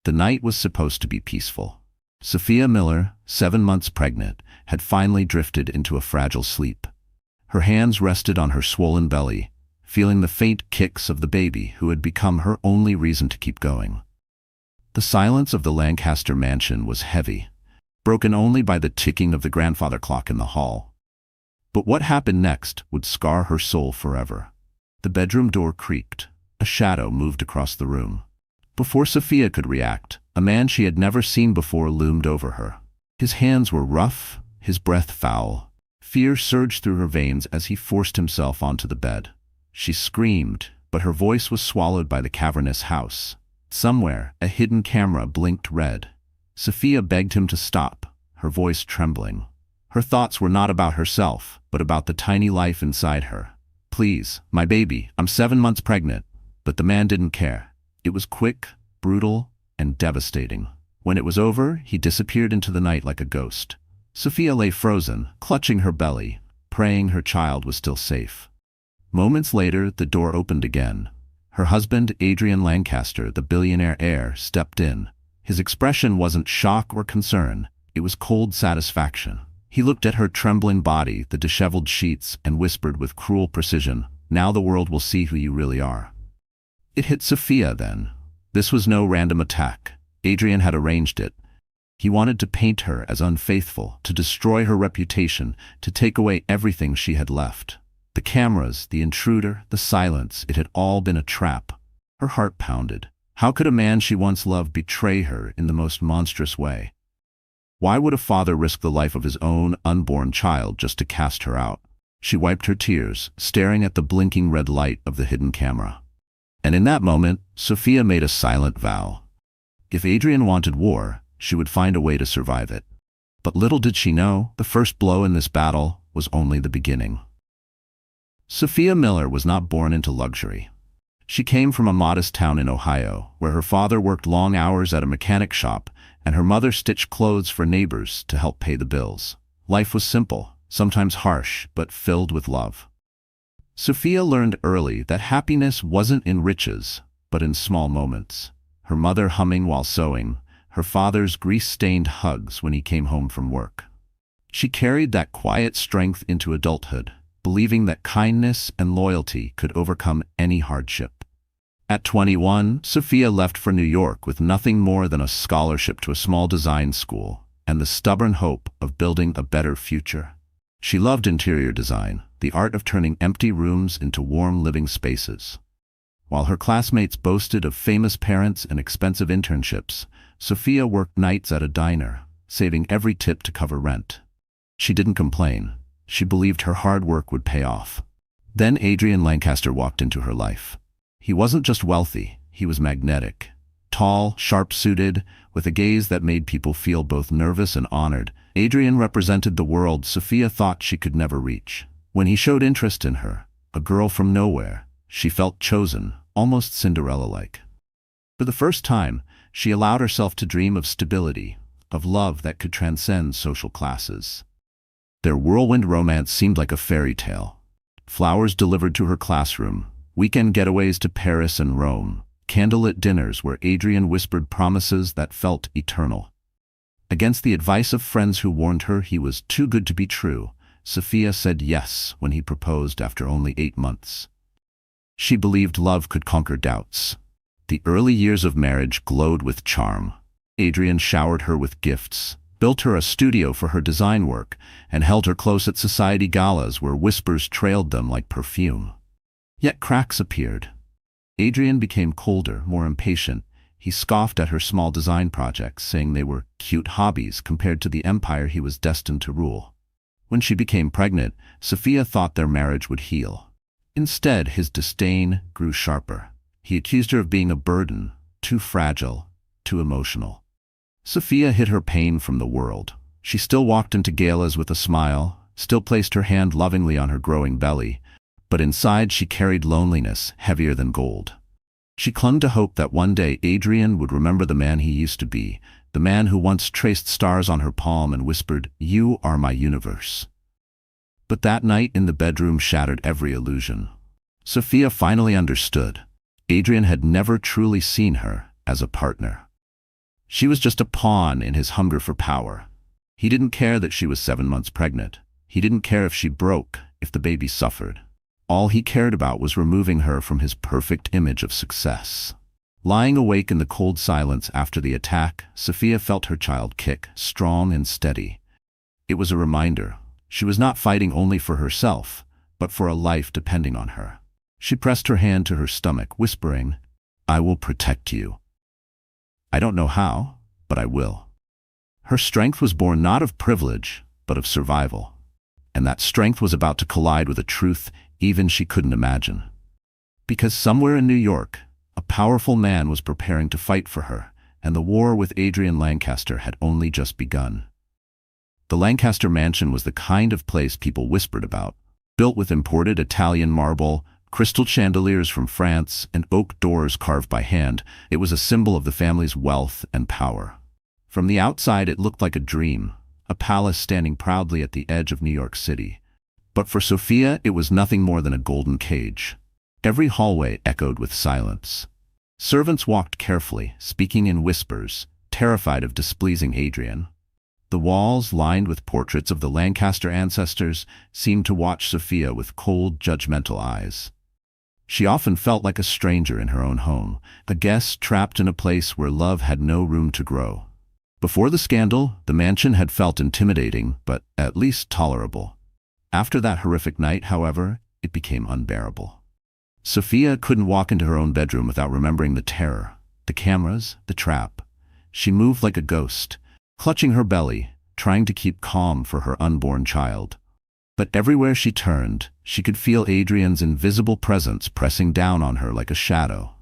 The night was supposed to be peaceful. Sophia Miller, 7 months pregnant, had finally drifted into a fragile sleep. Her hands rested on her swollen belly, feeling the faint kicks of the baby who had become her only reason to keep going. The silence of the Lancaster mansion was heavy, broken only by the ticking of the grandfather clock in the hall. But what happened next would scar her soul forever. The bedroom door creaked. A shadow moved across the room. Before Sophia could react, a man she had never seen before loomed over her. His hands were rough, his breath foul. Fear surged through her veins as he forced himself onto the bed. She screamed, but her voice was swallowed by the cavernous house. Somewhere, a hidden camera blinked red. Sophia begged him to stop, her voice trembling. Her thoughts were not about herself, but about the tiny life inside her. "Please, my baby, I'm 7 months pregnant." But the man didn't care. It was quick, brutal, and devastating. When it was over, he disappeared into the night like a ghost. Sophia lay frozen, clutching her belly, praying her child was still safe. Moments later, the door opened again. Her husband, Adrian Lancaster, the billionaire heir, stepped in. His expression wasn't shock or concern, it was cold satisfaction. He looked at her trembling body, the disheveled sheets, and whispered with cruel precision, "Now the world will see who you really are." It hit Sophia then. This was no random attack. Adrian had arranged it. He wanted to paint her as unfaithful, to destroy her reputation, to take away everything she had left. The cameras, the intruder, the silence, it had all been a trap. Her heart pounded. How could a man she once loved betray her in the most monstrous way? Why would a father risk the life of his own unborn child just to cast her out? She wiped her tears, staring at the blinking red light of the hidden camera. And in that moment, Sophia made a silent vow. If Adrian wanted war, she would find a way to survive it. But little did she know, the first blow in this battle was only the beginning. Sophia Miller was not born into luxury. She came from a modest town in Ohio, where her father worked long hours at a mechanic shop, and her mother stitched clothes for neighbors to help pay the bills. Life was simple, sometimes harsh, but filled with love. Sophia learned early that happiness wasn't in riches, but in small moments. Her mother humming while sewing, her father's grease-stained hugs when he came home from work. She carried that quiet strength into adulthood, believing that kindness and loyalty could overcome any hardship. At 21, Sophia left for New York with nothing more than a scholarship to a small design school and the stubborn hope of building a better future. She loved interior design, the art of turning empty rooms into warm living spaces. While her classmates boasted of famous parents and expensive internships, Sophia worked nights at a diner, saving every tip to cover rent. She didn't complain. She believed her hard work would pay off. Then Adrian Lancaster walked into her life. He wasn't just wealthy, he was magnetic. Tall, sharp-suited, with a gaze that made people feel both nervous and honored, Adrian represented the world Sophia thought she could never reach. When he showed interest in her, a girl from nowhere, she felt chosen, almost Cinderella-like. For the first time, she allowed herself to dream of stability, of love that could transcend social classes. Their whirlwind romance seemed like a fairy tale. Flowers delivered to her classroom, weekend getaways to Paris and Rome, candlelit dinners where Adrian whispered promises that felt eternal. Against the advice of friends who warned her he was too good to be true, Sophia said yes when he proposed after only 8 months. She believed love could conquer doubts. The early years of marriage glowed with charm. Adrian showered her with gifts, built her a studio for her design work, and held her close at society galas where whispers trailed them like perfume. Yet cracks appeared. Adrian became colder, more impatient. He scoffed at her small design projects, saying they were cute hobbies compared to the empire he was destined to rule. When she became pregnant, Sophia thought their marriage would heal. Instead, his disdain grew sharper. He accused her of being a burden, too fragile, too emotional. Sophia hid her pain from the world. She still walked into galas with a smile, still placed her hand lovingly on her growing belly, but inside she carried loneliness heavier than gold. She clung to hope that one day Adrian would remember the man he used to be, the man who once traced stars on her palm and whispered, "You are my universe." But that night in the bedroom shattered every illusion. Sophia finally understood. Adrian had never truly seen her as a partner. She was just a pawn in his hunger for power. He didn't care that she was 7 months pregnant. He didn't care if she broke, if the baby suffered. All he cared about was removing her from his perfect image of success. Lying awake in the cold silence after the attack, Sophia felt her child kick, strong and steady. It was a reminder. She was not fighting only for herself, but for a life depending on her. She pressed her hand to her stomach, whispering, "I will protect you. I don't know how, but I will." Her strength was born not of privilege, but of survival. And that strength was about to collide with a truth even she couldn't imagine. Because somewhere in New York, a powerful man was preparing to fight for her, and the war with Adrian Lancaster had only just begun. The Lancaster mansion was the kind of place people whispered about, built with imported Italian marble, crystal chandeliers from France, and oak doors carved by hand. It was a symbol of the family's wealth and power. From the outside it looked like a dream, a palace standing proudly at the edge of New York City. But for Sophia it was nothing more than a golden cage. Every hallway echoed with silence. Servants walked carefully, speaking in whispers, terrified of displeasing Adrian. The walls, lined with portraits of the Lancaster ancestors, seemed to watch Sophia with cold, judgmental eyes. She often felt like a stranger in her own home, a guest trapped in a place where love had no room to grow. Before the scandal, the mansion had felt intimidating, but at least tolerable. After that horrific night, however, it became unbearable. Sophia couldn't walk into her own bedroom without remembering the terror, the cameras, the trap. She moved like a ghost, clutching her belly, trying to keep calm for her unborn child. But everywhere she turned, she could feel Adrian's invisible presence pressing down on her like a shadow.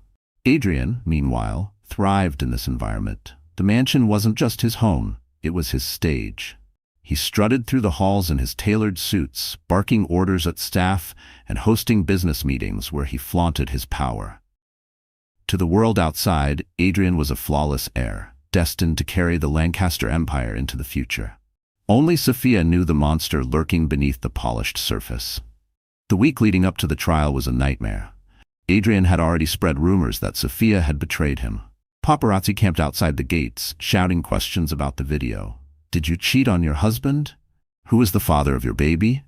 Adrian, meanwhile, thrived in this environment. The mansion wasn't just his home, it was his stage. He strutted through the halls in his tailored suits, barking orders at staff and hosting business meetings where he flaunted his power. To the world outside, Adrian was a flawless heir, destined to carry the Lancaster Empire into the future. Only Sophia knew the monster lurking beneath the polished surface. The week leading up to the trial was a nightmare. Adrian had already spread rumors that Sophia had betrayed him. Paparazzi camped outside the gates, shouting questions about the video. Did you cheat on your husband? Who is the father of your baby?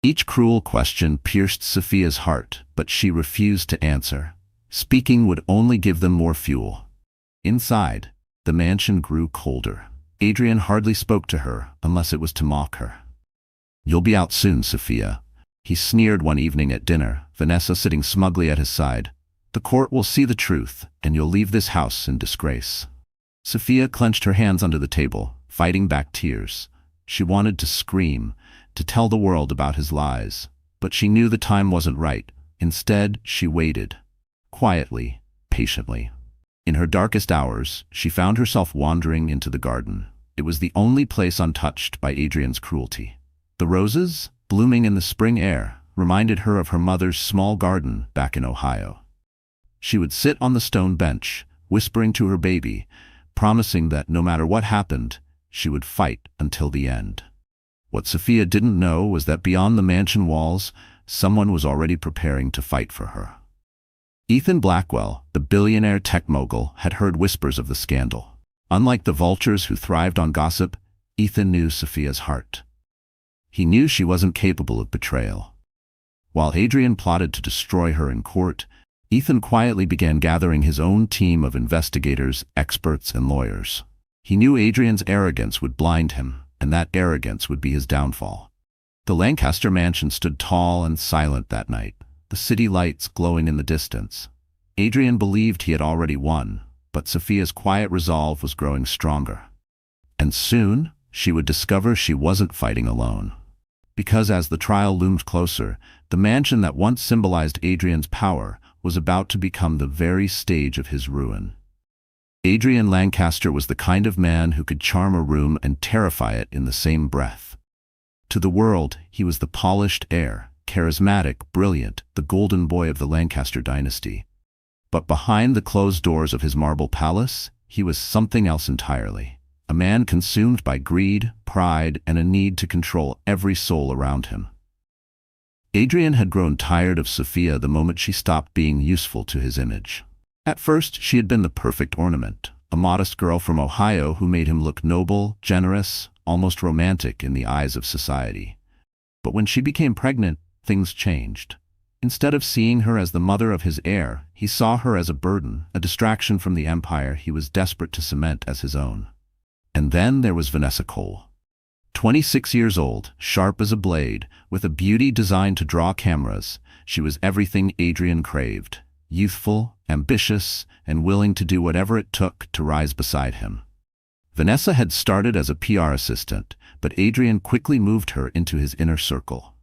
Each cruel question pierced Sophia's heart, but she refused to answer. Speaking would only give them more fuel. Inside, the mansion grew colder. Adrian hardly spoke to her, unless it was to mock her. You'll be out soon, Sophia. He sneered one evening at dinner, Vanessa sitting smugly at his side. The court will see the truth, and you'll leave this house in disgrace. Sophia clenched her hands under the table, fighting back tears. She wanted to scream, to tell the world about his lies, but she knew the time wasn't right. Instead, she waited. Quietly, patiently. In her darkest hours, she found herself wandering into the garden. It was the only place untouched by Adrian's cruelty. The roses, blooming in the spring air, reminded her of her mother's small garden back in Ohio. She would sit on the stone bench, whispering to her baby, promising that no matter what happened, she would fight until the end. What Sophia didn't know was that beyond the mansion walls, someone was already preparing to fight for her. Ethan Blackwell, the billionaire tech mogul, had heard whispers of the scandal. Unlike the vultures who thrived on gossip, Ethan knew Sophia's heart. He knew she wasn't capable of betrayal. While Adrian plotted to destroy her in court, Ethan quietly began gathering his own team of investigators, experts, and lawyers. He knew Adrian's arrogance would blind him, and that arrogance would be his downfall. The Lancaster mansion stood tall and silent that night, the city lights glowing in the distance. Adrian believed he had already won, but Sophia's quiet resolve was growing stronger. And soon, she would discover she wasn't fighting alone. Because as the trial loomed closer, the mansion that once symbolized Adrian's power was about to become the very stage of his ruin. Adrian Lancaster was the kind of man who could charm a room and terrify it in the same breath. To the world, he was the polished heir, charismatic, brilliant, the golden boy of the Lancaster dynasty. But behind the closed doors of his marble palace, he was something else entirely. A man consumed by greed, pride, and a need to control every soul around him. Adrian had grown tired of Sophia the moment she stopped being useful to his image. At first, she had been the perfect ornament, a modest girl from Ohio who made him look noble, generous, almost romantic in the eyes of society. But when she became pregnant, things changed. Instead of seeing her as the mother of his heir, he saw her as a burden, a distraction from the empire he was desperate to cement as his own. And then there was Vanessa Cole. 26 years old, sharp as a blade, with a beauty designed to draw cameras, she was everything Adrian craved: youthful, ambitious, and willing to do whatever it took to rise beside him. Vanessa had started as a PR assistant, but Adrian quickly moved her into his inner circle.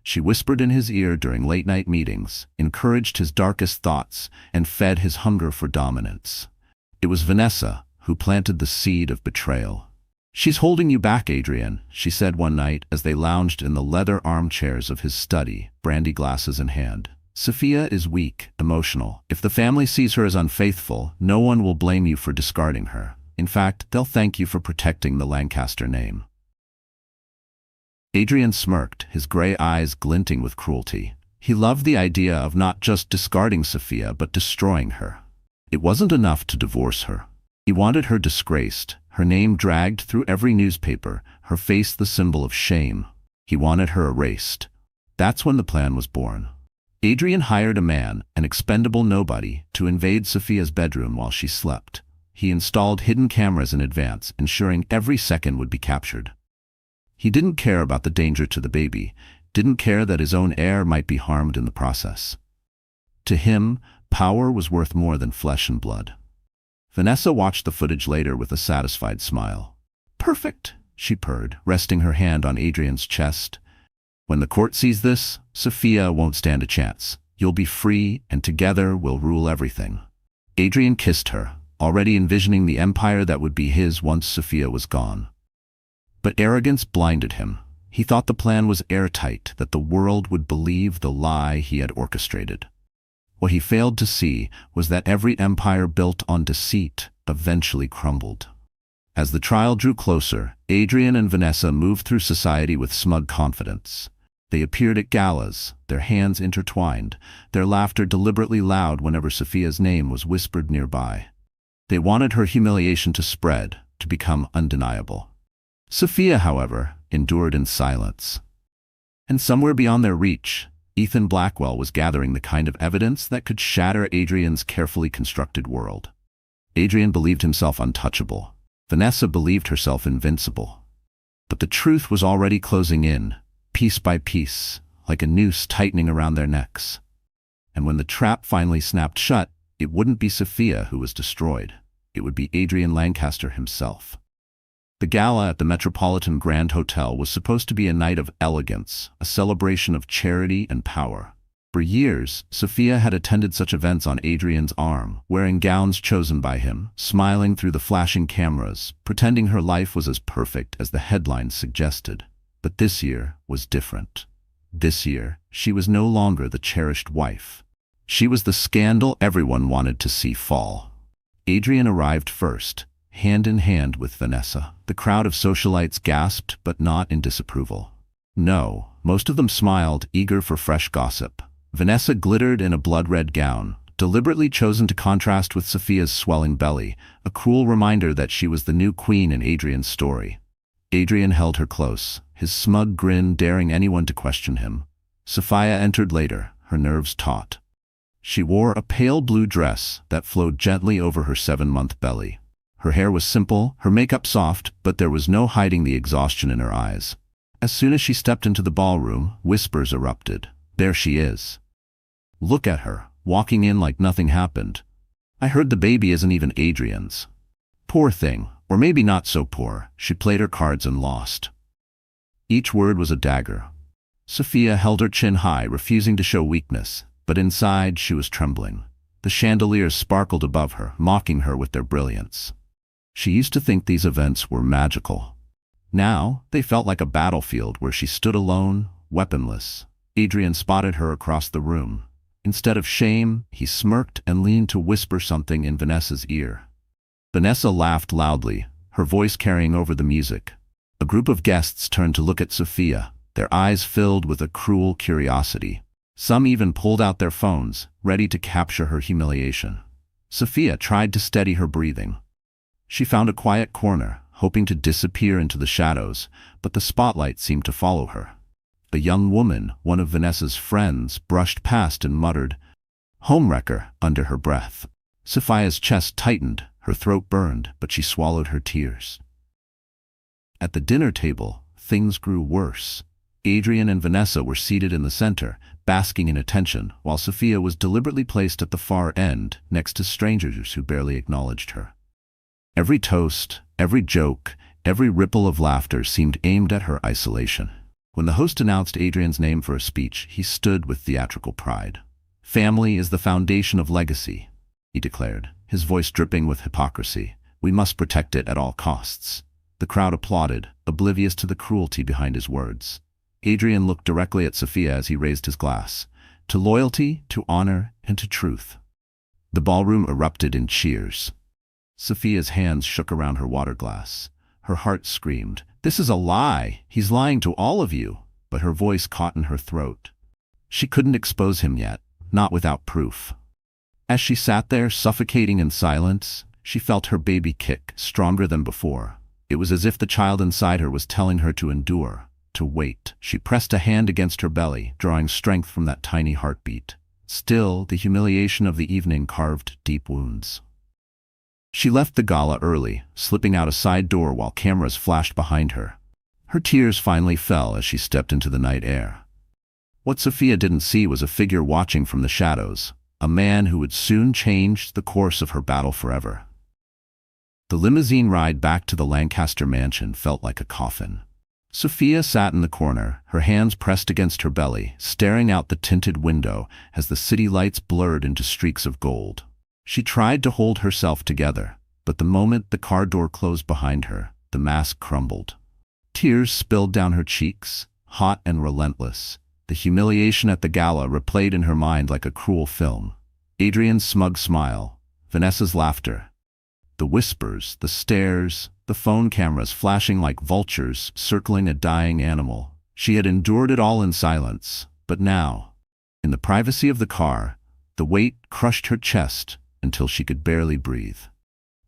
She whispered in his ear during late-night meetings, encouraged his darkest thoughts, and fed his hunger for dominance. It was Vanessa who planted the seed of betrayal. "She's holding you back, Adrian," she said one night as they lounged in the leather armchairs of his study, brandy glasses in hand. "Sophia is weak, emotional. If the family sees her as unfaithful, no one will blame you for discarding her. In fact, they'll thank you for protecting the Lancaster name." Adrian smirked, his gray eyes glinting with cruelty. He loved the idea of not just discarding Sophia, but destroying her. It wasn't enough to divorce her. He wanted her disgraced, her name dragged through every newspaper, her face the symbol of shame. He wanted her erased. That's when the plan was born. Adrian hired a man, an expendable nobody, to invade Sophia's bedroom while she slept. He installed hidden cameras in advance, ensuring every second would be captured. He didn't care about the danger to the baby, didn't care that his own heir might be harmed in the process. To him, power was worth more than flesh and blood. Vanessa watched the footage later with a satisfied smile. "Perfect," she purred, resting her hand on Adrian's chest. "When the court sees this, Sophia won't stand a chance. You'll be free, and together we'll rule everything." Adrian kissed her, already envisioning the empire that would be his once Sophia was gone. But arrogance blinded him. He thought the plan was airtight, that the world would believe the lie he had orchestrated. What he failed to see was that every empire built on deceit eventually crumbled. As the trial drew closer, Adrian and Vanessa moved through society with smug confidence. They appeared at galas, their hands intertwined, their laughter deliberately loud whenever Sophia's name was whispered nearby. They wanted her humiliation to spread, to become undeniable. Sophia, however, endured in silence. And somewhere beyond their reach, Ethan Blackwell was gathering the kind of evidence that could shatter Adrian's carefully constructed world. Adrian believed himself untouchable. Vanessa believed herself invincible. But the truth was already closing in, piece by piece, like a noose tightening around their necks. And when the trap finally snapped shut, it wouldn't be Sophia who was destroyed. It would be Adrian Lancaster himself. The gala at the Metropolitan Grand Hotel was supposed to be a night of elegance, a celebration of charity and power. For years, Sophia had attended such events on Adrian's arm, wearing gowns chosen by him, smiling through the flashing cameras, pretending her life was as perfect as the headlines suggested. But this year was different. This year, she was no longer the cherished wife. She was the scandal everyone wanted to see fall. Adrian arrived first, hand in hand with Vanessa. The crowd of socialites gasped, but not in disapproval. No, most of them smiled, eager for fresh gossip. Vanessa glittered in a blood-red gown, deliberately chosen to contrast with Sophia's swelling belly, a cruel reminder that she was the new queen in Adrian's story. Adrian held her close, his smug grin daring anyone to question him. Sophia entered later, her nerves taut. She wore a pale blue dress that flowed gently over her 7-month belly. Her hair was simple, her makeup soft, but there was no hiding the exhaustion in her eyes. As soon as she stepped into the ballroom, whispers erupted. "There she is. Look at her, walking in like nothing happened. I heard the baby isn't even Adrian's." Poor thing, or maybe not so poor, she played her cards and lost. Each word was a dagger. Sophia held her chin high, refusing to show weakness, but inside she was trembling. The chandeliers sparkled above her, mocking her with their brilliance. She used to think these events were magical. Now, they felt like a battlefield where she stood alone, weaponless. Adrian spotted her across the room. Instead of shame, he smirked and leaned to whisper something in Vanessa's ear. Vanessa laughed loudly, her voice carrying over the music. A group of guests turned to look at Sophia, their eyes filled with a cruel curiosity. Some even pulled out their phones, ready to capture her humiliation. Sophia tried to steady her breathing. She found a quiet corner, hoping to disappear into the shadows, but the spotlight seemed to follow her. A young woman, one of Vanessa's friends, brushed past and muttered, "Homewrecker," under her breath. Sophia's chest tightened, her throat burned, but she swallowed her tears. At the dinner table, things grew worse. Adrian and Vanessa were seated in the center, basking in attention, while Sophia was deliberately placed at the far end, next to strangers who barely acknowledged her. Every toast, every joke, every ripple of laughter seemed aimed at her isolation. When the host announced Adrian's name for a speech, he stood with theatrical pride. "Family is the foundation of legacy," he declared, his voice dripping with hypocrisy. "We must protect it at all costs." The crowd applauded, oblivious to the cruelty behind his words. Adrian looked directly at Sophia as he raised his glass. "To loyalty, to honor, and to truth." The ballroom erupted in cheers. Sophia's hands shook around her water glass. Her heart screamed, "This is a lie! He's lying to all of you!" But her voice caught in her throat. She couldn't expose him yet, not without proof. As she sat there, suffocating in silence, she felt her baby kick, stronger than before. It was as if the child inside her was telling her to endure, to wait. She pressed a hand against her belly, drawing strength from that tiny heartbeat. Still, the humiliation of the evening carved deep wounds. She left the gala early, slipping out a side door while cameras flashed behind her. Her tears finally fell as she stepped into the night air. What Sophia didn't see was a figure watching from the shadows, a man who would soon change the course of her battle forever. The limousine ride back to the Lancaster mansion felt like a coffin. Sophia sat in the corner, her hands pressed against her belly, staring out the tinted window as the city lights blurred into streaks of gold. She tried to hold herself together, but the moment the car door closed behind her, the mask crumbled. Tears spilled down her cheeks, hot and relentless. The humiliation at the gala replayed in her mind like a cruel film. Adrian's smug smile, Vanessa's laughter, the whispers, the stares, the phone cameras flashing like vultures circling a dying animal. She had endured it all in silence, but now, in the privacy of the car, the weight crushed her chest until she could barely breathe.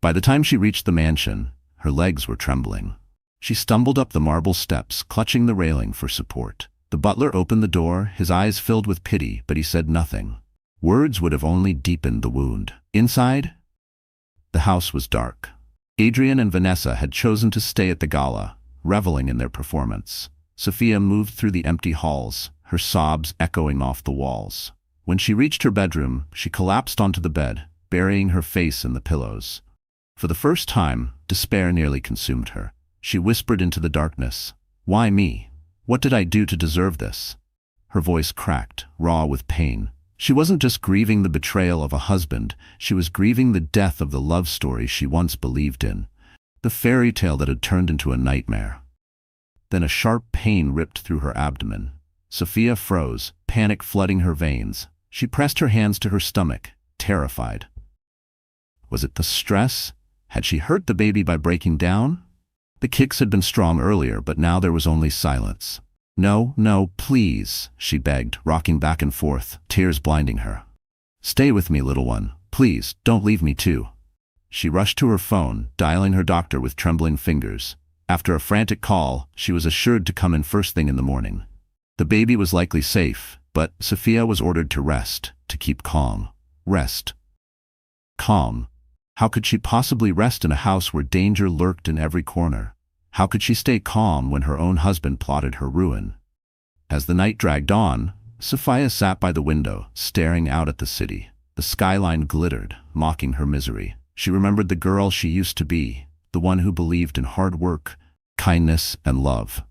By the time she reached the mansion, her legs were trembling. She stumbled up the marble steps, clutching the railing for support. The butler opened the door, his eyes filled with pity, but he said nothing. Words would have only deepened the wound. Inside, the house was dark. Adrian and Vanessa had chosen to stay at the gala, reveling in their performance. Sophia moved through the empty halls, her sobs echoing off the walls. When she reached her bedroom, she collapsed onto the bed, burying her face in the pillows. For the first time, despair nearly consumed her. She whispered into the darkness, "Why me? What did I do to deserve this?" Her voice cracked, raw with pain. She wasn't just grieving the betrayal of a husband, she was grieving the death of the love story she once believed in, the fairy tale that had turned into a nightmare. Then a sharp pain ripped through her abdomen. Sophia froze, panic flooding her veins. She pressed her hands to her stomach, terrified. Was it the stress? Had she hurt the baby by breaking down? The kicks had been strong earlier, but now there was only silence. "No, no, please," she begged, rocking back and forth, tears blinding her. "Stay with me, little one. Please, don't leave me too." She rushed to her phone, dialing her doctor with trembling fingers. After a frantic call, she was assured to come in first thing in the morning. The baby was likely safe, but Sophia was ordered to rest, to keep calm. Rest. Calm. How could she possibly rest in a house where danger lurked in every corner? How could she stay calm when her own husband plotted her ruin? As the night dragged on, Sophia sat by the window, staring out at the city. The skyline glittered, mocking her misery. She remembered the girl she used to be, the one who believed in hard work, kindness, and love.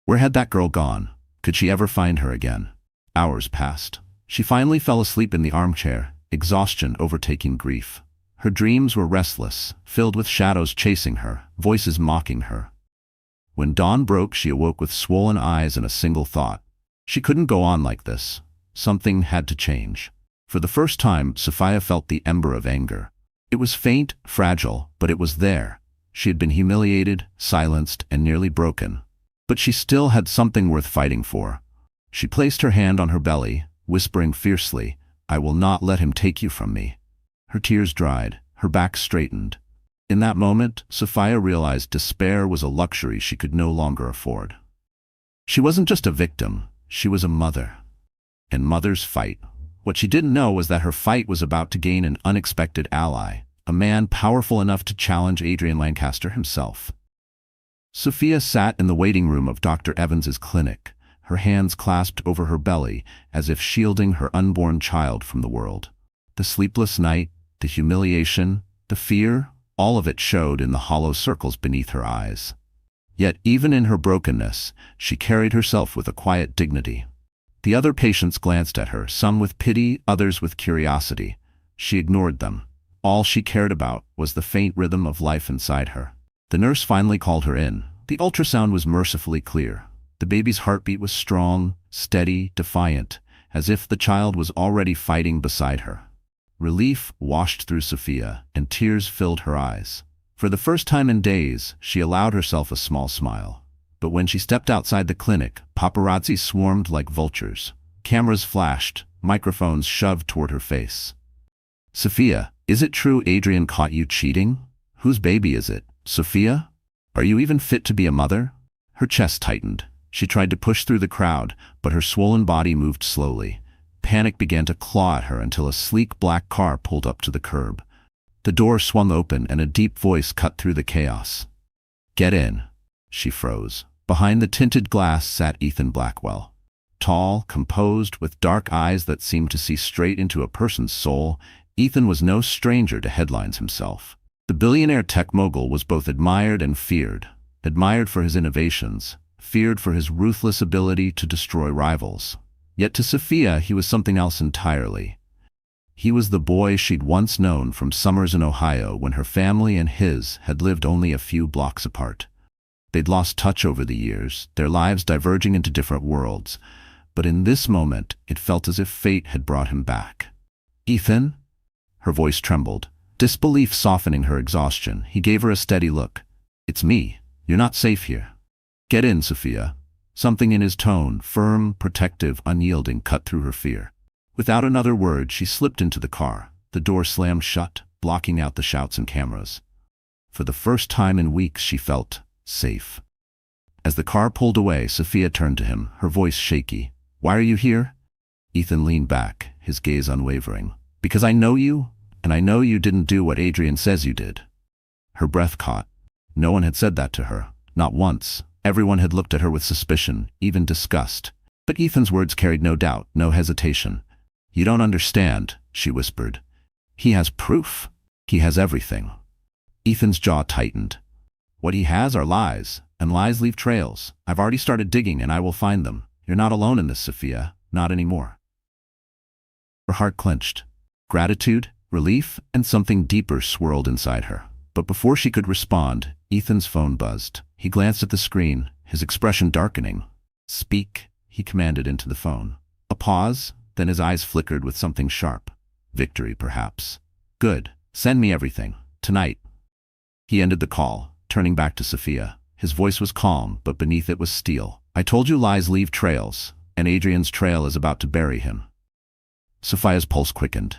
Where had that girl gone? Could she ever find her again? Hours passed. She finally fell asleep in the armchair, exhaustion overtaking grief. Her dreams were restless, filled with shadows chasing her, voices mocking her. When dawn broke, she awoke with swollen eyes and a single thought. She couldn't go on like this. Something had to change. For the first time, Sophia felt the ember of anger. It was faint, fragile, but it was there. She had been humiliated, silenced, and nearly broken. But she still had something worth fighting for. She placed her hand on her belly, whispering fiercely, "I will not let him take you from me." Her tears dried, her back straightened. In that moment, Sophia realized despair was a luxury she could no longer afford. She wasn't just a victim, she was a mother. And mothers fight. What she didn't know was that her fight was about to gain an unexpected ally, a man powerful enough to challenge Adrian Lancaster himself. Sophia sat in the waiting room of Dr. Evans's clinic, her hands clasped over her belly as if shielding her unborn child from the world. The sleepless night, the humiliation, the fear, all of it showed in the hollow circles beneath her eyes. Yet even in her brokenness, she carried herself with a quiet dignity. The other patients glanced at her, some with pity, others with curiosity. She ignored them. All she cared about was the faint rhythm of life inside her. The nurse finally called her in. The ultrasound was mercifully clear. The baby's heartbeat was strong, steady, defiant, as if the child was already fighting beside her. Relief washed through Sophia, and tears filled her eyes. For the first time in days, she allowed herself a small smile. But when she stepped outside the clinic, paparazzi swarmed like vultures. Cameras flashed, microphones shoved toward her face. "Sophia, is it true Adrian caught you cheating? Whose baby is it? Sophia? Are you even fit to be a mother?" Her chest tightened. She tried to push through the crowd, but her swollen body moved slowly. Panic began to claw at her until a sleek black car pulled up to the curb. The door swung open and a deep voice cut through the chaos. "Get in." She froze. Behind the tinted glass sat Ethan Blackwell. Tall, composed, with dark eyes that seemed to see straight into a person's soul, Ethan was no stranger to headlines himself. The billionaire tech mogul was both admired and feared. Admired for his innovations, feared for his ruthless ability to destroy rivals. Yet to Sophia he was something else entirely. He was the boy she'd once known from summers in Ohio when her family and his had lived only a few blocks apart. They'd lost touch over the years, their lives diverging into different worlds, but in this moment it felt as if fate had brought him back. "Ethan?" Her voice trembled, disbelief softening her exhaustion. He gave her a steady look. "It's me. You're not safe here." "Get in, Sophia." Something in his tone, firm, protective, unyielding, cut through her fear. Without another word, she slipped into the car. The door slammed shut, blocking out the shouts and cameras. For the first time in weeks, she felt safe. As the car pulled away, Sophia turned to him, her voice shaky. "Why are you here?" Ethan leaned back, his gaze unwavering. "Because I know you, and I know you didn't do what Adrian says you did." Her breath caught. No one had said that to her, not once. Everyone had looked at her with suspicion, even disgust. But Ethan's words carried no doubt, no hesitation. "You don't understand," she whispered. "He has proof. He has everything." Ethan's jaw tightened. "What he has are lies, and lies leave trails. I've already started digging, and I will find them. You're not alone in this, Sophia. Not anymore." Her heart clenched. Gratitude, relief, and something deeper swirled inside her. But before she could respond, Ethan's phone buzzed. He glanced at the screen, his expression darkening. "Speak," he commanded into the phone. A pause, then his eyes flickered with something sharp. "Victory, perhaps." "Good. Send me everything. Tonight." He ended the call, turning back to Sophia. His voice was calm, but beneath it was steel. "I told you lies leave trails, and Adrian's trail is about to bury him." Sophia's pulse quickened.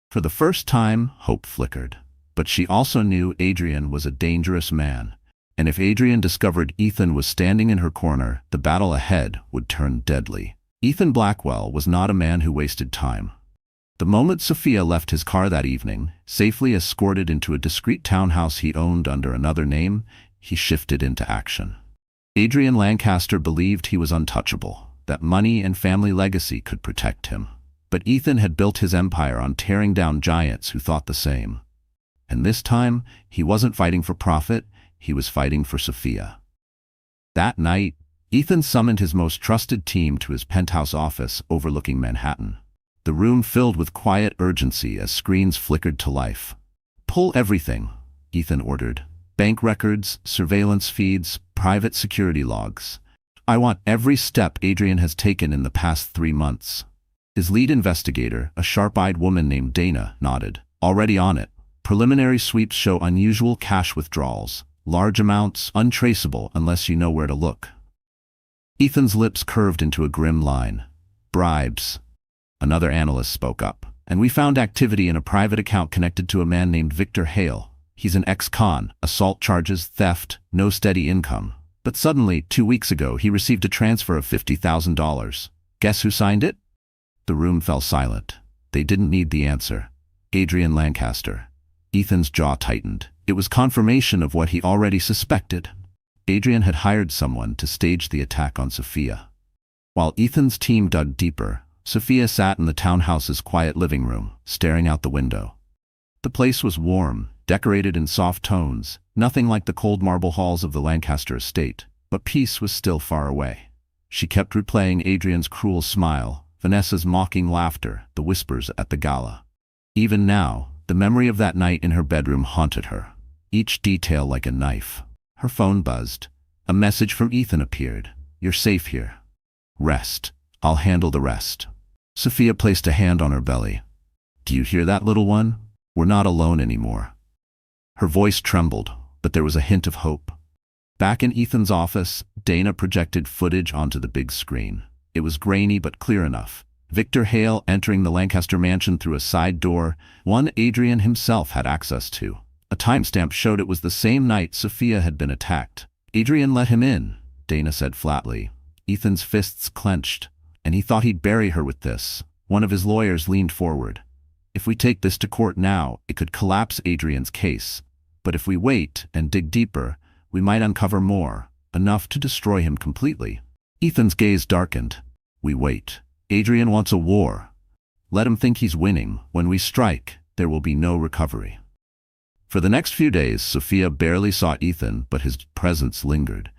For the first time, hope flickered. But she also knew Adrian was a dangerous man. And if Adrian discovered Ethan was standing in her corner, the battle ahead would turn deadly. Ethan Blackwell was not a man who wasted time. The moment Sophia left his car that evening, safely escorted into a discreet townhouse he owned under another name, he shifted into action. Adrian Lancaster believed he was untouchable, that money and family legacy could protect him. But Ethan had built his empire on tearing down giants who thought the same. And this time, he wasn't fighting for profit, he was fighting for Sophia. That night, Ethan summoned his most trusted team to his penthouse office overlooking Manhattan. The room filled with quiet urgency as screens flickered to life. "Pull everything," Ethan ordered. "Bank records, surveillance feeds, private security logs. I want every step Adrian has taken in the past 3 months." His lead investigator, a sharp-eyed woman named Dana, nodded. "Already on it. Preliminary sweeps show unusual cash withdrawals, large amounts untraceable unless you know where to look." Ethan's lips curved into a grim line. "Bribes." Another analyst spoke up. "And we found activity in a private account connected to a man named Victor Hale. He's an ex-con, assault charges, theft, no steady income. But suddenly, 2 weeks ago, he received a transfer of $50,000. Guess who signed it? The room fell silent. They didn't need the answer. Adrian Lancaster. Ethan's jaw tightened. It was confirmation of what he already suspected. Adrian had hired someone to stage the attack on Sophia. While Ethan's team dug deeper, Sophia sat in the townhouse's quiet living room, staring out the window. The place was warm, decorated in soft tones, nothing like the cold marble halls of the Lancaster estate, but peace was still far away. She kept replaying Adrian's cruel smile, Vanessa's mocking laughter, the whispers at the gala. Even now, the memory of that night in her bedroom haunted her, each detail like a knife. Her phone buzzed. A message from Ethan appeared. "You're safe here. Rest. I'll handle the rest." Sophia placed a hand on her belly. "Do you hear that, little one? We're not alone anymore." Her voice trembled, but there was a hint of hope. Back in Ethan's office, Dana projected footage onto the big screen. It was grainy but clear enough. Victor Hale entering the Lancaster mansion through a side door, one Adrian himself had access to. A timestamp showed it was the same night Sophia had been attacked. "Adrian let him in," Dana said flatly. Ethan's fists clenched, and he thought he'd bury her with this. One of his lawyers leaned forward. "If we take this to court now, it could collapse Adrian's case. But if we wait and dig deeper, we might uncover more, enough to destroy him completely." Ethan's gaze darkened. "We wait. Adrian wants a war. Let him think he's winning. When we strike, there will be no recovery." For the next few days, Sophia barely saw Ethan, but his presence lingered.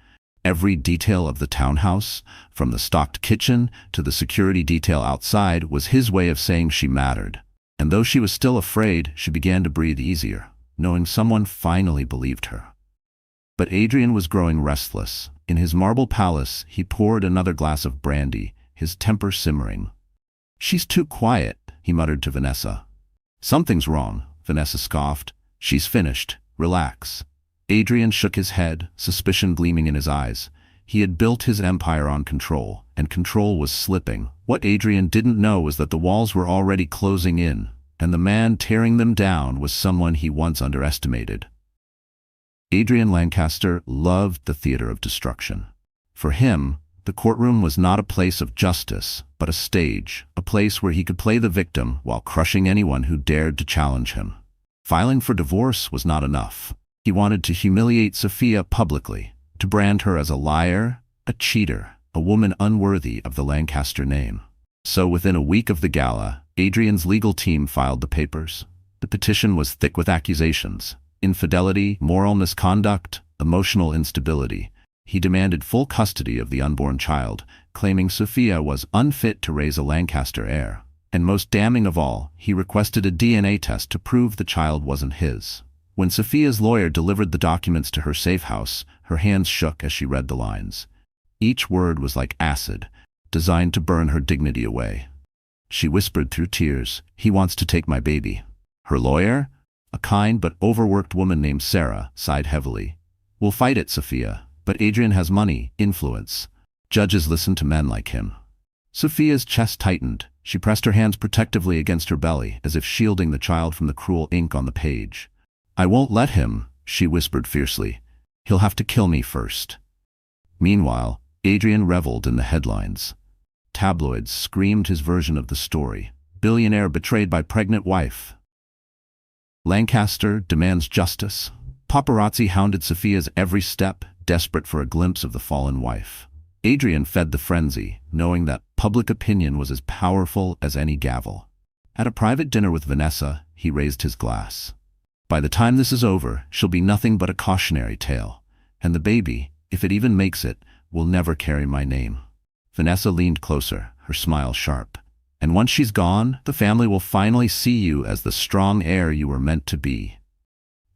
Every detail of the townhouse, from the stocked kitchen to the security detail outside, was his way of saying she mattered. And though she was still afraid, she began to breathe easier, knowing someone finally believed her. But Adrian was growing restless. In his marble palace, he poured another glass of brandy, his temper simmering. "She's too quiet," he muttered to Vanessa. "Something's wrong," Vanessa scoffed. "She's finished. Relax." Adrian shook his head, suspicion gleaming in his eyes. He had built his empire on control, and control was slipping. What Adrian didn't know was that the walls were already closing in, and the man tearing them down was someone he once underestimated. Adrian Lancaster loved the theater of destruction. For him, the courtroom was not a place of justice, but a stage, a place where he could play the victim while crushing anyone who dared to challenge him. Filing for divorce was not enough. He wanted to humiliate Sophia publicly, to brand her as a liar, a cheater, a woman unworthy of the Lancaster name. So within a week of the gala, Adrian's legal team filed the papers. The petition was thick with accusations: infidelity, moral misconduct, emotional instability. He demanded full custody of the unborn child, claiming Sophia was unfit to raise a Lancaster heir. And most damning of all, he requested a DNA test to prove the child wasn't his. When Sophia's lawyer delivered the documents to her safe house, her hands shook as she read the lines. Each word was like acid, designed to burn her dignity away. She whispered through tears, "He wants to take my baby." Her lawyer, a kind but overworked woman named Sarah, sighed heavily. "We'll fight it, Sophia, but Adrian has money, influence. Judges listen to men like him." Sophia's chest tightened. She pressed her hands protectively against her belly, as if shielding the child from the cruel ink on the page. "I won't let him," she whispered fiercely. "He'll have to kill me first." Meanwhile, Adrian reveled in the headlines. Tabloids screamed his version of the story. Billionaire betrayed by pregnant wife. Lancaster demands justice. Paparazzi hounded Sophia's every step, desperate for a glimpse of the fallen wife. Adrian fed the frenzy, knowing that public opinion was as powerful as any gavel. At a private dinner with Vanessa, he raised his glass. "By the time this is over, she'll be nothing but a cautionary tale. And the baby, if it even makes it, will never carry my name." Vanessa leaned closer, her smile sharp. "And once she's gone, the family will finally see you as the strong heir you were meant to be."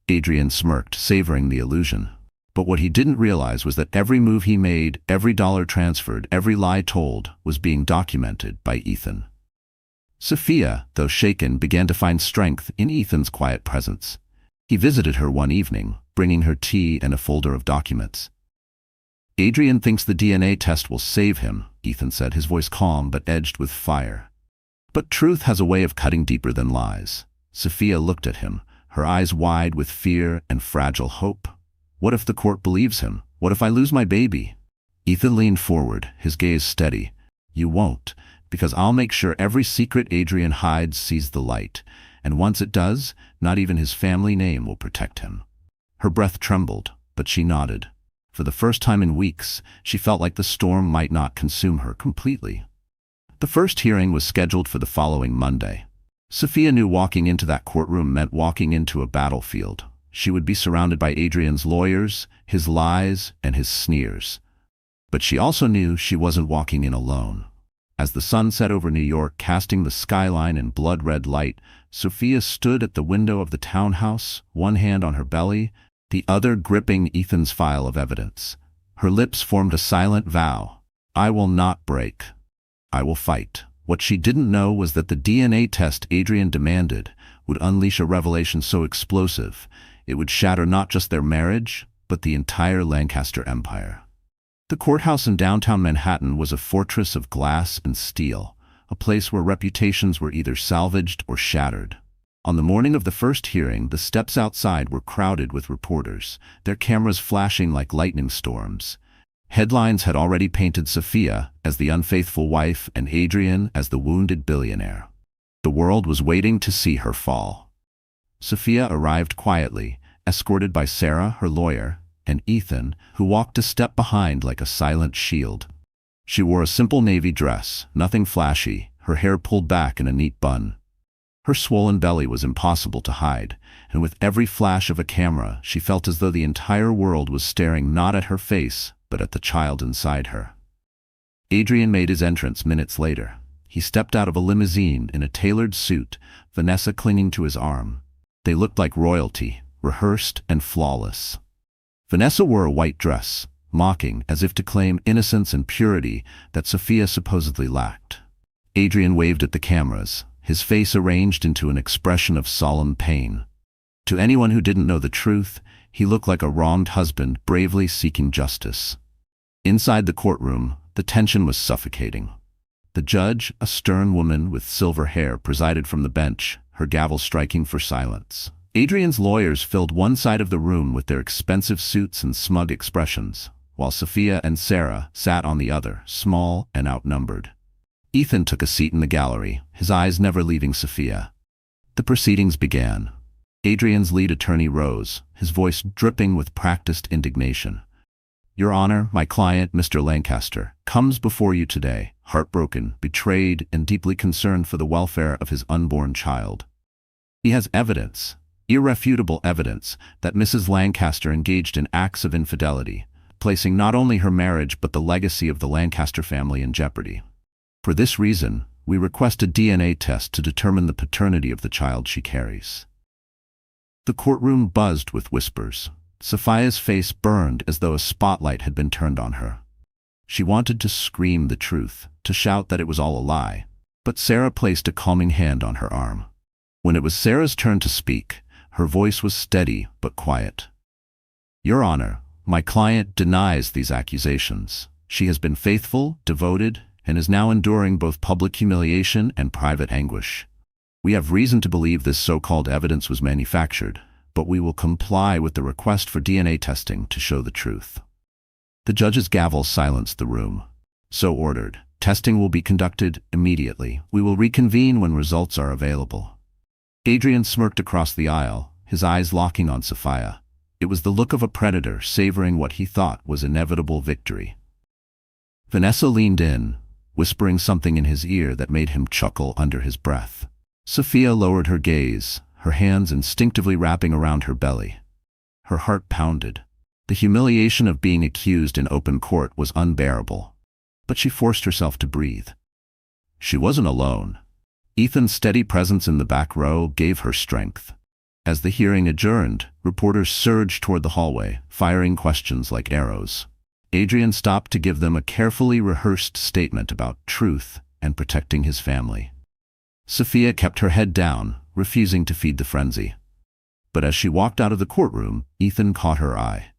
Adrian smirked, savoring the illusion. But what he didn't realize was that every move he made, every dollar transferred, every lie told, was being documented by Ethan. Sophia, though shaken, began to find strength in Ethan's quiet presence. He visited her one evening, bringing her tea and a folder of documents. "Adrian thinks the DNA test will save him," Ethan said, his voice calm but edged with fire. "But truth has a way of cutting deeper than lies." Sophia looked at him, her eyes wide with fear and fragile hope. What if the court believes him? What if I lose my baby? Ethan leaned forward, his gaze steady. You won't, because I'll make sure every secret Adrian hides sees the light, and once it does, not even his family name will protect him. Her breath trembled, but she nodded. For the first time in weeks, she felt like the storm might not consume her completely. The first hearing was scheduled for the following Monday. Sophia knew walking into that courtroom meant walking into a battlefield. She would be surrounded by Adrian's lawyers, his lies, and his sneers. But she also knew she wasn't walking in alone. As the sun set over New York, casting the skyline in blood-red light, Sophia stood at the window of the townhouse, one hand on her belly, the other gripping Ethan's file of evidence. Her lips formed a silent vow. I will not break. I will fight. What she didn't know was that the DNA test Adrian demanded would unleash a revelation so explosive, it would shatter not just their marriage, but the entire Lancaster empire. The courthouse in downtown Manhattan was a fortress of glass and steel, a place where reputations were either salvaged or shattered. On the morning of the first hearing, the steps outside were crowded with reporters, their cameras flashing like lightning storms. Headlines had already painted Sophia as the unfaithful wife and Adrian as the wounded billionaire. The world was waiting to see her fall. Sophia arrived quietly, escorted by Sarah, her lawyer, and Ethan, who walked a step behind like a silent shield. She wore a simple navy dress, nothing flashy, her hair pulled back in a neat bun. Her swollen belly was impossible to hide, and with every flash of a camera, she felt as though the entire world was staring not at her face, but at the child inside her. Adrian made his entrance minutes later. He stepped out of a limousine in a tailored suit, Vanessa clinging to his arm. They looked like royalty, rehearsed and flawless. Vanessa wore a white dress, mocking as if to claim innocence and purity that Sophia supposedly lacked. Adrian waved at the cameras, his face arranged into an expression of solemn pain. To anyone who didn't know the truth, he looked like a wronged husband bravely seeking justice. Inside the courtroom, the tension was suffocating. The judge, a stern woman with silver hair, presided from the bench, her gavel striking for silence. Adrian's lawyers filled one side of the room with their expensive suits and smug expressions, while Sophia and Sarah sat on the other, small and outnumbered. Ethan took a seat in the gallery, his eyes never leaving Sophia. The proceedings began. Adrian's lead attorney rose, his voice dripping with practiced indignation. Your Honor, my client, Mr. Lancaster, comes before you today, heartbroken, betrayed, and deeply concerned for the welfare of his unborn child. He has evidence, irrefutable evidence, that Mrs. Lancaster engaged in acts of infidelity, placing not only her marriage but the legacy of the Lancaster family in jeopardy. For this reason, we request a DNA test to determine the paternity of the child she carries. The courtroom buzzed with whispers. Sophia's face burned as though a spotlight had been turned on her. She wanted to scream the truth, to shout that it was all a lie, but Sarah placed a calming hand on her arm. When it was Sarah's turn to speak, her voice was steady but quiet. Your Honor, my client denies these accusations. She has been faithful, devoted, and is now enduring both public humiliation and private anguish. We have reason to believe this so-called evidence was manufactured, but we will comply with the request for DNA testing to show the truth. The judge's gavel silenced the room. So ordered. Testing will be conducted immediately. We will reconvene when results are available. Adrian smirked across the aisle, his eyes locking on Sophia. It was the look of a predator savoring what he thought was inevitable victory. Vanessa leaned in, whispering something in his ear that made him chuckle under his breath. Sophia lowered her gaze, her hands instinctively wrapping around her belly. Her heart pounded. The humiliation of being accused in open court was unbearable, but she forced herself to breathe. She wasn't alone. Ethan's steady presence in the back row gave her strength. As the hearing adjourned, reporters surged toward the hallway, firing questions like arrows. Adrian stopped to give them a carefully rehearsed statement about truth and protecting his family. Sophia kept her head down, refusing to feed the frenzy. But as she walked out of the courtroom, Ethan caught her eye.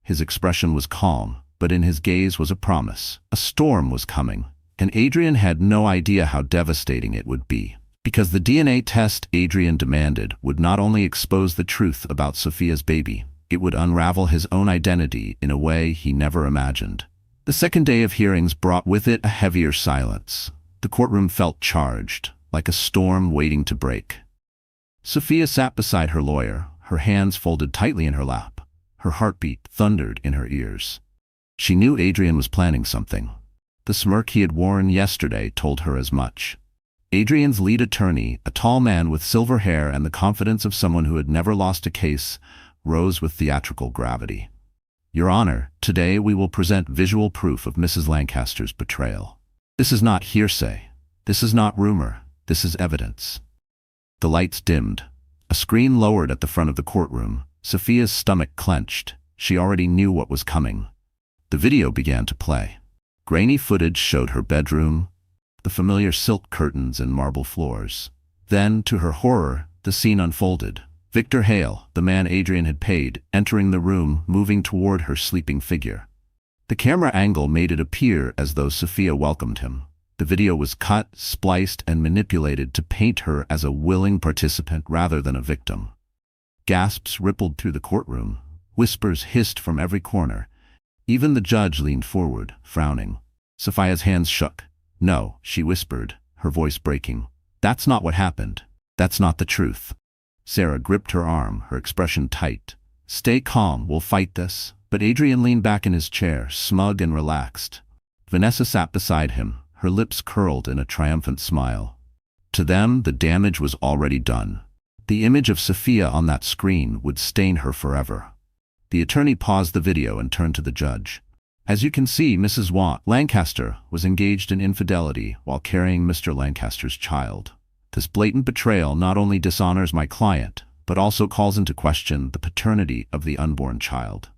His expression was calm, but in his gaze was a promise. A storm was coming, and Adrian had no idea how devastating it would be. Because the DNA test Adrian demanded would not only expose the truth about Sophia's baby, it would unravel his own identity in a way he never imagined. The second day of hearings brought with it a heavier silence. The courtroom felt charged, like a storm waiting to break. Sophia sat beside her lawyer, her hands folded tightly in her lap. Her heartbeat thundered in her ears. She knew Adrian was planning something. The smirk he had worn yesterday told her as much. Adrian's lead attorney, a tall man with silver hair and the confidence of someone who had never lost a case, rose with theatrical gravity. Your Honor, today we will present visual proof of Mrs. Lancaster's betrayal. This is not hearsay. This is not rumor. This is evidence. The lights dimmed. A screen lowered at the front of the courtroom. Sophia's stomach clenched. She already knew what was coming. The video began to play. Grainy footage showed her bedroom, the familiar silk curtains and marble floors. Then, to her horror, the scene unfolded. Victor Hale, the man Adrian had paid, entering the room, moving toward her sleeping figure. The camera angle made it appear as though Sophia welcomed him. The video was cut, spliced, and manipulated to paint her as a willing participant rather than a victim. Gasps rippled through the courtroom. Whispers hissed from every corner. Even the judge leaned forward, frowning. Sophia's hands shook. No, she whispered, her voice breaking. That's not what happened. That's not the truth. Sarah gripped her arm, her expression tight. Stay calm, we'll fight this. But Adrian leaned back in his chair, smug and relaxed. Vanessa sat beside him, her lips curled in a triumphant smile. To them, the damage was already done. The image of Sophia on that screen would stain her forever. The attorney paused the video and turned to the judge. As you can see, Mrs. Lancaster was engaged in infidelity while carrying Mr. Lancaster's child. This blatant betrayal not only dishonors my client, but also calls into question the paternity of the unborn child.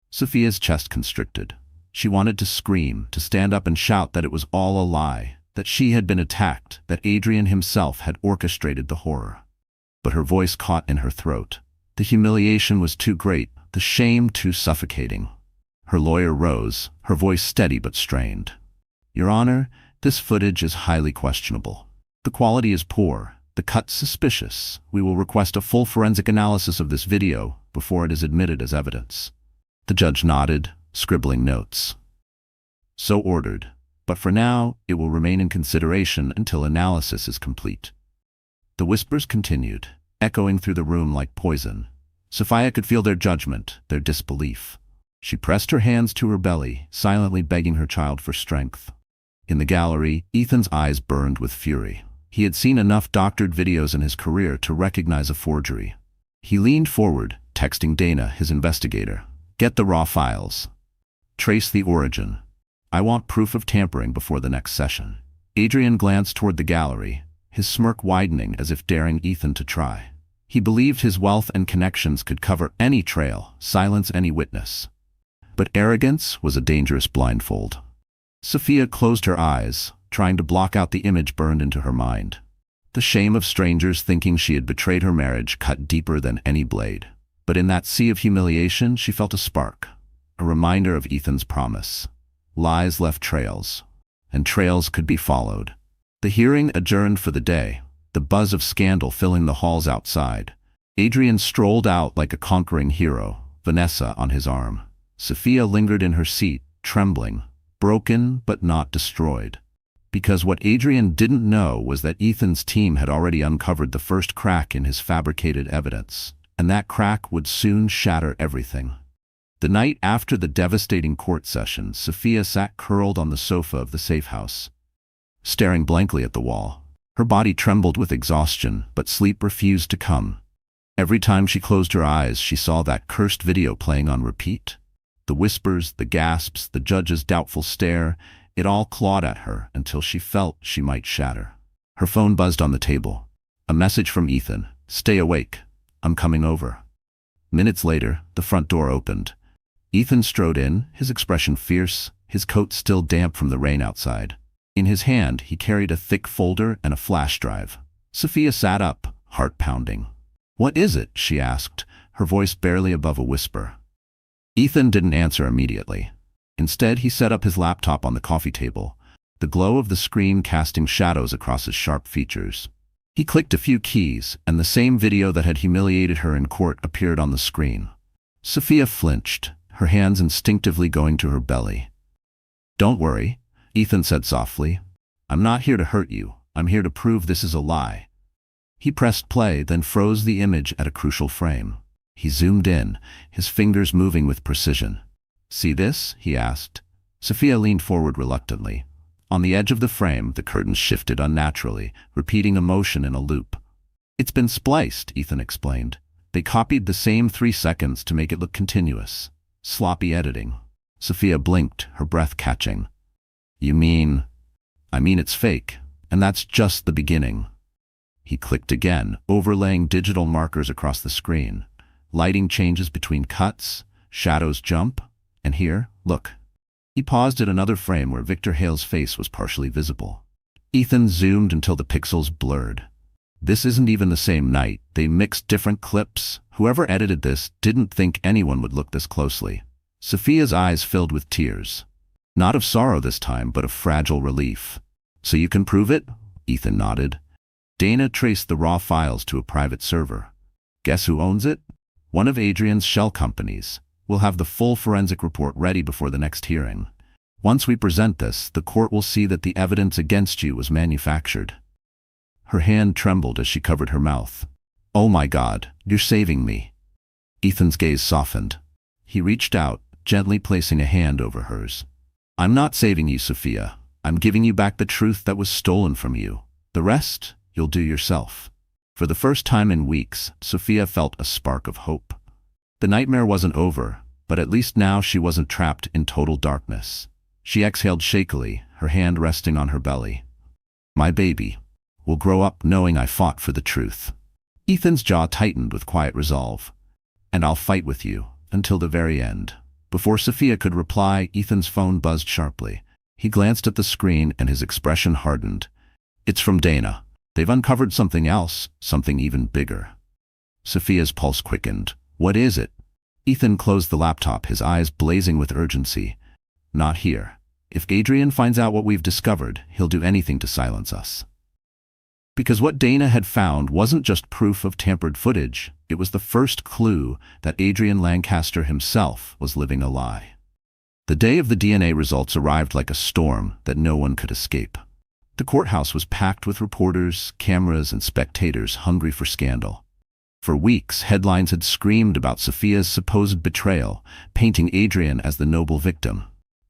Sophia's chest constricted. She wanted to scream, to stand up and shout that it was all a lie, that she had been attacked, that Adrian himself had orchestrated the horror. But her voice caught in her throat. The humiliation was too great, the shame too suffocating. Her lawyer rose, her voice steady but strained. Your Honor, this footage is highly questionable. The quality is poor, the cuts suspicious. We will request a full forensic analysis of this video before it is admitted as evidence. The judge nodded, scribbling notes. So ordered, but for now it will remain in consideration until analysis is complete. The whispers continued, echoing through the room like poison. Sophia could feel their judgment, their disbelief. She pressed her hands to her belly, silently begging her child for strength. In the gallery, Ethan's eyes burned with fury. He had seen enough doctored videos in his career to recognize a forgery. He leaned forward, texting Dana, his investigator. Get the raw files. Trace the origin. I want proof of tampering before the next session. Adrian glanced toward the gallery, his smirk widening as if daring Ethan to try. He believed his wealth and connections could cover any trail, silence any witness. But arrogance was a dangerous blindfold. Sophia closed her eyes, trying to block out the image burned into her mind. The shame of strangers thinking she had betrayed her marriage cut deeper than any blade. But in that sea of humiliation, she felt a spark, a reminder of Ethan's promise. Lies left trails, and trails could be followed. The hearing adjourned for the day, the buzz of scandal filling the halls outside. Adrian strolled out like a conquering hero, Vanessa on his arm. Sophia lingered in her seat, trembling, broken but not destroyed. Because what Adrian didn't know was that Ethan's team had already uncovered the first crack in his fabricated evidence, and that crack would soon shatter everything. The night after the devastating court session, Sophia sat curled on the sofa of the safe house, staring blankly at the wall. Her body trembled with exhaustion, but sleep refused to come. Every time she closed her eyes, she saw that cursed video playing on repeat. The whispers, the gasps, the judge's doubtful stare, it all clawed at her until she felt she might shatter. Her phone buzzed on the table. A message from Ethan. Stay awake. I'm coming over. Minutes later, the front door opened. Ethan strode in, his expression fierce, his coat still damp from the rain outside. In his hand, he carried a thick folder and a flash drive. Sophia sat up, heart pounding. What is it? She asked, her voice barely above a whisper. Ethan didn't answer immediately. Instead, he set up his laptop on the coffee table. the glow of the screen casting shadows across his sharp features. He clicked a few keys, and the same video that had humiliated her in court appeared on the screen. Sophia flinched, her hands instinctively going to her belly. "Don't worry," Ethan said softly. "I'm not here to hurt you. I'm here to prove this is a lie." He pressed play, then froze the image at a crucial frame. He zoomed in, his fingers moving with precision. "See this?" he asked. Sophia leaned forward reluctantly. On the edge of the frame, the curtains shifted unnaturally, repeating a motion in a loop. "It's been spliced," Ethan explained. "They copied the same 3 seconds to make it look continuous. Sloppy editing." Sophia blinked, her breath catching. "You mean?" "I mean it's fake, and that's just the beginning." He clicked again, overlaying digital markers across the screen. Lighting changes between cuts, shadows jump, and here, look. He paused at another frame where Victor Hale's face was partially visible. Ethan zoomed until the pixels blurred. "This isn't even the same night. They mixed different clips. Whoever edited this didn't think anyone would look this closely." Sophia's eyes filled with tears. Not of sorrow this time, but of fragile relief. "So you can prove it?" Ethan nodded. Dana traced the raw files to a private server. "Guess who owns it? One of Adrian's shell companies. We'll have the full forensic report ready before the next hearing. Once we present this, the court will see that the evidence against you was manufactured." Her hand trembled as she covered her mouth. "Oh my God, you're saving me." Ethan's gaze softened. He reached out, gently placing a hand over hers. "I'm not saving you, Sophia. I'm giving you back the truth that was stolen from you. The rest, you'll do yourself." For the first time in weeks, Sophia felt a spark of hope. The nightmare wasn't over, but at least now she wasn't trapped in total darkness. She exhaled shakily, her hand resting on her belly. "My baby will grow up knowing I fought for the truth." Ethan's jaw tightened with quiet resolve. "And I'll fight with you, until the very end." Before Sophia could reply, Ethan's phone buzzed sharply. He glanced at the screen and his expression hardened. "It's from Dana. They've uncovered something else, something even bigger." Sophia's pulse quickened. "What is it?" Ethan closed the laptop, his eyes blazing with urgency. "Not here. If Adrian finds out what we've discovered, he'll do anything to silence us." Because what Dana had found wasn't just proof of tampered footage, it was the first clue that Adrian Lancaster himself was living a lie. The day of the DNA results arrived like a storm that no one could escape. The courthouse was packed with reporters, cameras, and spectators hungry for scandal. For weeks, headlines had screamed about Sophia's supposed betrayal, painting Adrian as the noble victim.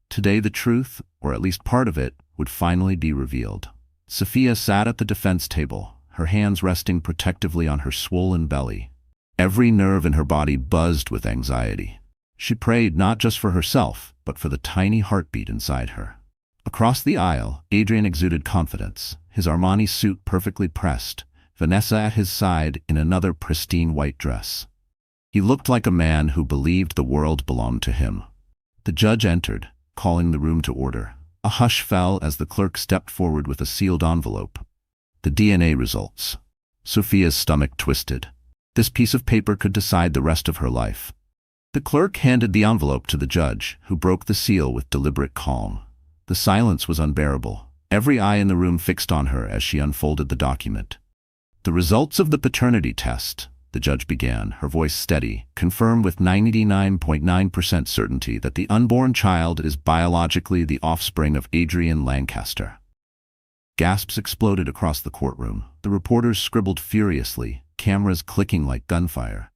Today the truth, or at least part of it, would finally be revealed. Sophia sat at the defense table, her hands resting protectively on her swollen belly. Every nerve in her body buzzed with anxiety. She prayed not just for herself, but for the tiny heartbeat inside her. Across the aisle, Adrian exuded confidence, his Armani suit perfectly pressed, Vanessa at his side in another pristine white dress. He looked like a man who believed the world belonged to him. The judge entered, calling the room to order. A hush fell as the clerk stepped forward with a sealed envelope. The DNA results. Sophia's stomach twisted. This piece of paper could decide the rest of her life. The clerk handed the envelope to the judge, who broke the seal with deliberate calm. The silence was unbearable, every eye in the room fixed on her as she unfolded the document. "The results of the paternity test," the judge began, her voice steady, "confirm with 99.9% certainty that the unborn child is biologically the offspring of Adrian Lancaster." Gasps exploded across the courtroom. The reporters scribbled furiously, cameras clicking like gunfire.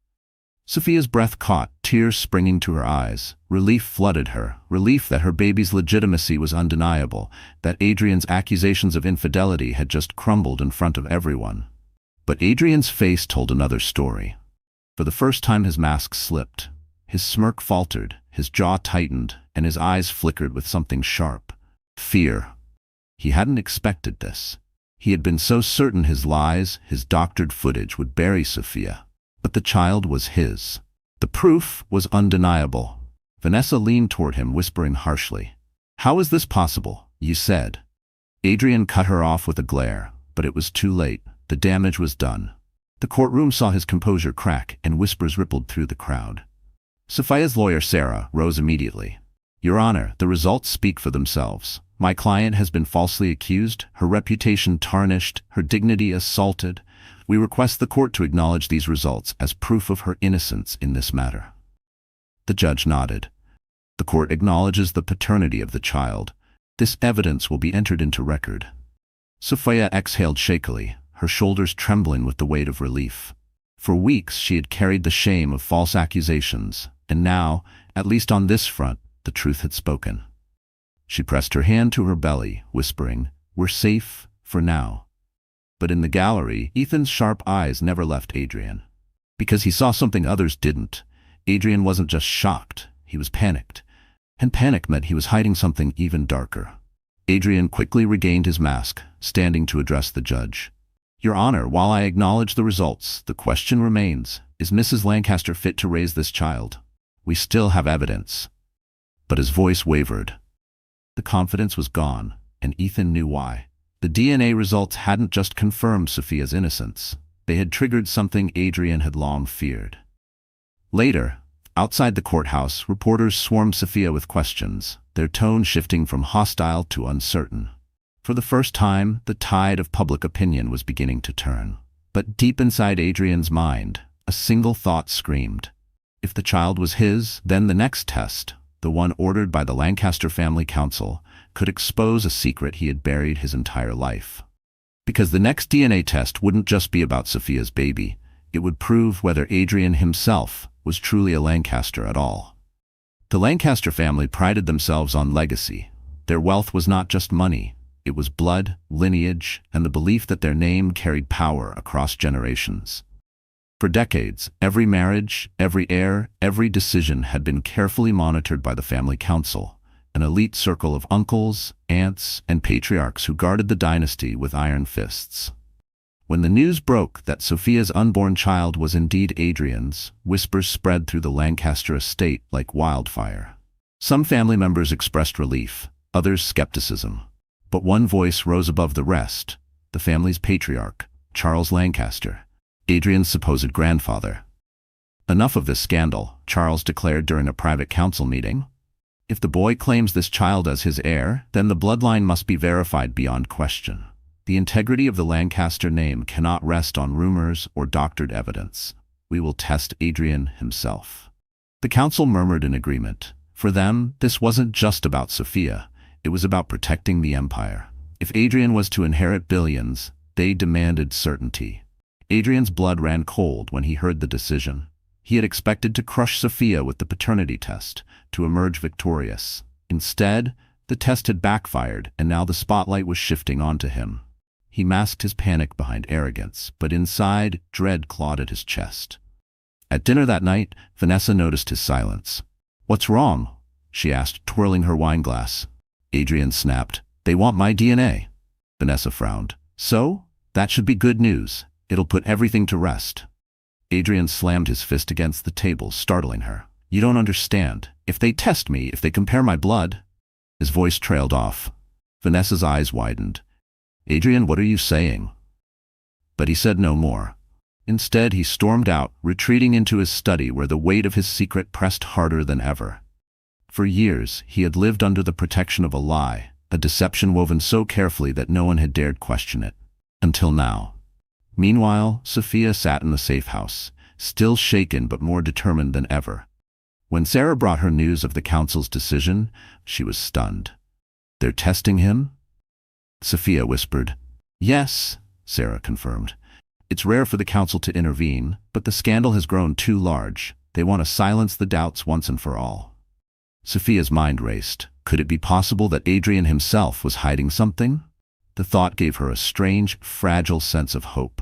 Sophia's breath caught, tears springing to her eyes. Relief flooded her, relief that her baby's legitimacy was undeniable, that Adrian's accusations of infidelity had just crumbled in front of everyone. But Adrian's face told another story. For the first time his mask slipped. His smirk faltered, his jaw tightened, and his eyes flickered with something sharp. Fear. He hadn't expected this. He had been so certain his lies, his doctored footage would bury Sophia. But the child was his. The proof was undeniable. Vanessa leaned toward him, whispering harshly. "How is this possible? You said." Adrian cut her off with a glare, but it was too late. The damage was done. The courtroom saw his composure crack, and whispers rippled through the crowd. Sophia's lawyer, Sarah, rose immediately. "Your Honor, the results speak for themselves. My client has been falsely accused, her reputation tarnished, her dignity assaulted. We request the court to acknowledge these results as proof of her innocence in this matter." The judge nodded. "The court acknowledges the paternity of the child. This evidence will be entered into record." Sophia exhaled shakily, her shoulders trembling with the weight of relief. For weeks she had carried the shame of false accusations, and now, at least on this front, the truth had spoken. She pressed her hand to her belly, whispering, "We're safe for now." But in the gallery, Ethan's sharp eyes never left Adrian. Because he saw something others didn't. Adrian wasn't just shocked, he was panicked. And panic meant he was hiding something even darker. Adrian quickly regained his mask, standing to address the judge. "Your Honor, while I acknowledge the results, the question remains, is Mrs. Lancaster fit to raise this child? We still have evidence." But his voice wavered. The confidence was gone, and Ethan knew why. The DNA results hadn't just confirmed Sophia's innocence. They had triggered something Adrian had long feared. Later, outside the courthouse, reporters swarmed Sophia with questions, their tone shifting from hostile to uncertain. For the first time, the tide of public opinion was beginning to turn. But deep inside Adrian's mind, a single thought screamed. If the child was his, then the next test, the one ordered by the Lancaster Family Council, could expose a secret he had buried his entire life. Because the next DNA test wouldn't just be about Sophia's baby, it would prove whether Adrian himself was truly a Lancaster at all. The Lancaster family prided themselves on legacy. Their wealth was not just money, it was blood, lineage, and the belief that their name carried power across generations. For decades, every marriage, every heir, every decision had been carefully monitored by the family council, an elite circle of uncles, aunts, and patriarchs who guarded the dynasty with iron fists. When the news broke that Sophia's unborn child was indeed Adrian's, whispers spread through the Lancaster estate like wildfire. Some family members expressed relief, others skepticism. But one voice rose above the rest, the family's patriarch, Charles Lancaster, Adrian's supposed grandfather. "Enough of this scandal," Charles declared during a private council meeting. "If the boy claims this child as his heir, then the bloodline must be verified beyond question. The integrity of the Lancaster name cannot rest on rumors or doctored evidence. We will test Adrian himself." The council murmured in agreement. For them, this wasn't just about Sophia. It was about protecting the empire. If Adrian was to inherit billions, they demanded certainty. Adrian's blood ran cold when he heard the decision. He had expected to crush Sophia with the paternity test, to emerge victorious. Instead, the test had backfired, and now the spotlight was shifting onto him. He masked his panic behind arrogance, but inside, dread clawed at his chest. At dinner that night, Vanessa noticed his silence. "What's wrong?" she asked, twirling her wine glass. Adrian snapped, "They want my DNA." Vanessa frowned. "So? That should be good news. It'll put everything to rest." Adrian slammed his fist against the table, startling her. "You don't understand. If they test me, if they compare my blood—" His voice trailed off. Vanessa's eyes widened. "Adrian, what are you saying?" But he said no more. Instead, he stormed out, retreating into his study where the weight of his secret pressed harder than ever. For years, he had lived under the protection of a lie, a deception woven so carefully that no one had dared question it. Until now. Meanwhile, Sophia sat in the safe house, still shaken but more determined than ever. When Sarah brought her news of the council's decision, she was stunned. "They're testing him?" Sophia whispered. "Yes," Sarah confirmed. "It's rare for the council to intervene, but the scandal has grown too large. They want to silence the doubts once and for all." Sophia's mind raced. Could it be possible that Adrian himself was hiding something? The thought gave her a strange, fragile sense of hope.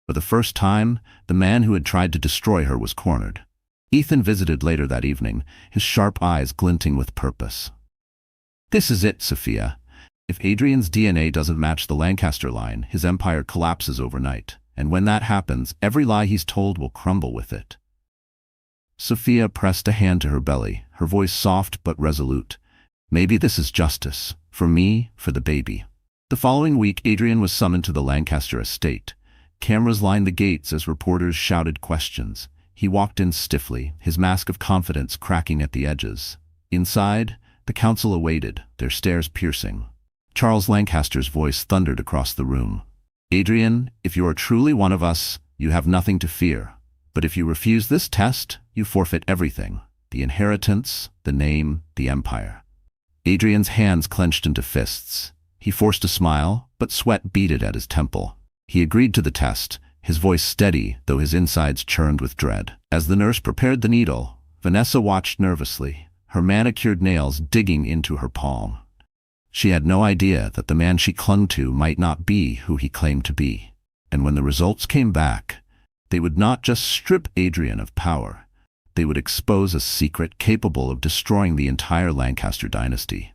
For the first time, the man who had tried to destroy her was cornered. Ethan visited later that evening, his sharp eyes glinting with purpose. "This is it, Sophia. If Adrian's DNA doesn't match the Lancaster line, his empire collapses overnight. And when that happens, every lie he's told will crumble with it." Sophia pressed a hand to her belly, her voice soft but resolute. "Maybe this is justice. For me, for the baby." The following week, Adrian was summoned to the Lancaster estate. Cameras lined the gates as reporters shouted questions. He walked in stiffly, his mask of confidence cracking at the edges. Inside, the council awaited, their stares piercing. Charles Lancaster's voice thundered across the room. Adrian, if you are truly one of us, you have nothing to fear. But if you refuse this test, you forfeit everything. The inheritance, the name, the empire. Adrian's hands clenched into fists. He forced a smile, but sweat beaded at his temple. He agreed to the test, his voice steady, though his insides churned with dread. As the nurse prepared the needle, Vanessa watched nervously, her manicured nails digging into her palm. She had no idea that the man she clung to might not be who he claimed to be. And when the results came back, they would not just strip Adrian of power, they would expose a secret capable of destroying the entire Lancaster dynasty.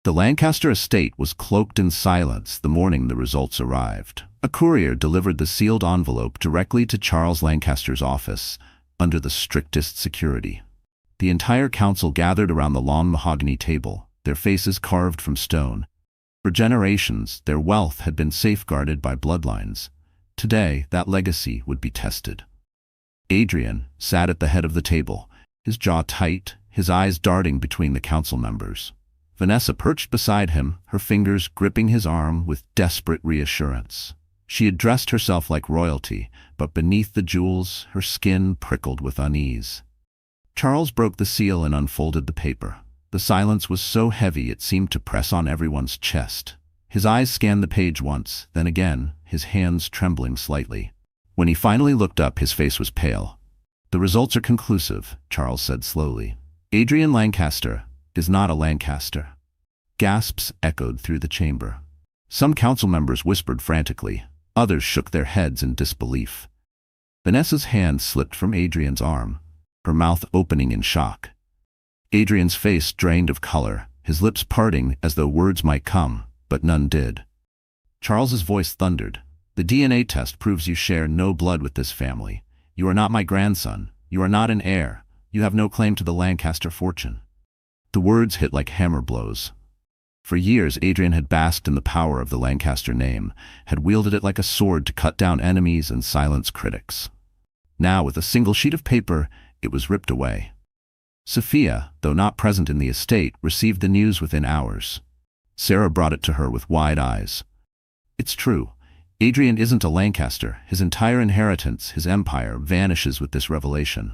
The Lancaster estate was cloaked in silence the morning the results arrived. A courier delivered the sealed envelope directly to Charles Lancaster's office, under the strictest security. The entire council gathered around the long mahogany table, their faces carved from stone. For generations, their wealth had been safeguarded by bloodlines. Today, that legacy would be tested. Adrian sat at the head of the table, his jaw tight, his eyes darting between the council members. Vanessa perched beside him, her fingers gripping his arm with desperate reassurance. She had dressed herself like royalty, but beneath the jewels, her skin prickled with unease. Charles broke the seal and unfolded the paper. The silence was so heavy it seemed to press on everyone's chest. His eyes scanned the page once, then again, his hands trembling slightly. When he finally looked up, his face was pale. "The results are conclusive," Charles said slowly. "Adrian Lancaster is not a Lancaster." Gasps echoed through the chamber. Some council members whispered frantically. Others shook their heads in disbelief. Vanessa's hand slipped from Adrian's arm, her mouth opening in shock. Adrian's face drained of color, his lips parting as though words might come, but none did. Charles's voice thundered. "The DNA test proves you share no blood with this family. You are not my grandson. You are not an heir. You have no claim to the Lancaster fortune." The words hit like hammer blows. For years, Adrian had basked in the power of the Lancaster name, had wielded it like a sword to cut down enemies and silence critics. Now, with a single sheet of paper, it was ripped away. Sophia, though not present in the estate, received the news within hours. Sarah brought it to her with wide eyes. "It's true. Adrian isn't a Lancaster. His entire inheritance, his empire, vanishes with this revelation."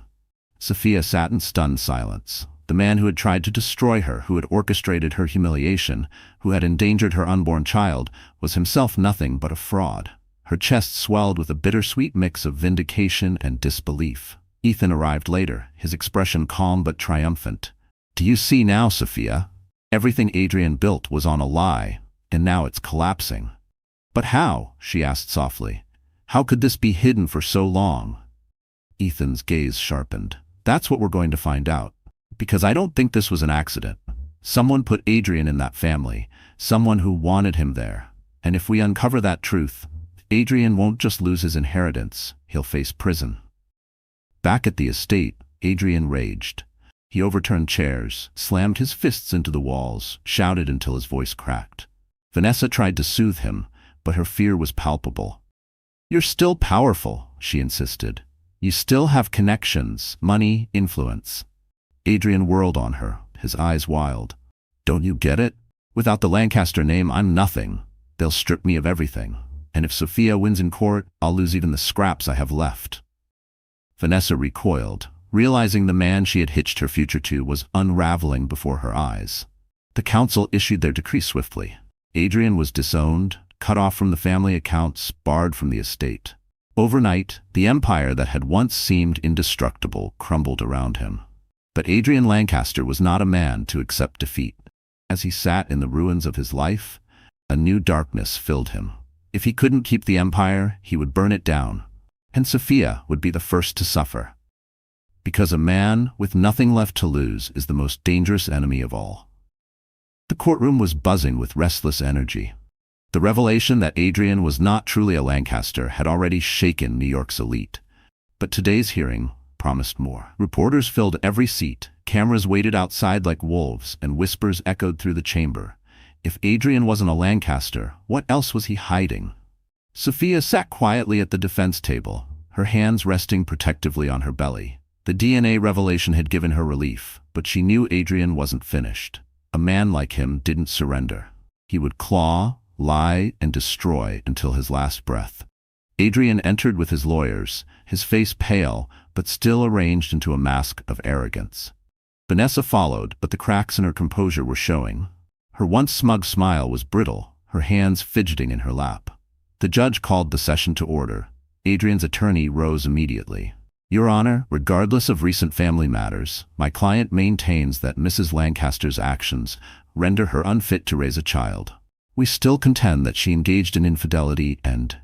Sophia sat in stunned silence. The man who had tried to destroy her, who had orchestrated her humiliation, who had endangered her unborn child, was himself nothing but a fraud. Her chest swelled with a bittersweet mix of vindication and disbelief. Ethan arrived later, his expression calm but triumphant. "Do you see now, Sophia? Everything Adrian built was on a lie, and now it's collapsing." "But how?" she asked softly. "How could this be hidden for so long?" Ethan's gaze sharpened. "That's what we're going to find out. Because I don't think this was an accident. Someone put Adrian in that family, someone who wanted him there. And if we uncover that truth, Adrian won't just lose his inheritance, he'll face prison." Back at the estate, Adrian raged. He overturned chairs, slammed his fists into the walls, shouted until his voice cracked. Vanessa tried to soothe him, but her fear was palpable. "You're still powerful," she insisted. "You still have connections, money, influence." Adrian whirled on her, his eyes wild. "Don't you get it? Without the Lancaster name, I'm nothing. They'll strip me of everything. And if Sophia wins in court, I'll lose even the scraps I have left." Vanessa recoiled, realizing the man she had hitched her future to was unraveling before her eyes. The council issued their decree swiftly. Adrian was disowned, cut off from the family accounts, barred from the estate. Overnight, the empire that had once seemed indestructible crumbled around him. But Adrian Lancaster was not a man to accept defeat. As he sat in the ruins of his life, a new darkness filled him. If he couldn't keep the empire, he would burn it down. And Sophia would be the first to suffer. Because a man with nothing left to lose is the most dangerous enemy of all. The courtroom was buzzing with restless energy. The revelation that Adrian was not truly a Lancaster had already shaken New York's elite. But today's hearing promised more. Reporters filled every seat, cameras waited outside like wolves, and whispers echoed through the chamber. If Adrian wasn't a Lancaster, what else was he hiding? Sophia sat quietly at the defense table, her hands resting protectively on her belly. The DNA revelation had given her relief, but she knew Adrian wasn't finished. A man like him didn't surrender. He would claw, lie, and destroy until his last breath. Adrian entered with his lawyers, his face pale, but still arranged into a mask of arrogance. Vanessa followed, but the cracks in her composure were showing. Her once smug smile was brittle, her hands fidgeting in her lap. The judge called the session to order. Adrian's attorney rose immediately. Your Honor, regardless of recent family matters, my client maintains that Mrs. Lancaster's actions render her unfit to raise a child. We still contend that she engaged in infidelity and...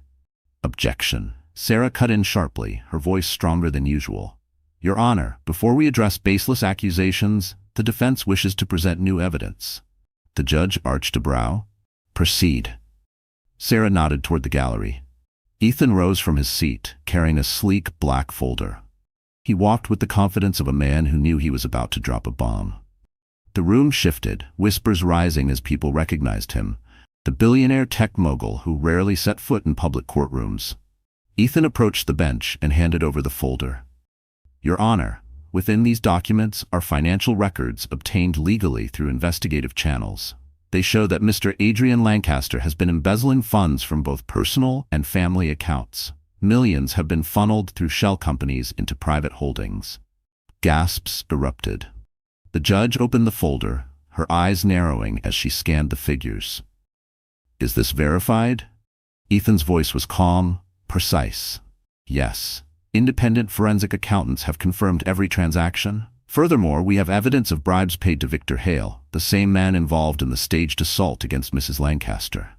Objection. Sarah cut in sharply, her voice stronger than usual. Your Honor, before we address baseless accusations, the defense wishes to present new evidence. The judge arched a brow. Proceed. Sarah nodded toward the gallery. Ethan rose from his seat, carrying a sleek black folder. He walked with the confidence of a man who knew he was about to drop a bomb. The room shifted, whispers rising as people recognized him, the billionaire tech mogul who rarely set foot in public courtrooms. Ethan approached the bench and handed over the folder. Your Honor, within these documents are financial records obtained legally through investigative channels. They show that Mr. Adrian Lancaster has been embezzling funds from both personal and family accounts. Millions have been funneled through shell companies into private holdings. Gasps erupted. The judge opened the folder, her eyes narrowing as she scanned the figures. Is this verified? Ethan's voice was calm, precise. Yes. Independent forensic accountants have confirmed every transaction. Furthermore, we have evidence of bribes paid to Victor Hale, the same man involved in the staged assault against Mrs. Lancaster.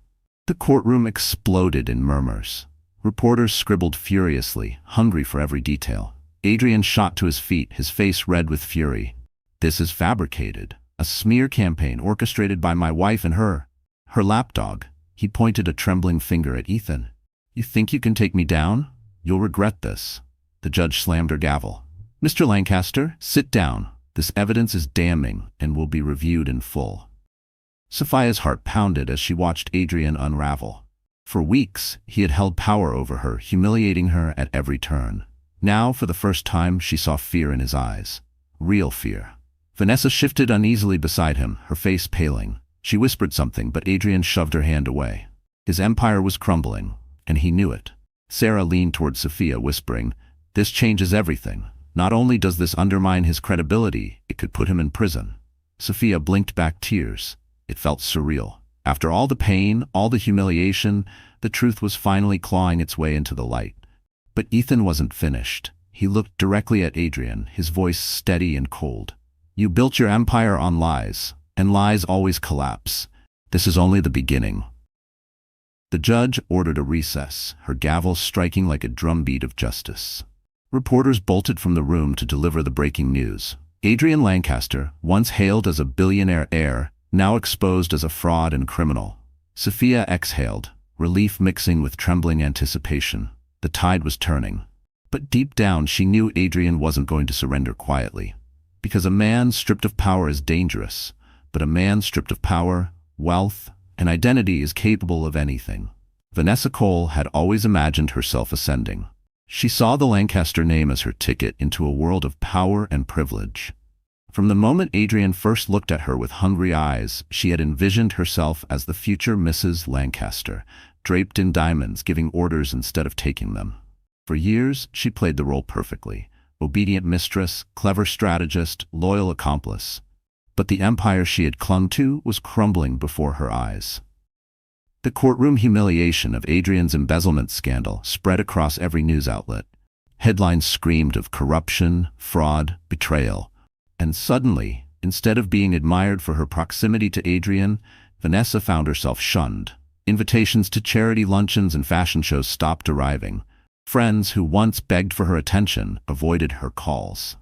The courtroom exploded in murmurs. Reporters scribbled furiously, hungry for every detail. Adrian shot to his feet, his face red with fury. This is fabricated. A smear campaign orchestrated by my wife and her lapdog. He pointed a trembling finger at Ethan. You think you can take me down? You'll regret this. The judge slammed her gavel. Mr. Lancaster, sit down. This evidence is damning and will be reviewed in full. Sophia's heart pounded as she watched Adrian unravel. For weeks, he had held power over her, humiliating her at every turn. Now, for the first time, she saw fear in his eyes. Real fear. Vanessa shifted uneasily beside him, her face paling. She whispered something, but Adrian shoved her hand away. His empire was crumbling, and he knew it. Sarah leaned toward Sophia, whispering, This changes everything. Not only does this undermine his credibility, it could put him in prison. Sophia blinked back tears. It felt surreal. After all the pain, all the humiliation, the truth was finally clawing its way into the light. But Ethan wasn't finished. He looked directly at Adrian, his voice steady and cold. You built your empire on lies, and lies always collapse. This is only the beginning. The judge ordered a recess, her gavel striking like a drumbeat of justice. Reporters bolted from the room to deliver the breaking news. Adrian Lancaster, once hailed as a billionaire heir, now exposed as a fraud and criminal. Sophia exhaled, relief mixing with trembling anticipation. The tide was turning. But deep down she knew Adrian wasn't going to surrender quietly. Because a man stripped of power is dangerous, but a man stripped of power, wealth, and identity is capable of anything. Vanessa Cole had always imagined herself ascending. She saw the Lancaster name as her ticket into a world of power and privilege. From the moment Adrian first looked at her with hungry eyes, she had envisioned herself as the future Mrs. Lancaster, draped in diamonds, giving orders instead of taking them. For years, she played the role perfectly. Obedient mistress, clever strategist, loyal accomplice. But the empire she had clung to was crumbling before her eyes. The courtroom humiliation of Adrian's embezzlement scandal spread across every news outlet. Headlines screamed of corruption, fraud, betrayal. And suddenly, instead of being admired for her proximity to Adrian, Vanessa found herself shunned. Invitations to charity luncheons and fashion shows stopped arriving. Friends who once begged for her attention avoided her calls.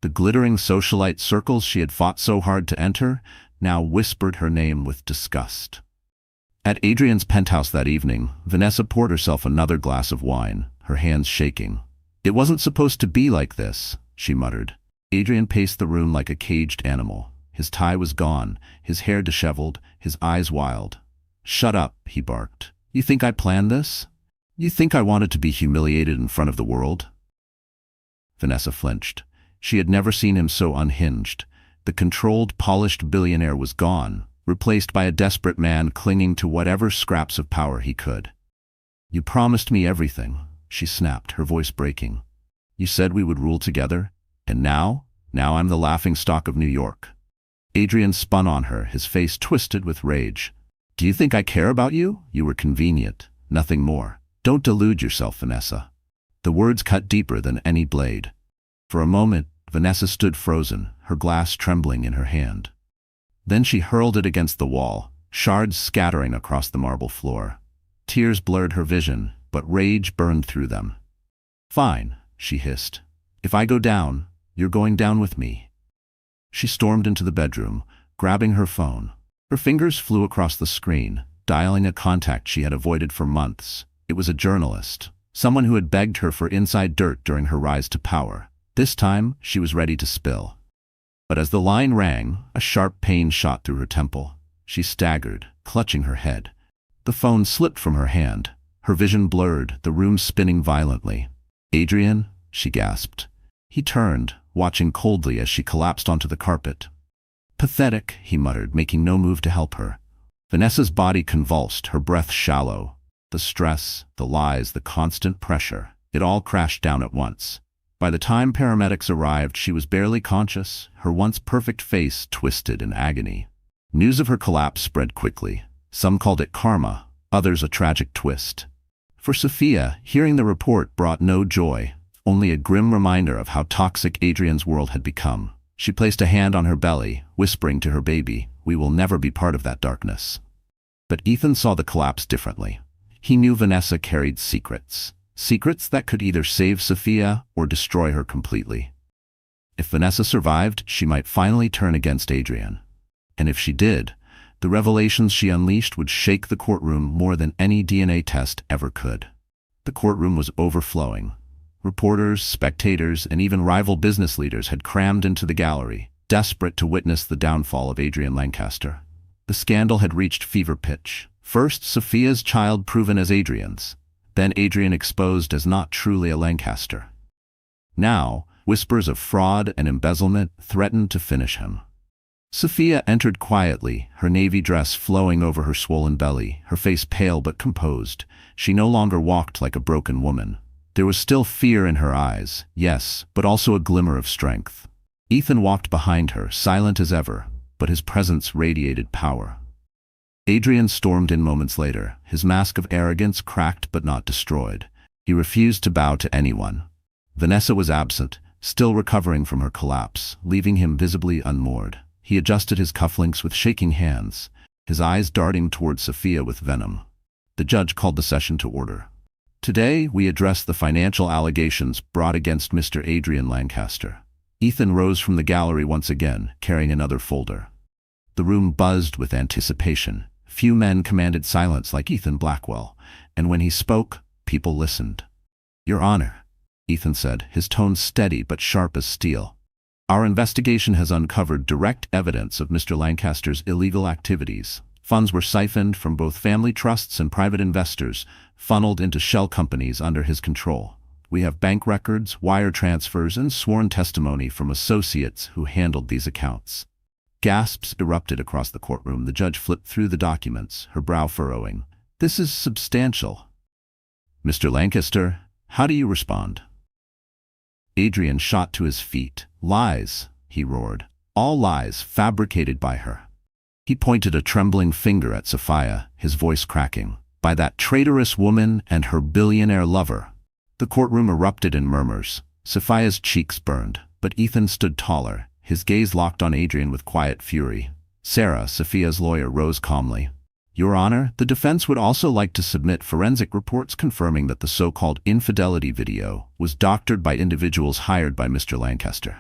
The glittering socialite circles she had fought so hard to enter now whispered her name with disgust. At Adrian's penthouse that evening, Vanessa poured herself another glass of wine, her hands shaking. It wasn't supposed to be like this, she muttered. Adrian paced the room like a caged animal. His tie was gone, his hair disheveled, his eyes wild. Shut up, he barked. You think I planned this? You think I wanted to be humiliated in front of the world? Vanessa flinched. She had never seen him so unhinged. The controlled, polished billionaire was gone, replaced by a desperate man clinging to whatever scraps of power he could. "You promised me everything," she snapped, her voice breaking. "You said we would rule together, and now I'm the laughingstock of New York." Adrian spun on her, his face twisted with rage. "Do you think I care about you? You were convenient, nothing more. Don't delude yourself, Vanessa." The words cut deeper than any blade. For a moment, Vanessa stood frozen, her glass trembling in her hand. Then she hurled it against the wall, shards scattering across the marble floor. Tears blurred her vision, but rage burned through them. "Fine," she hissed. "If I go down, you're going down with me." She stormed into the bedroom, grabbing her phone. Her fingers flew across the screen, dialing a contact she had avoided for months. It was a journalist, someone who had begged her for inside dirt during her rise to power. This time, she was ready to spill. But as the line rang, a sharp pain shot through her temple. She staggered, clutching her head. The phone slipped from her hand. Her vision blurred, the room spinning violently. "Adrian?" she gasped. He turned, watching coldly as she collapsed onto the carpet. "Pathetic," he muttered, making no move to help her. Vanessa's body convulsed, her breath shallow. The stress, the lies, the constant pressure, it all crashed down at once. By the time paramedics arrived, she was barely conscious, her once perfect face twisted in agony. News of her collapse spread quickly. Some called it karma, others a tragic twist. For Sophia, hearing the report brought no joy, only a grim reminder of how toxic Adrian's world had become. She placed a hand on her belly, whispering to her baby, "We will never be part of that darkness." But Ethan saw the collapse differently. He knew Vanessa carried secrets. Secrets that could either save Sophia or destroy her completely. If Vanessa survived, she might finally turn against Adrian. And if she did, the revelations she unleashed would shake the courtroom more than any DNA test ever could. The courtroom was overflowing. Reporters, spectators, and even rival business leaders had crammed into the gallery, desperate to witness the downfall of Adrian Lancaster. The scandal had reached fever pitch. First, Sophia's child proven as Adrian's. Then Adrian exposed as not truly a Lancaster. Now, whispers of fraud and embezzlement threatened to finish him. Sophia entered quietly, her navy dress flowing over her swollen belly, her face pale but composed. She no longer walked like a broken woman. There was still fear in her eyes, yes, but also a glimmer of strength. Ethan walked behind her, silent as ever, but his presence radiated power. Adrian stormed in moments later, his mask of arrogance cracked but not destroyed. He refused to bow to anyone. Vanessa was absent, still recovering from her collapse, leaving him visibly unmoored. He adjusted his cufflinks with shaking hands, his eyes darting toward Sophia with venom. The judge called the session to order. "Today, we address the financial allegations brought against Mr. Adrian Lancaster." Ethan rose from the gallery once again, carrying another folder. The room buzzed with anticipation. Few men commanded silence like Ethan Blackwell, and when he spoke, people listened. "Your Honor," Ethan said, his tone steady but sharp as steel. "Our investigation has uncovered direct evidence of Mr. Lancaster's illegal activities. Funds were siphoned from both family trusts and private investors, funneled into shell companies under his control. We have bank records, wire transfers, and sworn testimony from associates who handled these accounts." Gasps erupted across the courtroom. The judge flipped through the documents, her brow furrowing. "This is substantial." "Mr. Lancaster, how do you respond?" Adrian shot to his feet. "Lies," he roared. "All lies, fabricated by her." He pointed a trembling finger at Sophia, his voice cracking. "By that traitorous woman and her billionaire lover." The courtroom erupted in murmurs. Sophia's cheeks burned, but Ethan stood taller, his gaze locked on Adrian with quiet fury. Sarah, Sophia's lawyer, rose calmly. "Your Honor, the defense would also like to submit forensic reports confirming that the so-called infidelity video was doctored by individuals hired by Mr. Lancaster.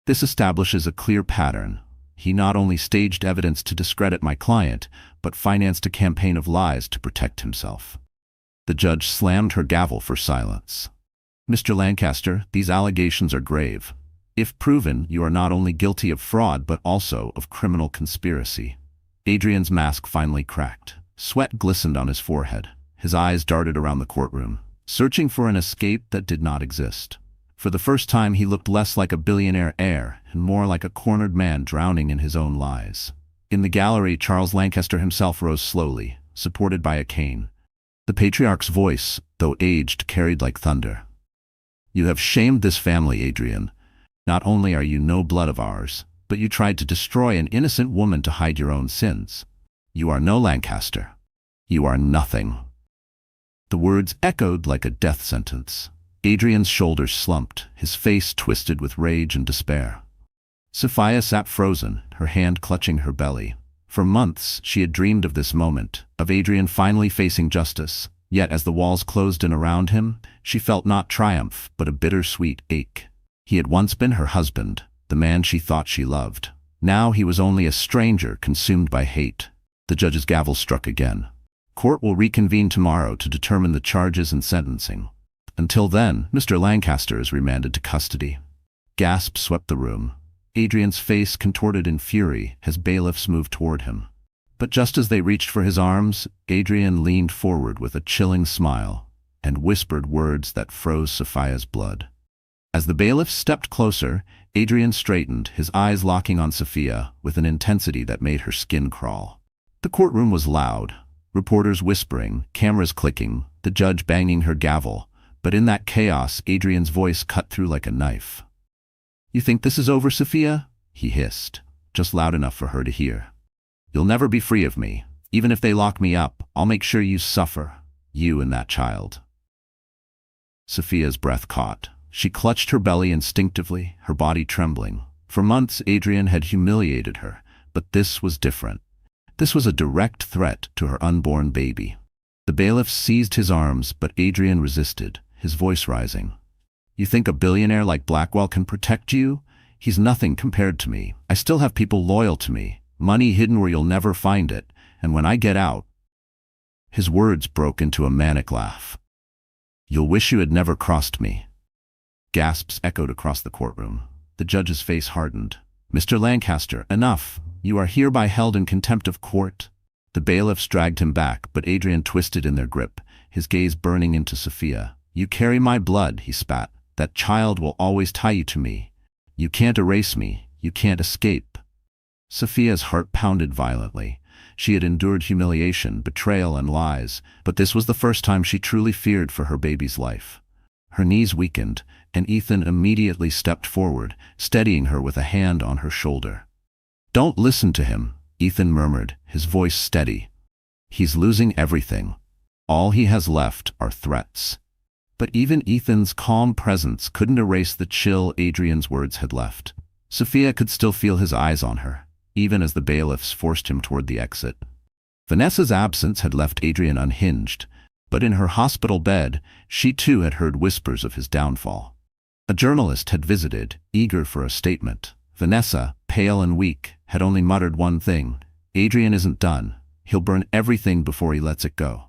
This establishes a clear pattern. He not only staged evidence to discredit my client, but financed a campaign of lies to protect himself." The judge slammed her gavel for silence. "Mr. Lancaster, these allegations are grave. If proven, you are not only guilty of fraud but also of criminal conspiracy." Adrian's mask finally cracked. Sweat glistened on his forehead. His eyes darted around the courtroom, searching for an escape that did not exist. For the first time, he looked less like a billionaire heir and more like a cornered man drowning in his own lies. In the gallery, Charles Lancaster himself rose slowly, supported by a cane. The patriarch's voice, though aged, carried like thunder. "You have shamed this family, Adrian. Not only are you no blood of ours, but you tried to destroy an innocent woman to hide your own sins. You are no Lancaster. You are nothing." The words echoed like a death sentence. Adrian's shoulders slumped, his face twisted with rage and despair. Sophia sat frozen, her hand clutching her belly. For months she had dreamed of this moment, of Adrian finally facing justice. Yet as the walls closed in around him, she felt not triumph, but a bittersweet ache. He had once been her husband, the man she thought she loved. Now he was only a stranger consumed by hate. The judge's gavel struck again. "Court will reconvene tomorrow to determine the charges and sentencing. Until then, Mr. Lancaster is remanded to custody." Gasps swept the room. Adrian's face contorted in fury as bailiffs moved toward him. But just as they reached for his arms, Adrian leaned forward with a chilling smile and whispered words that froze Sophia's blood. As the bailiffs stepped closer, Adrian straightened, his eyes locking on Sophia with an intensity that made her skin crawl. The courtroom was loud, reporters whispering, cameras clicking, the judge banging her gavel, but in that chaos, Adrian's voice cut through like a knife. "You think this is over, Sophia?" he hissed, just loud enough for her to hear. "You'll never be free of me. Even if they lock me up, I'll make sure you suffer, you and that child." Sophia's breath caught. She clutched her belly instinctively, her body trembling. For months, Adrian had humiliated her, but this was different. This was a direct threat to her unborn baby. The bailiff seized his arms, but Adrian resisted, his voice rising. "You think a billionaire like Blackwell can protect you? He's nothing compared to me. I still have people loyal to me, money hidden where you'll never find it, and when I get out—" His words broke into a manic laugh. "You'll wish you had never crossed me." Gasps echoed across the courtroom. The judge's face hardened. "Mr. Lancaster, enough. You are hereby held in contempt of court." The bailiffs dragged him back, but Adrian twisted in their grip, his gaze burning into Sophia. "You carry my blood," he spat. "That child will always tie you to me. You can't erase me. You can't escape." Sophia's heart pounded violently. She had endured humiliation, betrayal, and lies, but this was the first time she truly feared for her baby's life. Her knees weakened, and Ethan immediately stepped forward, steadying her with a hand on her shoulder. "Don't listen to him," Ethan murmured, his voice steady. "He's losing everything. All he has left are threats." But even Ethan's calm presence couldn't erase the chill Adrian's words had left. Sophia could still feel his eyes on her, even as the bailiffs forced him toward the exit. Vanessa's absence had left Adrian unhinged, but in her hospital bed, she too had heard whispers of his downfall. A journalist had visited, eager for a statement. Vanessa, pale and weak, had only muttered one thing: "Adrian isn't done. He'll burn everything before he lets it go."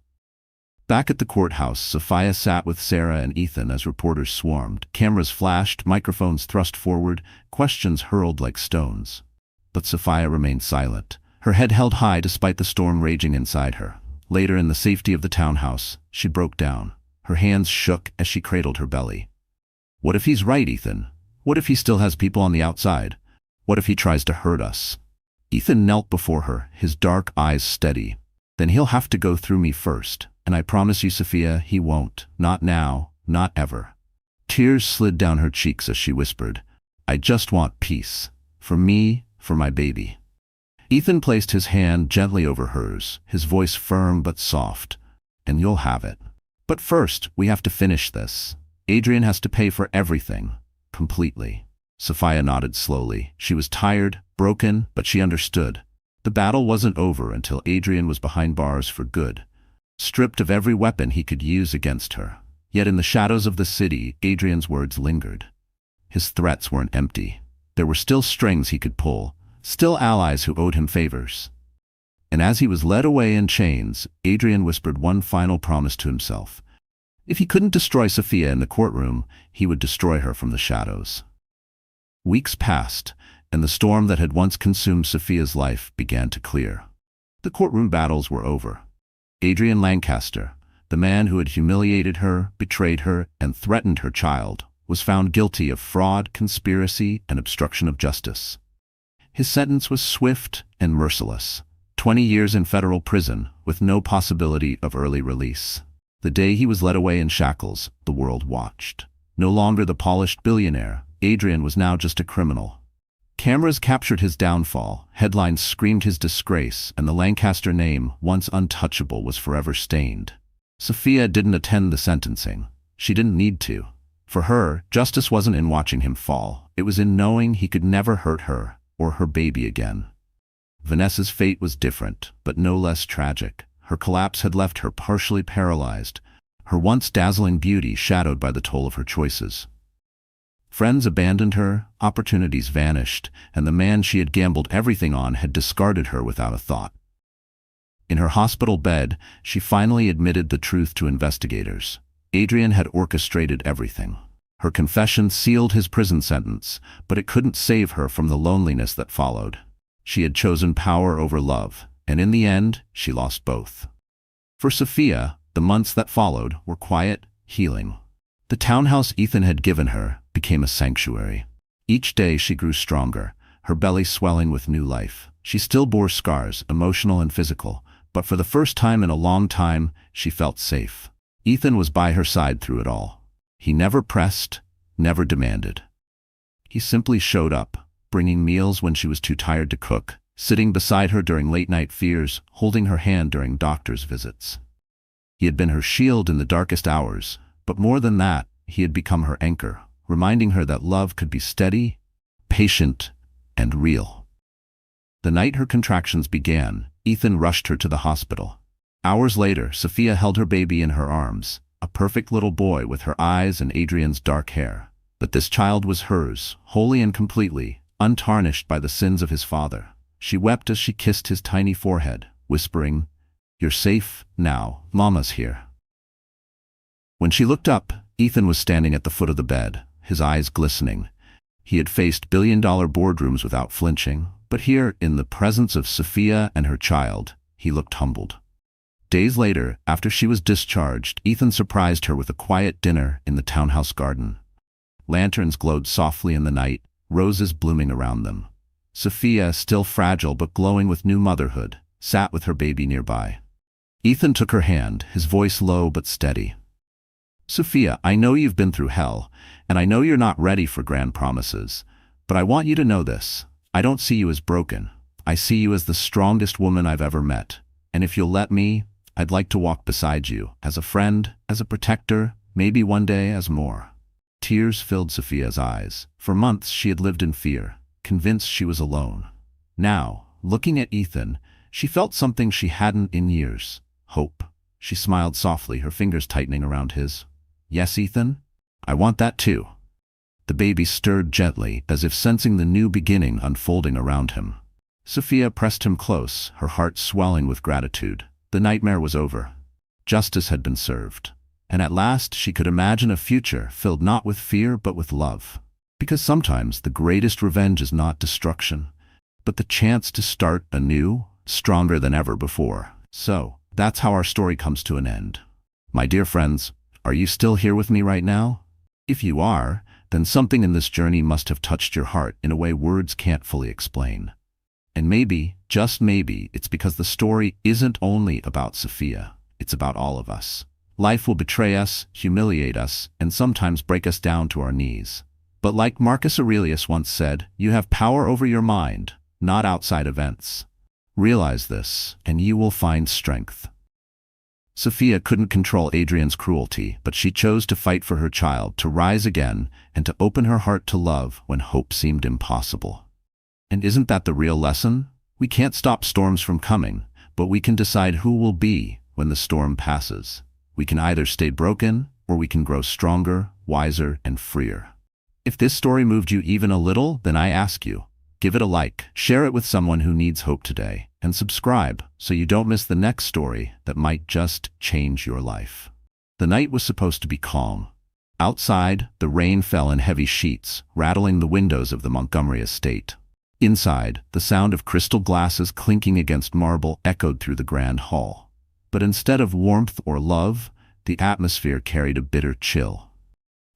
Back at the courthouse, Sophia sat with Sarah and Ethan as reporters swarmed. Cameras flashed, microphones thrust forward, questions hurled like stones. But Sophia remained silent, her head held high despite the storm raging inside her. Later, in the safety of the townhouse, she broke down. Her hands shook as she cradled her belly. "What if he's right, Ethan? What if he still has people on the outside? What if he tries to hurt us?" Ethan knelt before her, his dark eyes steady. "Then he'll have to go through me first. And I promise you, Sophia, he won't. Not now, not ever." Tears slid down her cheeks as she whispered, "I just want peace. For me, for my baby." Ethan placed his hand gently over hers, his voice firm but soft. "And you'll have it. But first, we have to finish this. Adrian has to pay for everything. Completely." Sophia nodded slowly. She was tired, broken, but she understood. The battle wasn't over until Adrian was behind bars for good, stripped of every weapon he could use against her. Yet in the shadows of the city, Adrian's words lingered. His threats weren't empty. There were still strings he could pull, still allies who owed him favors. And as he was led away in chains, Adrian whispered one final promise to himself. If he couldn't destroy Sophia in the courtroom, he would destroy her from the shadows. Weeks passed, and the storm that had once consumed Sophia's life began to clear. The courtroom battles were over. Adrian Lancaster, the man who had humiliated her, betrayed her, and threatened her child, was found guilty of fraud, conspiracy, and obstruction of justice. His sentence was swift and merciless. 20 years in federal prison, with no possibility of early release. The day he was led away in shackles, the world watched. No longer the polished billionaire, Adrian was now just a criminal. Cameras captured his downfall, headlines screamed his disgrace, and the Lancaster name, once untouchable, was forever stained. Sophia didn't attend the sentencing. She didn't need to. For her, justice wasn't in watching him fall. It was in knowing he could never hurt her or her baby again. Vanessa's fate was different, but no less tragic. Her collapse had left her partially paralyzed, her once dazzling beauty shadowed by the toll of her choices. Friends abandoned her, opportunities vanished, and the man she had gambled everything on had discarded her without a thought. In her hospital bed, she finally admitted the truth to investigators. Adrian had orchestrated everything. Her confession sealed his prison sentence, but it couldn't save her from the loneliness that followed. She had chosen power over love, and in the end, she lost both. For Sophia, the months that followed were quiet, healing. The townhouse Ethan had given her became a sanctuary. Each day she grew stronger, her belly swelling with new life. She still bore scars, emotional and physical, but for the first time in a long time, she felt safe. Ethan was by her side through it all. He never pressed, never demanded. He simply showed up, bringing meals when she was too tired to cook, sitting beside her during late-night fears, holding her hand during doctor's visits. He had been her shield in the darkest hours, but more than that, he had become her anchor, reminding her that love could be steady, patient, and real. The night her contractions began, Ethan rushed her to the hospital. Hours later, Sophia held her baby in her arms, a perfect little boy with her eyes and Adrian's dark hair. But this child was hers, wholly and completely, untarnished by the sins of his father. She wept as she kissed his tiny forehead, whispering, "You're safe now, Mama's here." When she looked up, Ethan was standing at the foot of the bed, his eyes glistening. He had faced billion-dollar boardrooms without flinching, but here, in the presence of Sophia and her child, he looked humbled. Days later, after she was discharged, Ethan surprised her with a quiet dinner in the townhouse garden. Lanterns glowed softly in the night, roses blooming around them. Sophia, still fragile but glowing with new motherhood, sat with her baby nearby. Ethan took her hand, his voice low but steady. "Sophia, I know you've been through hell, and I know you're not ready for grand promises, but I want you to know this. I don't see you as broken. I see you as the strongest woman I've ever met, and if you'll let me, I'd like to walk beside you, as a friend, as a protector, maybe one day as more." Tears filled Sophia's eyes. For months she had lived in fear, convinced she was alone. Now, looking at Ethan, she felt something she hadn't in years: hope. She smiled softly, her fingers tightening around his. "Yes, Ethan? I want that too." The baby stirred gently, as if sensing the new beginning unfolding around him. Sophia pressed him close, her heart swelling with gratitude. The nightmare was over. Justice had been served. And at last she could imagine a future filled not with fear but with love. Because sometimes the greatest revenge is not destruction, but the chance to start anew, stronger than ever before. So, that's how our story comes to an end. My dear friends, are you still here with me right now? If you are, then something in this journey must have touched your heart in a way words can't fully explain. And maybe, just maybe, it's because the story isn't only about Sophia, it's about all of us. Life will betray us, humiliate us, and sometimes break us down to our knees. But like Marcus Aurelius once said, you have power over your mind, not outside events. Realize this, and you will find strength. Sophia couldn't control Adrian's cruelty, but she chose to fight for her child, to rise again, and to open her heart to love when hope seemed impossible. And isn't that the real lesson? We can't stop storms from coming, but we can decide who we'll be when the storm passes. We can either stay broken, or we can grow stronger, wiser, and freer. If this story moved you even a little, then I ask you, give it a like, share it with someone who needs hope today, and subscribe so you don't miss the next story that might just change your life. The night was supposed to be calm. Outside, the rain fell in heavy sheets, rattling the windows of the Montgomery estate. Inside, the sound of crystal glasses clinking against marble echoed through the grand hall. But instead of warmth or love, the atmosphere carried a bitter chill.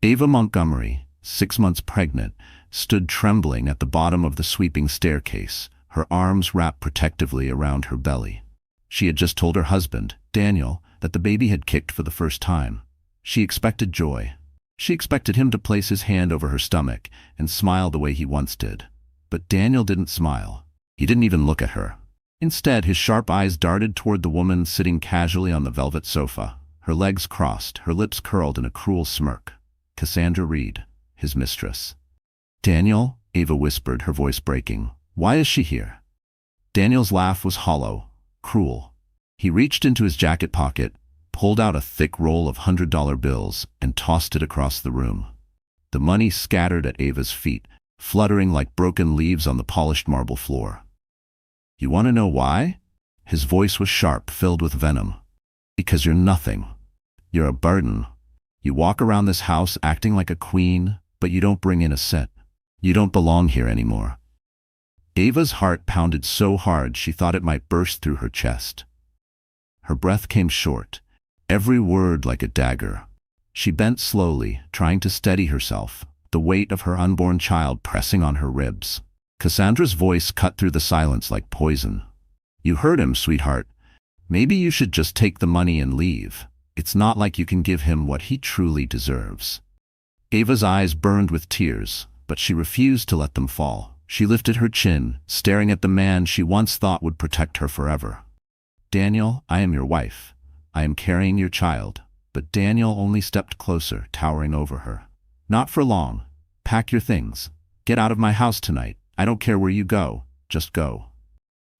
Ava Montgomery, 6 months pregnant, stood trembling at the bottom of the sweeping staircase, her arms wrapped protectively around her belly. She had just told her husband, Daniel, that the baby had kicked for the first time. She expected joy. She expected him to place his hand over her stomach and smile the way he once did. But Daniel didn't smile. He didn't even look at her. Instead, his sharp eyes darted toward the woman sitting casually on the velvet sofa, her legs crossed, her lips curled in a cruel smirk. Cassandra Reed, his mistress. Daniel, Ava whispered, her voice breaking. Why is she here? Daniel's laugh was hollow, cruel. He reached into his jacket pocket, pulled out a thick roll of $100 bills, and tossed it across the room. The money scattered at Ava's feet, fluttering like broken leaves on the polished marble floor. You want to know why? His voice was sharp, filled with venom. Because you're nothing. You're a burden. You walk around this house acting like a queen, but you don't bring in a cent. You don't belong here anymore. Ava's heart pounded so hard she thought it might burst through her chest. Her breath came short, every word like a dagger. She bent slowly, trying to steady herself, the weight of her unborn child pressing on her ribs. Cassandra's voice cut through the silence like poison. You heard him, sweetheart. Maybe you should just take the money and leave. It's not like you can give him what he truly deserves. Ava's eyes burned with tears, but she refused to let them fall. She lifted her chin, staring at the man she once thought would protect her forever. Daniel, I am your wife. I am carrying your child. But Daniel only stepped closer, towering over her. Not for long. Pack your things. Get out of my house tonight. I don't care where you go. Just go.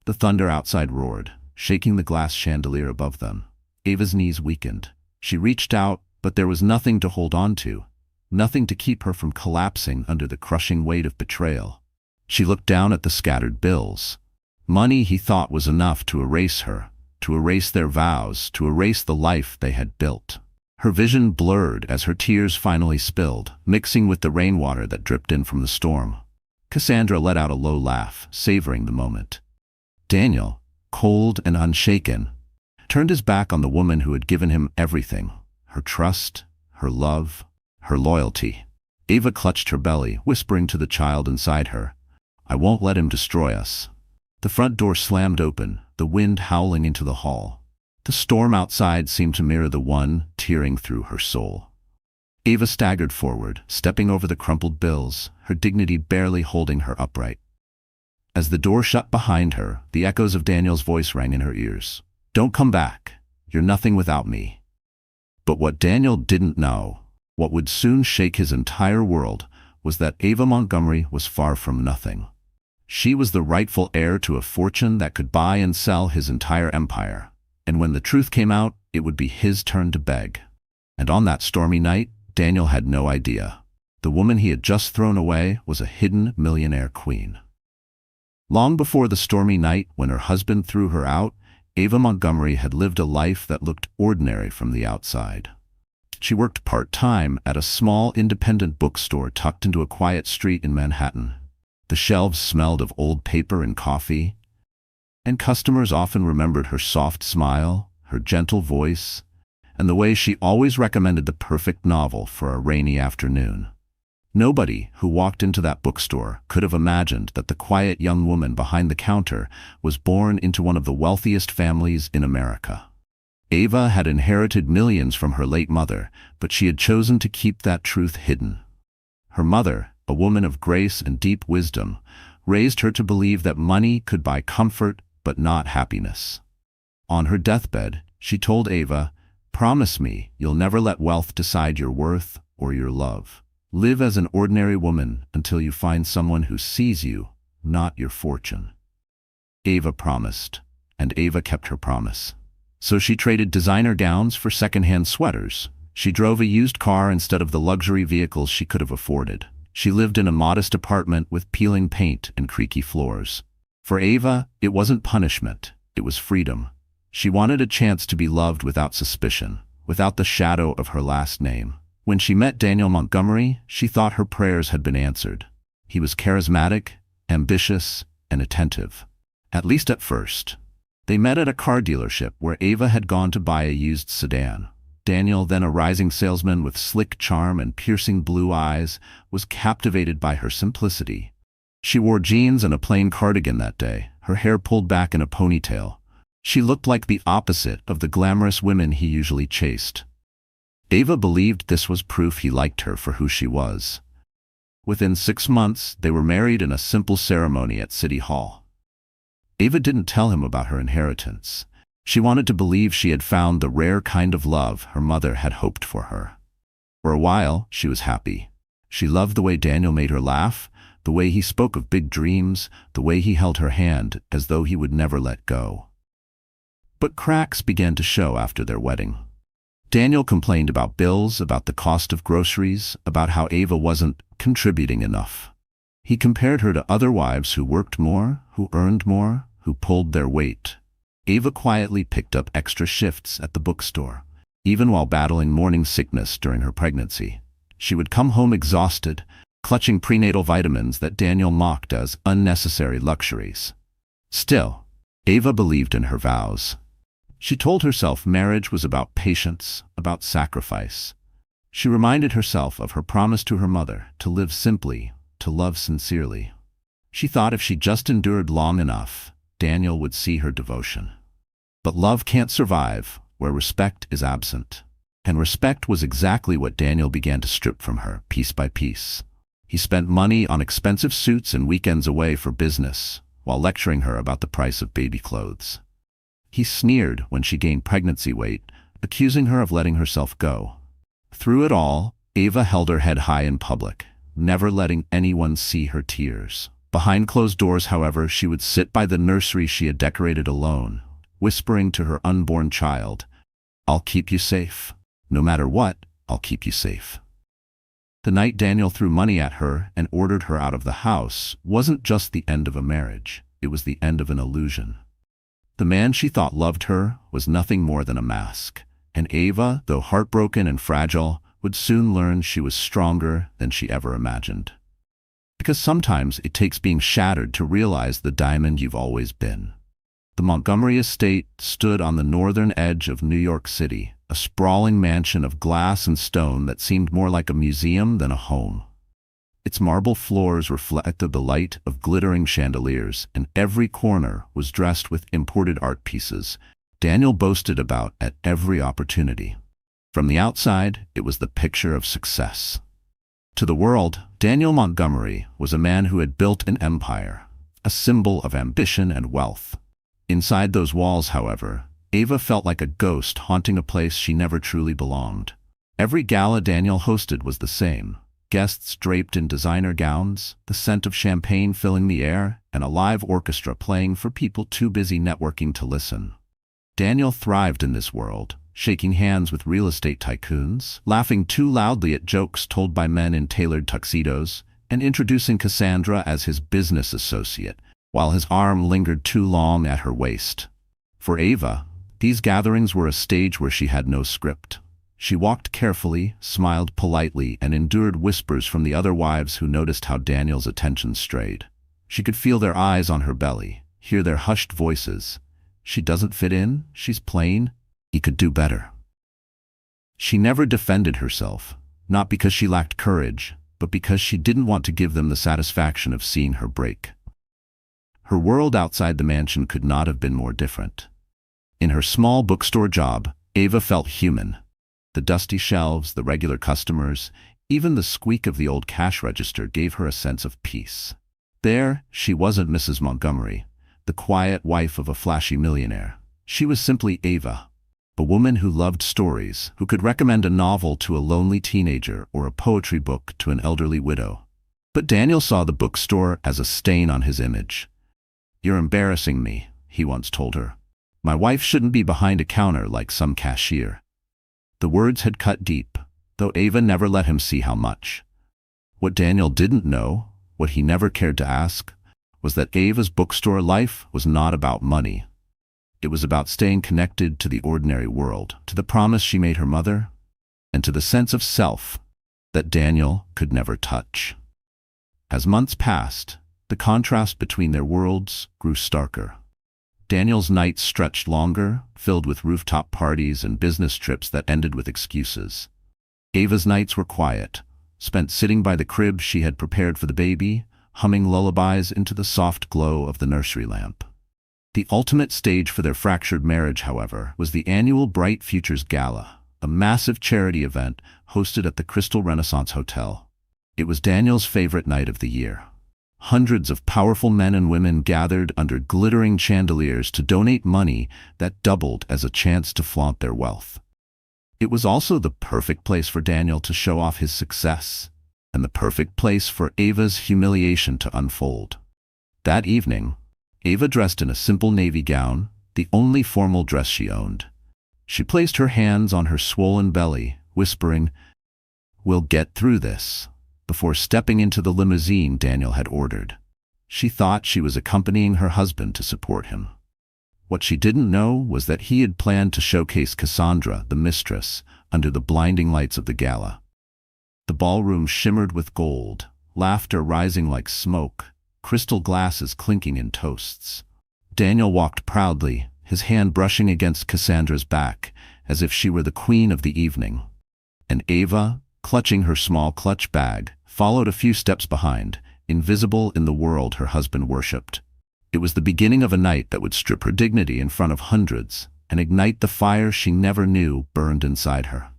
The thunder outside roared, shaking the glass chandelier above them. Ava's knees weakened. She reached out, but there was nothing to hold on to. Nothing to keep her from collapsing under the crushing weight of betrayal. She looked down at the scattered bills. Money he thought was enough to erase her, to erase their vows, to erase the life they had built. Her vision blurred as her tears finally spilled, mixing with the rainwater that dripped in from the storm. Cassandra let out a low laugh, savoring the moment. Daniel, cold and unshaken, turned his back on the woman who had given him everything, her trust, her love, her loyalty. Ava clutched her belly, whispering to the child inside her, I won't let him destroy us. The front door slammed open, the wind howling into the hall. The storm outside seemed to mirror the one tearing through her soul. Ava staggered forward, stepping over the crumpled bills, her dignity barely holding her upright. As the door shut behind her, the echoes of Daniel's voice rang in her ears. Don't come back. You're nothing without me. But what Daniel didn't know, what would soon shake his entire world, was that Ava Montgomery was far from nothing. She was the rightful heir to a fortune that could buy and sell his entire empire. And when the truth came out, it would be his turn to beg. And on that stormy night, Daniel had no idea. The woman he had just thrown away was a hidden millionaire queen. Long before the stormy night when her husband threw her out, Ava Montgomery had lived a life that looked ordinary from the outside. She worked part-time at a small independent bookstore tucked into a quiet street in Manhattan. The shelves smelled of old paper and coffee, and customers often remembered her soft smile, her gentle voice, and the way she always recommended the perfect novel for a rainy afternoon. Nobody who walked into that bookstore could have imagined that the quiet young woman behind the counter was born into one of the wealthiest families in America. Ava had inherited millions from her late mother, but she had chosen to keep that truth hidden. Her mother, a woman of grace and deep wisdom, raised her to believe that money could buy comfort but not happiness. On her deathbed, she told Ava, "Promise me you'll never let wealth decide your worth or your love. Live as an ordinary woman until you find someone who sees you, not your fortune." Ava promised, and Ava kept her promise. So she traded designer gowns for secondhand sweaters. She drove a used car instead of the luxury vehicles she could have afforded. She lived in a modest apartment with peeling paint and creaky floors. For Ava, it wasn't punishment, it was freedom. She wanted a chance to be loved without suspicion, without the shadow of her last name. When she met Daniel Montgomery, she thought her prayers had been answered. He was charismatic, ambitious, and attentive. At least at first. They met at a car dealership where Ava had gone to buy a used sedan. Daniel, then a rising salesman with slick charm and piercing blue eyes, was captivated by her simplicity. She wore jeans and a plain cardigan that day, her hair pulled back in a ponytail. She looked like the opposite of the glamorous women he usually chased. Ava believed this was proof he liked her for who she was. Within 6 months, they were married in a simple ceremony at City Hall. Ava didn't tell him about her inheritance. She wanted to believe she had found the rare kind of love her mother had hoped for her. For a while, she was happy. She loved the way Daniel made her laugh, the way he spoke of big dreams, the way he held her hand as though he would never let go. But cracks began to show after their wedding. Daniel complained about bills, about the cost of groceries, about how Ava wasn't contributing enough. He compared her to other wives who worked more, who earned more, who pulled their weight. Ava quietly picked up extra shifts at the bookstore, even while battling morning sickness during her pregnancy. She would come home exhausted, clutching prenatal vitamins that Daniel mocked as unnecessary luxuries. Still, Ava believed in her vows. She told herself marriage was about patience, about sacrifice. She reminded herself of her promise to her mother to live simply, to love sincerely. She thought if she just endured long enough, Daniel would see her devotion. But love can't survive where respect is absent. And respect was exactly what Daniel began to strip from her, piece by piece. He spent money on expensive suits and weekends away for business, while lecturing her about the price of baby clothes. He sneered when she gained pregnancy weight, accusing her of letting herself go. Through it all, Ava held her head high in public, never letting anyone see her tears. Behind closed doors, however, she would sit by the nursery she had decorated alone, whispering to her unborn child, "I'll keep you safe. No matter what, I'll keep you safe." The night Daniel threw money at her and ordered her out of the house wasn't just the end of a marriage, it was the end of an illusion. The man she thought loved her was nothing more than a mask, and Ava, though heartbroken and fragile, would soon learn she was stronger than she ever imagined. Because sometimes it takes being shattered to realize the diamond you've always been. The Montgomery estate stood on the northern edge of New York City, a sprawling mansion of glass and stone that seemed more like a museum than a home. Its marble floors reflected the light of glittering chandeliers, and every corner was dressed with imported art pieces Daniel boasted about at every opportunity. From the outside, it was the picture of success. To the world, Daniel Montgomery was a man who had built an empire, a symbol of ambition and wealth. Inside those walls, however, Ava felt like a ghost haunting a place she never truly belonged. Every gala Daniel hosted was the same. Guests draped in designer gowns, the scent of champagne filling the air, and a live orchestra playing for people too busy networking to listen. Daniel thrived in this world, shaking hands with real estate tycoons, laughing too loudly at jokes told by men in tailored tuxedos, and introducing Cassandra as his business associate, while his arm lingered too long at her waist. For Ava, these gatherings were a stage where she had no script. She walked carefully, smiled politely, and endured whispers from the other wives who noticed how Daniel's attention strayed. She could feel their eyes on her belly, hear their hushed voices. "She doesn't fit in, she's plain, he could do better." She never defended herself, not because she lacked courage, but because she didn't want to give them the satisfaction of seeing her break. Her world outside the mansion could not have been more different. In her small bookstore job, Ava felt human. The dusty shelves, the regular customers, even the squeak of the old cash register gave her a sense of peace. There, she wasn't Mrs. Montgomery, the quiet wife of a flashy millionaire. She was simply Ava, a woman who loved stories, who could recommend a novel to a lonely teenager or a poetry book to an elderly widow. But Daniel saw the bookstore as a stain on his image. "You're embarrassing me," he once told her. "My wife shouldn't be behind a counter like some cashier." The words had cut deep, though Ava never let him see how much. What Daniel didn't know, what he never cared to ask, was that Ava's bookstore life was not about money. It was about staying connected to the ordinary world, to the promise she made her mother, and to the sense of self that Daniel could never touch. As months passed, the contrast between their worlds grew starker. Daniel's nights stretched longer, filled with rooftop parties and business trips that ended with excuses. Ava's nights were quiet, spent sitting by the crib she had prepared for the baby, humming lullabies into the soft glow of the nursery lamp. The ultimate stage for their fractured marriage, however, was the annual Bright Futures Gala, a massive charity event hosted at the Crystal Renaissance Hotel. It was Daniel's favorite night of the year. Hundreds of powerful men and women gathered under glittering chandeliers to donate money that doubled as a chance to flaunt their wealth. It was also the perfect place for Daniel to show off his success, and the perfect place for Ava's humiliation to unfold. That evening, Ava dressed in a simple navy gown, the only formal dress she owned. She placed her hands on her swollen belly, whispering, "We'll get through this," before stepping into the limousine Daniel had ordered. She thought she was accompanying her husband to support him. What she didn't know was that he had planned to showcase Cassandra, the mistress, under the blinding lights of the gala. The ballroom shimmered with gold, laughter rising like smoke, crystal glasses clinking in toasts. Daniel walked proudly, his hand brushing against Cassandra's back, as if she were the queen of the evening. And Ava, clutching her small clutch bag, followed a few steps behind, invisible in the world her husband worshipped. It was the beginning of a night that would strip her dignity in front of hundreds and ignite the fire she never knew burned inside her.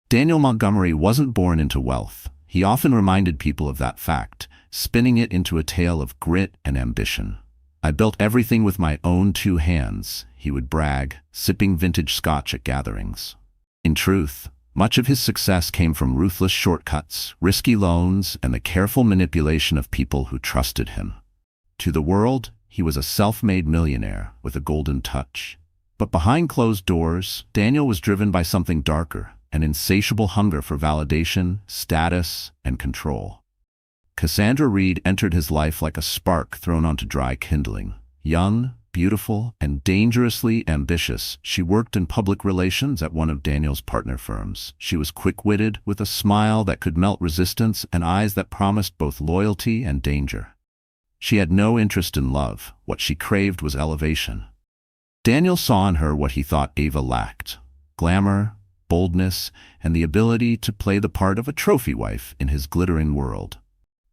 Daniel Montgomery wasn't born into wealth. He often reminded people of that fact, spinning it into a tale of grit and ambition. "I built everything with my own 2 hands," he would brag, sipping vintage scotch at gatherings. In truth, much of his success came from ruthless shortcuts, risky loans, and the careful manipulation of people who trusted him. To the world, he was a self-made millionaire with a golden touch. But behind closed doors, Daniel was driven by something darker, an insatiable hunger for validation, status, and control. Cassandra Reed entered his life like a spark thrown onto dry kindling. Young, beautiful, and dangerously ambitious, she worked in public relations at one of Daniel's partner firms. She was quick-witted, with a smile that could melt resistance and eyes that promised both loyalty and danger. She had no interest in love. What she craved was elevation. Daniel saw in her what he thought Ava lacked: glamour, boldness, and the ability to play the part of a trophy wife in his glittering world.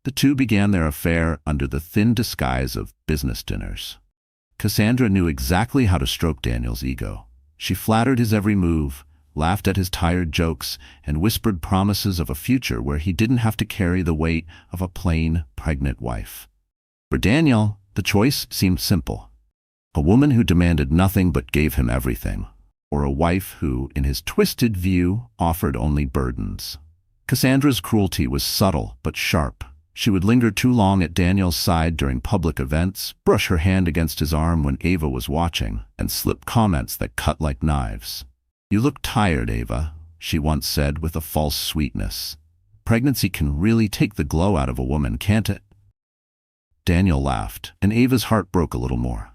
The two began their affair under the thin disguise of business dinners. Cassandra knew exactly how to stroke Daniel's ego. She flattered his every move, laughed at his tired jokes, and whispered promises of a future where he didn't have to carry the weight of a plain, pregnant wife. For Daniel, the choice seemed simple: a woman who demanded nothing but gave him everything, or a wife who, in his twisted view, offered only burdens. Cassandra's cruelty was subtle but sharp. She would linger too long at Daniel's side during public events, brush her hand against his arm when Ava was watching, and slip comments that cut like knives. "You look tired, Ava," she once said with a false sweetness. "Pregnancy can really take the glow out of a woman, can't it?" Daniel laughed, and Ava's heart broke a little more.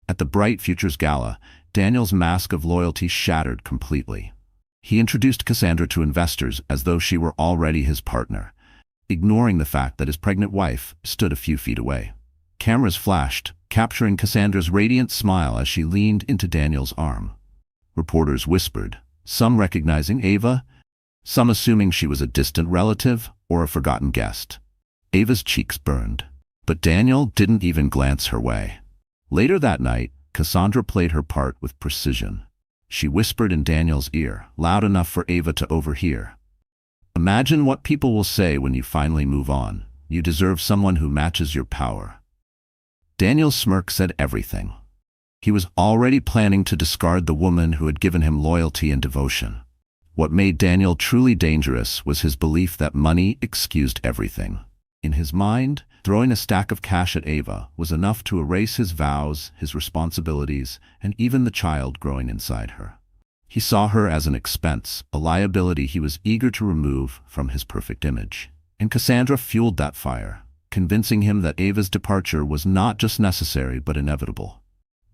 At the Bright Futures Gala, Daniel's mask of loyalty shattered completely. He introduced Cassandra to investors as though she were already his partner, ignoring the fact that his pregnant wife stood a few feet away. Cameras flashed, capturing Cassandra's radiant smile as she leaned into Daniel's arm. Reporters whispered, some recognizing Ava, some assuming she was a distant relative or a forgotten guest. Ava's cheeks burned, but Daniel didn't even glance her way. Later that night, Cassandra played her part with precision. She whispered in Daniel's ear, loud enough for Ava to overhear. "Imagine what people will say when you finally move on. You deserve someone who matches your power." Daniel's smirk said everything. He was already planning to discard the woman who had given him loyalty and devotion. What made Daniel truly dangerous was his belief that money excused everything. In his mind, throwing a stack of cash at Ava was enough to erase his vows, his responsibilities, and even the child growing inside her. He saw her as an expense, a liability he was eager to remove from his perfect image. And Cassandra fueled that fire, convincing him that Ava's departure was not just necessary but inevitable.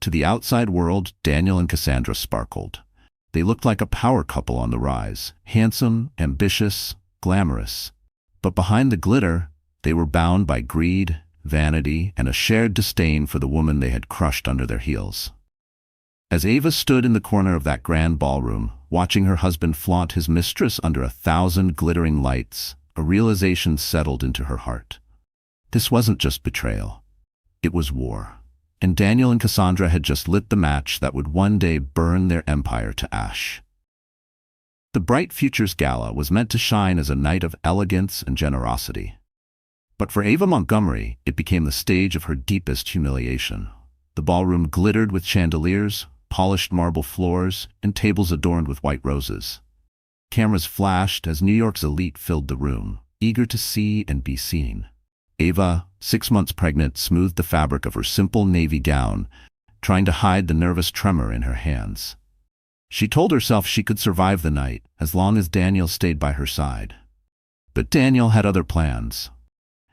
To the outside world, Daniel and Cassandra sparkled. They looked like a power couple on the rise, handsome, ambitious, glamorous. But behind the glitter, they were bound by greed, vanity, and a shared disdain for the woman they had crushed under their heels. As Ava stood in the corner of that grand ballroom, watching her husband flaunt his mistress under 1,000 glittering lights, a realization settled into her heart. This wasn't just betrayal. It was war. And Daniel and Cassandra had just lit the match that would one day burn their empire to ash. The Bright Futures Gala was meant to shine as a night of elegance and generosity. But for Ava Montgomery, it became the stage of her deepest humiliation. The ballroom glittered with chandeliers, polished marble floors, and tables adorned with white roses. Cameras flashed as New York's elite filled the room, eager to see and be seen. Ava, 6 months pregnant, smoothed the fabric of her simple navy gown, trying to hide the nervous tremor in her hands. She told herself she could survive the night as long as Daniel stayed by her side. But Daniel had other plans.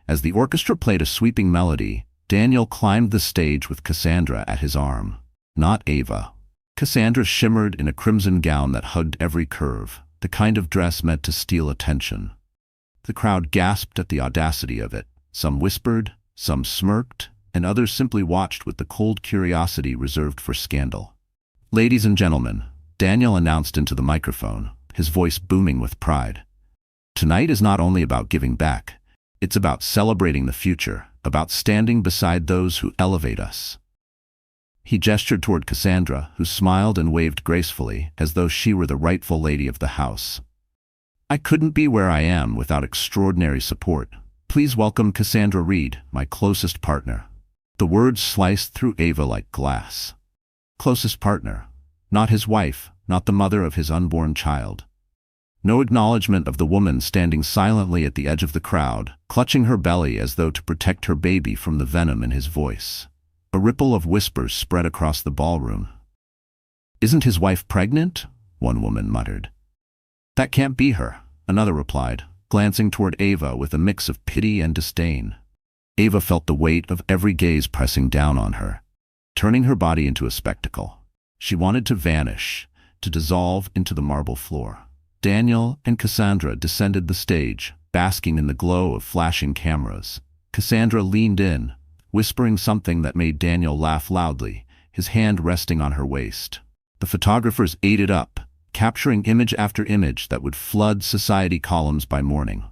As the orchestra played a sweeping melody, Daniel climbed the stage with Cassandra at his arm. Not Ava. Cassandra shimmered in a crimson gown that hugged every curve, the kind of dress meant to steal attention. The crowd gasped at the audacity of it. Some whispered, some smirked, and others simply watched with the cold curiosity reserved for scandal. "Ladies and gentlemen," Daniel announced into the microphone, his voice booming with pride. "Tonight is not only about giving back, it's about celebrating the future, about standing beside those who elevate us." He gestured toward Cassandra, who smiled and waved gracefully, as though she were the rightful lady of the house. "I couldn't be where I am without extraordinary support. Please welcome Cassandra Reed, my closest partner." The words sliced through Ava like glass. Closest partner. Not his wife, not the mother of his unborn child. No acknowledgement of the woman standing silently at the edge of the crowd, clutching her belly as though to protect her baby from the venom in his voice. A ripple of whispers spread across the ballroom. "Isn't his wife pregnant?" one woman muttered. "That can't be her," another replied, glancing toward Ava with a mix of pity and disdain. Ava felt the weight of every gaze pressing down on her, turning her body into a spectacle. She wanted to vanish, to dissolve into the marble floor. Daniel and Cassandra descended the stage, basking in the glow of flashing cameras. Cassandra leaned in, whispering something that made Daniel laugh loudly, his hand resting on her waist. The photographers ate it up, capturing image after image that would flood society columns by morning.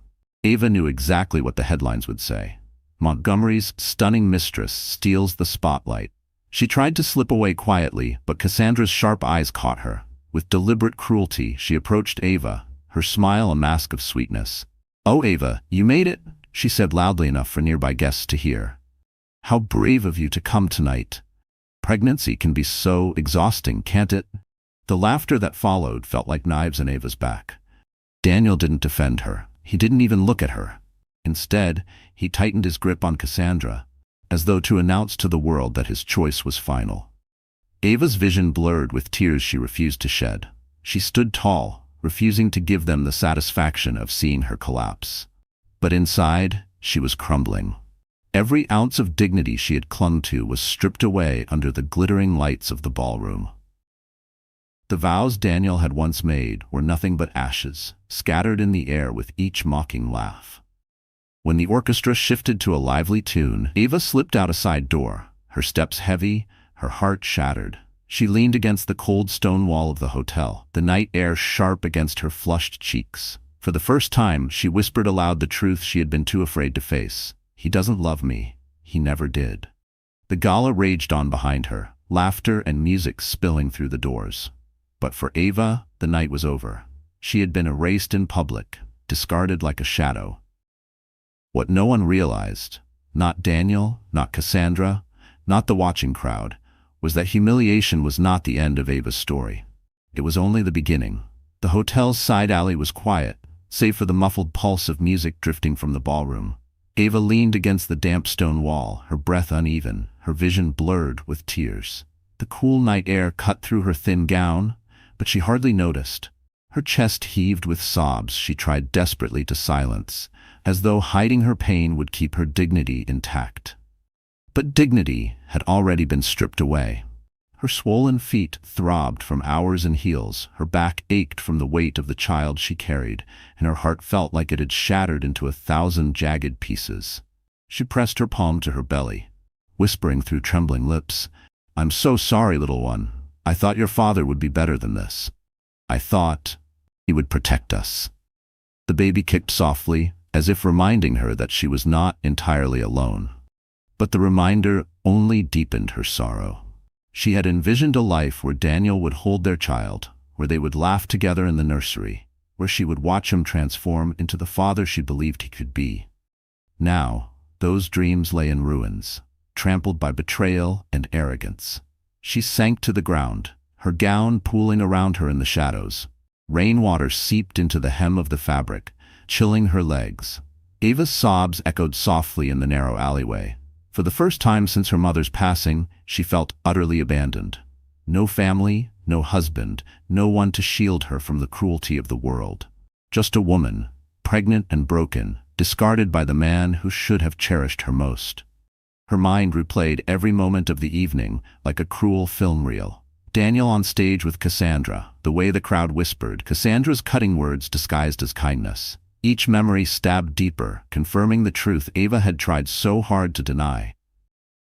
Ava knew exactly what the headlines would say. "Montgomery's stunning mistress steals the spotlight." She tried to slip away quietly, but Cassandra's sharp eyes caught her. With deliberate cruelty, she approached Ava, her smile a mask of sweetness. "Oh, Ava, you made it," she said loudly enough for nearby guests to hear. "How brave of you to come tonight. Pregnancy can be so exhausting, can't it?" The laughter that followed felt like knives in Ava's back. Daniel didn't defend her. He didn't even look at her. Instead, he tightened his grip on Cassandra, as though to announce to the world that his choice was final. Ava's vision blurred with tears she refused to shed. She stood tall, refusing to give them the satisfaction of seeing her collapse. But inside, she was crumbling. Every ounce of dignity she had clung to was stripped away under the glittering lights of the ballroom. The vows Daniel had once made were nothing but ashes, scattered in the air with each mocking laugh. When the orchestra shifted to a lively tune, Ava slipped out a side door, her steps heavy, her heart shattered. She leaned against the cold stone wall of the hotel, the night air sharp against her flushed cheeks. For the first time, she whispered aloud the truth she had been too afraid to face. "He doesn't love me. He never did." The gala raged on behind her, laughter and music spilling through the doors. But for Ava, the night was over. She had been erased in public, discarded like a shadow. What no one realized, not Daniel, not Cassandra, not the watching crowd, was that humiliation was not the end of Ava's story. It was only the beginning. The hotel's side alley was quiet, save for the muffled pulse of music drifting from the ballroom. Ava leaned against the damp stone wall, her breath uneven, her vision blurred with tears. The cool night air cut through her thin gown, but she hardly noticed. Her chest heaved with sobs she tried desperately to silence, as though hiding her pain would keep her dignity intact. But dignity had already been stripped away. Her swollen feet throbbed from hours in heels, her back ached from the weight of the child she carried, and her heart felt like it had shattered into 1,000 jagged pieces. She pressed her palm to her belly, whispering through trembling lips, "I'm so sorry, little one. I thought your father would be better than this. I thought he would protect us." The baby kicked softly, as if reminding her that she was not entirely alone. But the reminder only deepened her sorrow. She had envisioned a life where Daniel would hold their child, where they would laugh together in the nursery, where she would watch him transform into the father she believed he could be. Now, those dreams lay in ruins, trampled by betrayal and arrogance. She sank to the ground, her gown pooling around her in the shadows. Rainwater seeped into the hem of the fabric, chilling her legs. Ava's sobs echoed softly in the narrow alleyway. For the first time since her mother's passing, she felt utterly abandoned. No family, no husband, no one to shield her from the cruelty of the world. Just a woman, pregnant and broken, discarded by the man who should have cherished her most. Her mind replayed every moment of the evening like a cruel film reel. Daniel on stage with Cassandra, the way the crowd whispered, Cassandra's cutting words disguised as kindness. Each memory stabbed deeper, confirming the truth Ava had tried so hard to deny.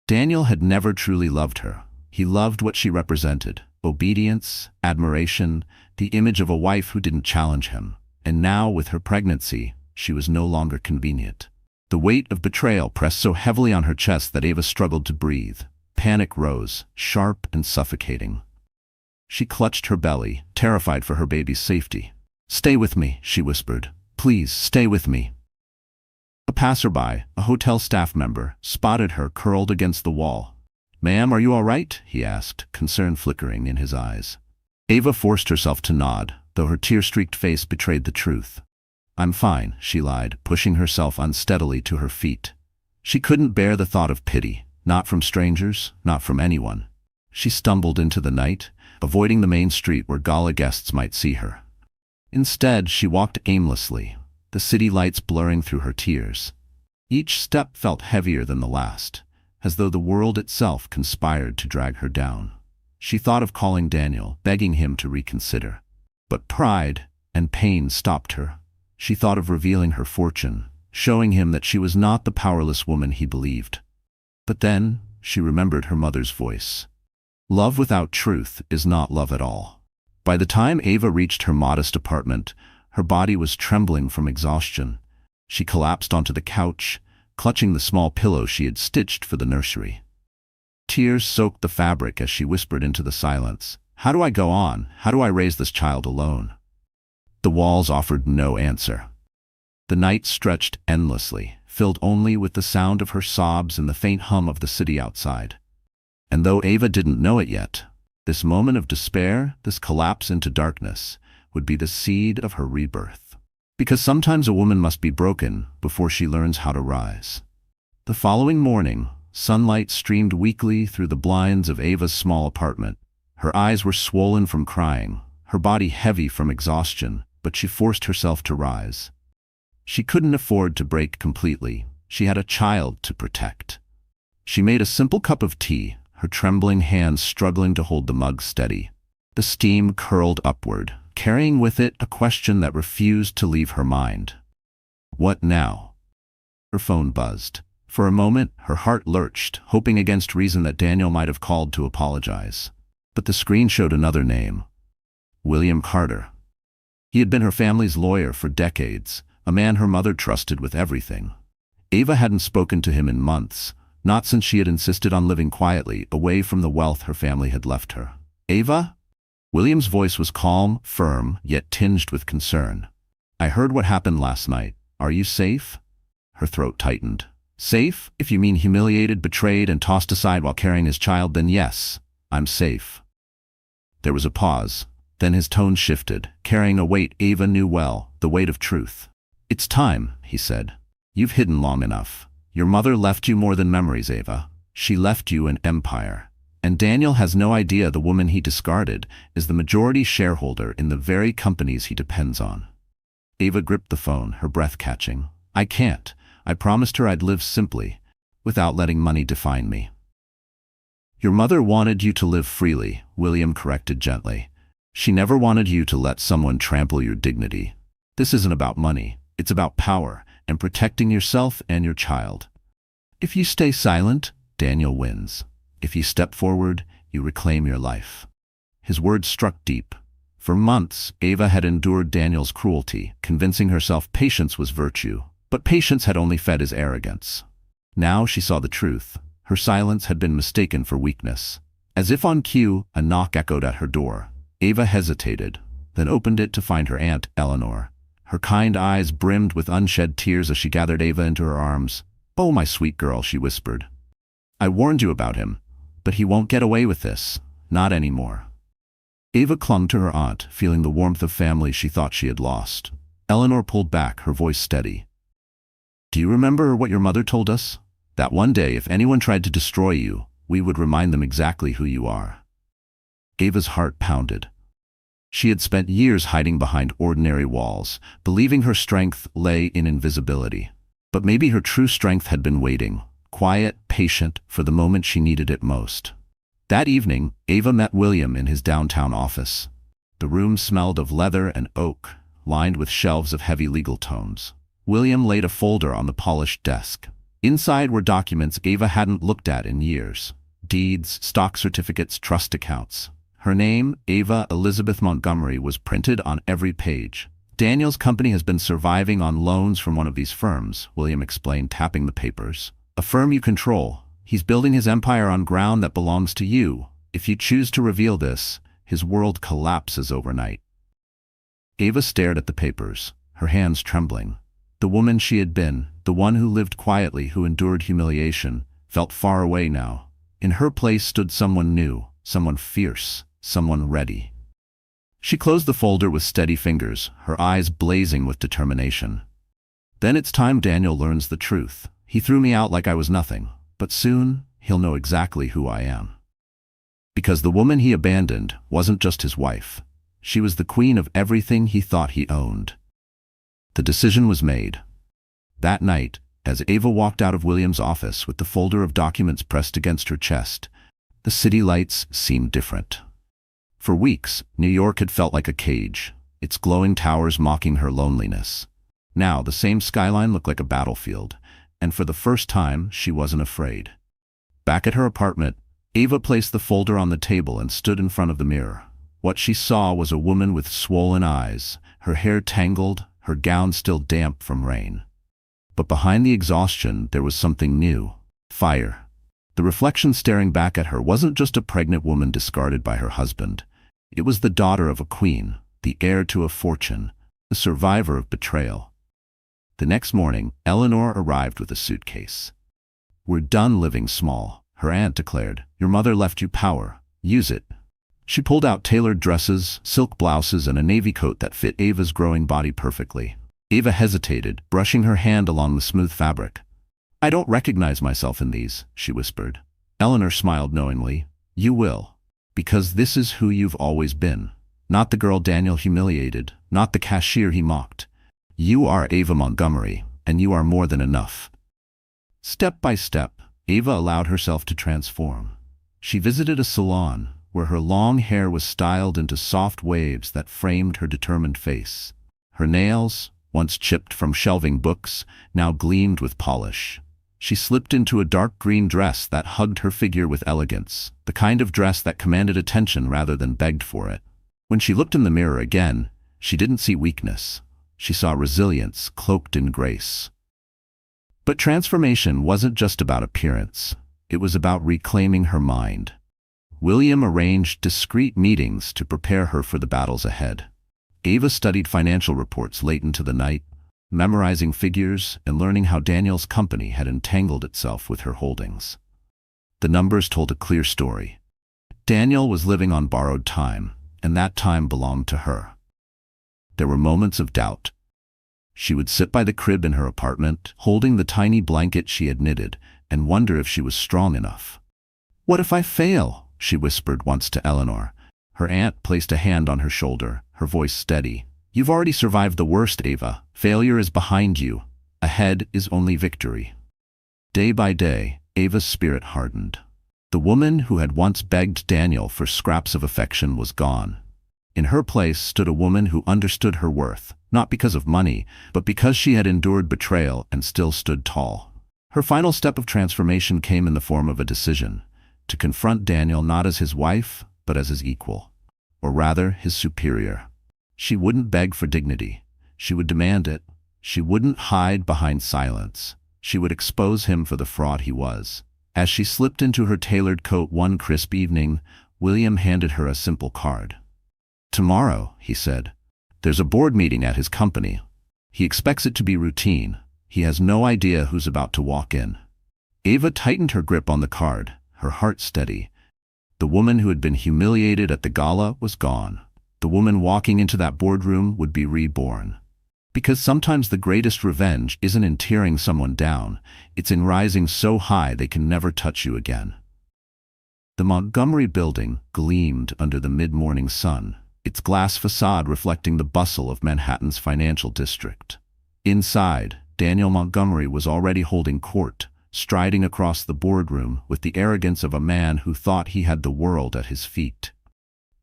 Daniel had never truly loved her. He loved what she represented: obedience, admiration, the image of a wife who didn't challenge him. And now, with her pregnancy, she was no longer convenient. The weight of betrayal pressed so heavily on her chest that Ava struggled to breathe. Panic rose, sharp and suffocating. She clutched her belly, terrified for her baby's safety. "Stay with me," she whispered. "Please, stay with me." A passerby, a hotel staff member, spotted her curled against the wall. "Ma'am, are you all right?" he asked, concern flickering in his eyes. Ava forced herself to nod, though her tear-streaked face betrayed the truth. "I'm fine," she lied, pushing herself unsteadily to her feet. She couldn't bear the thought of pity, not from strangers, not from anyone. She stumbled into the night, avoiding the main street where gala guests might see her. Instead, she walked aimlessly, the city lights blurring through her tears. Each step felt heavier than the last, as though the world itself conspired to drag her down. She thought of calling Daniel, begging him to reconsider. But pride and pain stopped her. She thought of revealing her fortune, showing him that she was not the powerless woman he believed. But then, she remembered her mother's voice. Love without truth is not love at all. By the time Ava reached her modest apartment, her body was trembling from exhaustion. She collapsed onto the couch, clutching the small pillow she had stitched for the nursery. Tears soaked the fabric as she whispered into the silence, "How do I go on? How do I raise this child alone?" The walls offered no answer. The night stretched endlessly, filled only with the sound of her sobs and the faint hum of the city outside. And though Ava didn't know it yet, this moment of despair, this collapse into darkness, would be the seed of her rebirth. Because sometimes a woman must be broken before she learns how to rise. The following morning, sunlight streamed weakly through the blinds of Ava's small apartment. Her eyes were swollen from crying, her body heavy from exhaustion, but she forced herself to rise. She couldn't afford to break completely. She had a child to protect. She made a simple cup of tea, her trembling hands struggling to hold the mug steady. The steam curled upward, carrying with it a question that refused to leave her mind. What now? Her phone buzzed. For a moment, her heart lurched, hoping against reason that Daniel might have called to apologize. But the screen showed another name: William Carter. He had been her family's lawyer for decades, a man her mother trusted with everything. Ava hadn't spoken to him in months, not since she had insisted on living quietly, away from the wealth her family had left her. "Ava?" William's voice was calm, firm, yet tinged with concern. "I heard what happened last night. Are you safe?" Her throat tightened. "Safe? If you mean humiliated, betrayed, and tossed aside while carrying his child, then yes, I'm safe." There was a pause. Then his tone shifted, carrying a weight Ava knew well, the weight of truth. "It's time," he said. "You've hidden long enough. Your mother left you more than memories, Ava. She left you an empire. And Daniel has no idea the woman he discarded is the majority shareholder in the very companies he depends on." Ava gripped the phone, her breath catching. "I can't. I promised her I'd live simply, without letting money define me." "Your mother wanted you to live freely," William corrected gently. "She never wanted you to let someone trample your dignity. This isn't about money. It's about power and protecting yourself and your child." If you stay silent, Daniel wins. If you step forward, you reclaim your life. His words struck deep. For months, Ava had endured Daniel's cruelty, convincing herself patience was virtue. But patience had only fed his arrogance. Now she saw the truth. Her silence had been mistaken for weakness. As if on cue, a knock echoed at her door. Ava hesitated, then opened it to find her aunt, Eleanor. Her kind eyes brimmed with unshed tears as she gathered Ava into her arms. "Oh, my sweet girl," she whispered. "I warned you about him, but he won't get away with this. Not anymore." Ava clung to her aunt, feeling the warmth of family she thought she had lost. Eleanor pulled back, her voice steady. "Do you remember what your mother told us? That one day, if anyone tried to destroy you, we would remind them exactly who you are." Ava's heart pounded. She had spent years hiding behind ordinary walls, believing her strength lay in invisibility. But maybe her true strength had been waiting, quiet, patient, for the moment she needed it most. That evening, Ava met William in his downtown office. The room smelled of leather and oak, lined with shelves of heavy legal tomes. William laid a folder on the polished desk. Inside were documents Ava hadn't looked at in years. Deeds, stock certificates, trust accounts. Her name, Ava Elizabeth Montgomery, was printed on every page. "Daniel's company has been surviving on loans from one of these firms," William explained, tapping the papers. "A firm you control. He's building his empire on ground that belongs to you. If you choose to reveal this, his world collapses overnight." Ava stared at the papers, her hands trembling. The woman she had been, the one who lived quietly, who endured humiliation, felt far away now. In her place stood someone new, someone fierce, someone ready. She closed the folder with steady fingers, her eyes blazing with determination. "Then it's time Daniel learns the truth. He threw me out like I was nothing, but soon he'll know exactly who I am." Because the woman he abandoned wasn't just his wife. She was the queen of everything he thought he owned. The decision was made. That night, as Ava walked out of William's office with the folder of documents pressed against her chest, the city lights seemed different. For weeks, New York had felt like a cage, its glowing towers mocking her loneliness. Now, the same skyline looked like a battlefield, and for the first time, she wasn't afraid. Back at her apartment, Ava placed the folder on the table and stood in front of the mirror. What she saw was a woman with swollen eyes, her hair tangled, her gown still damp from rain. But behind the exhaustion, there was something new. Fire. The reflection staring back at her wasn't just a pregnant woman discarded by her husband. It was the daughter of a queen, the heir to a fortune, the survivor of betrayal. The next morning, Eleanor arrived with a suitcase. "We're done living small," her aunt declared. "Your mother left you power. Use it." She pulled out tailored dresses, silk blouses, and a navy coat that fit Ava's growing body perfectly. Ava hesitated, brushing her hand along the smooth fabric. "I don't recognize myself in these," she whispered. Eleanor smiled knowingly. "You will. Because this is who you've always been. Not the girl Daniel humiliated, not the cashier he mocked. You are Ava Montgomery, and you are more than enough." Step by step, Ava allowed herself to transform. She visited a salon, where her long hair was styled into soft waves that framed her determined face. Her nails, once chipped from shelving books, now gleamed with polish. She slipped into a dark green dress that hugged her figure with elegance, the kind of dress that commanded attention rather than begged for it. When she looked in the mirror again, she didn't see weakness. She saw resilience cloaked in grace. But transformation wasn't just about appearance. It was about reclaiming her mind. William arranged discreet meetings to prepare her for the battles ahead. Ava studied financial reports late into the night, memorizing figures and learning how Daniel's company had entangled itself with her holdings. The numbers told a clear story. Daniel was living on borrowed time, and that time belonged to her. There were moments of doubt. She would sit by the crib in her apartment, holding the tiny blanket she had knitted, and wonder if she was strong enough. "What if I fail?" she whispered once to Eleanor. Her aunt placed a hand on her shoulder, her voice steady. "You've already survived the worst, Ava. Failure is behind you. Ahead is only victory." Day by day, Ava's spirit hardened. The woman who had once begged Daniel for scraps of affection was gone. In her place stood a woman who understood her worth, not because of money, but because she had endured betrayal and still stood tall. Her final step of transformation came in the form of a decision to confront Daniel not as his wife, but as his equal, or rather, his superior. She wouldn't beg for dignity. She would demand it. She wouldn't hide behind silence. She would expose him for the fraud he was. As she slipped into her tailored coat one crisp evening, William handed her a simple card. "Tomorrow," he said, "there's a board meeting at his company. He expects it to be routine. He has no idea who's about to walk in." Ava tightened her grip on the card, her heart steady. The woman who had been humiliated at the gala was gone. The woman walking into that boardroom would be reborn. Because sometimes the greatest revenge isn't in tearing someone down, it's in rising so high they can never touch you again. The Montgomery building gleamed under the mid-morning sun, its glass facade reflecting the bustle of Manhattan's financial district. Inside, Daniel Montgomery was already holding court, striding across the boardroom with the arrogance of a man who thought he had the world at his feet.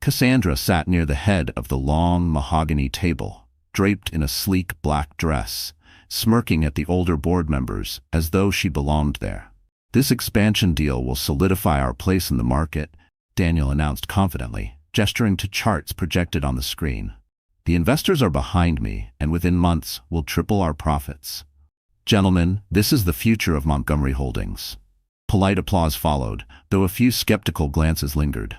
Cassandra sat near the head of the long mahogany table, draped in a sleek black dress, smirking at the older board members as though she belonged there. "This expansion deal will solidify our place in the market," Daniel announced confidently, gesturing to charts projected on the screen. "The investors are behind me, and within months we'll triple our profits. Gentlemen, this is the future of Montgomery Holdings." Polite applause followed, though a few skeptical glances lingered.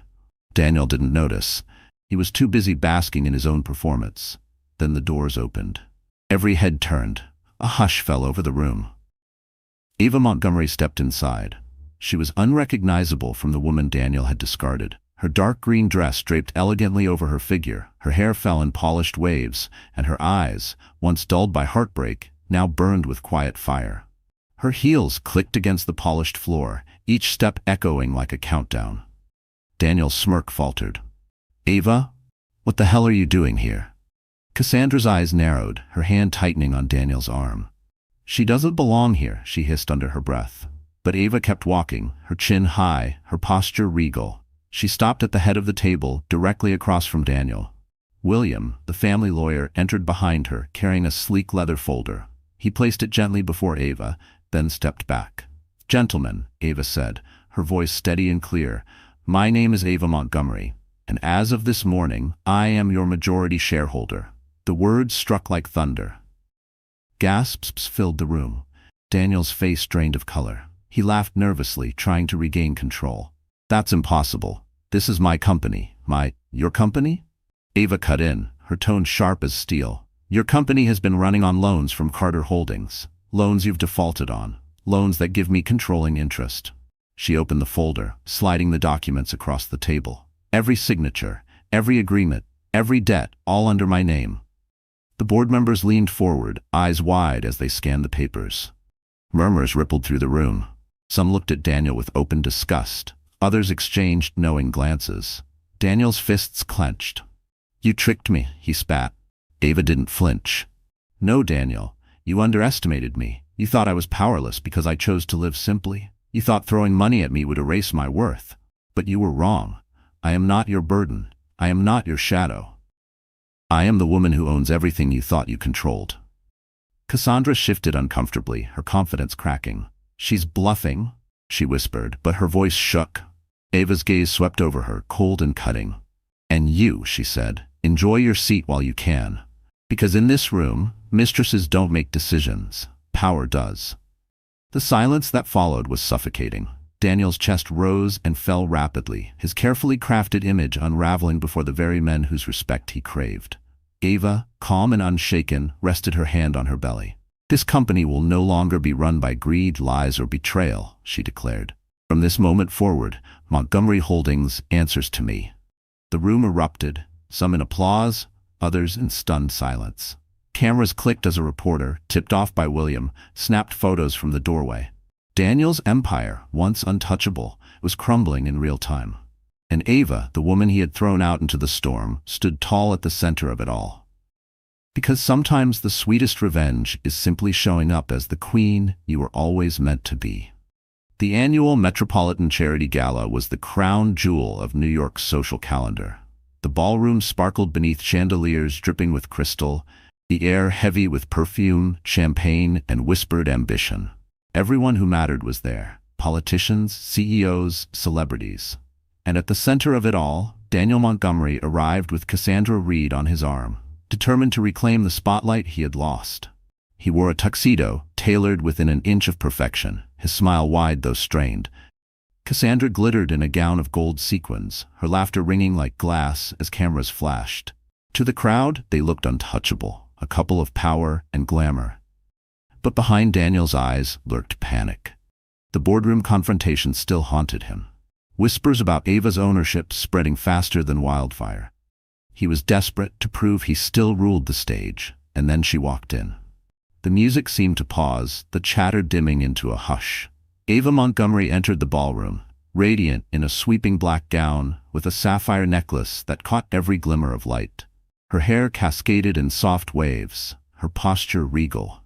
Daniel didn't notice. He was too busy basking in his own performance. Then the doors opened. Every head turned. A hush fell over the room. Ava Montgomery stepped inside. She was unrecognizable from the woman Daniel had discarded. Her dark green dress draped elegantly over her figure, her hair fell in polished waves, and her eyes, once dulled by heartbreak, now burned with quiet fire. Her heels clicked against the polished floor, each step echoing like a countdown. Daniel's smirk faltered. "Ava, what the hell are you doing here?" Cassandra's eyes narrowed, her hand tightening on Daniel's arm. "She doesn't belong here," she hissed under her breath. But Ava kept walking, her chin high, her posture regal. She stopped at the head of the table, directly across from Daniel. William, the family lawyer, entered behind her, carrying a sleek leather folder. He placed it gently before Ava, then stepped back. "Gentlemen," Ava said, her voice steady and clear, "my name is Ava Montgomery, and as of this morning, I am your majority shareholder." The words struck like thunder. Gasps filled the room. Daniel's face drained of color. He laughed nervously, trying to regain control. "That's impossible. This is my company. Your company?" Ava cut in, her tone sharp as steel. "Your company has been running on loans from Carter Holdings. Loans you've defaulted on. Loans that give me controlling interest." She opened the folder, sliding the documents across the table. "Every signature, every agreement, every debt, all under my name." The board members leaned forward, eyes wide as they scanned the papers. Murmurs rippled through the room. Some looked at Daniel with open disgust. Others exchanged knowing glances. Daniel's fists clenched. "You tricked me," he spat. Ava didn't flinch. "No, Daniel, you underestimated me. You thought I was powerless because I chose to live simply. You thought throwing money at me would erase my worth. But you were wrong. I am not your burden. I am not your shadow. I am the woman who owns everything you thought you controlled." Cassandra shifted uncomfortably, her confidence cracking. "She's bluffing," she whispered, but her voice shook. Ava's gaze swept over her, cold and cutting. "And you," she said, "enjoy your seat while you can. Because in this room, mistresses don't make decisions. Power does." The silence that followed was suffocating. Daniel's chest rose and fell rapidly, his carefully crafted image unraveling before the very men whose respect he craved. Ava, calm and unshaken, rested her hand on her belly. "This company will no longer be run by greed, lies, or betrayal," she declared. "From this moment forward, Montgomery Holdings answers to me." The room erupted, some in applause, others in stunned silence. Cameras clicked as a reporter, tipped off by William, snapped photos from the doorway. Daniel's empire, once untouchable, was crumbling in real time. And Ava, the woman he had thrown out into the storm, stood tall at the center of it all. Because sometimes the sweetest revenge is simply showing up as the queen you were always meant to be. The annual Metropolitan Charity Gala was the crown jewel of New York's social calendar. The ballroom sparkled beneath chandeliers dripping with crystal, the air heavy with perfume, champagne, and whispered ambition. Everyone who mattered was there. Politicians, CEOs, celebrities. And at the center of it all, Daniel Montgomery arrived with Cassandra Reed on his arm, determined to reclaim the spotlight he had lost. He wore a tuxedo, tailored within an inch of perfection, his smile wide though strained. Cassandra glittered in a gown of gold sequins, her laughter ringing like glass as cameras flashed. To the crowd, they looked untouchable, a couple of power and glamour. But behind Daniel's eyes lurked panic. The boardroom confrontation still haunted him. Whispers about Ava's ownership spreading faster than wildfire. He was desperate to prove he still ruled the stage, and then she walked in. The music seemed to pause, the chatter dimming into a hush. Ava Montgomery entered the ballroom, radiant in a sweeping black gown with a sapphire necklace that caught every glimmer of light. Her hair cascaded in soft waves, her posture regal.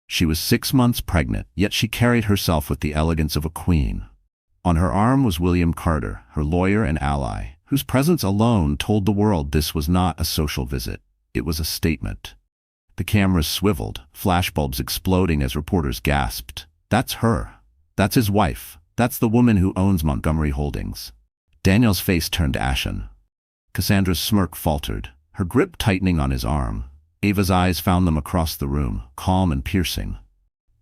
She was 6 months pregnant, yet she carried herself with the elegance of a queen. On her arm was William Carter, her lawyer and ally, whose presence alone told the world this was not a social visit. It was a statement. The cameras swiveled, flashbulbs exploding as reporters gasped. That's her. That's his wife. That's the woman who owns Montgomery Holdings. Daniel's face turned ashen. Cassandra's smirk faltered, her grip tightening on his arm. Ava's eyes found them across the room, calm and piercing.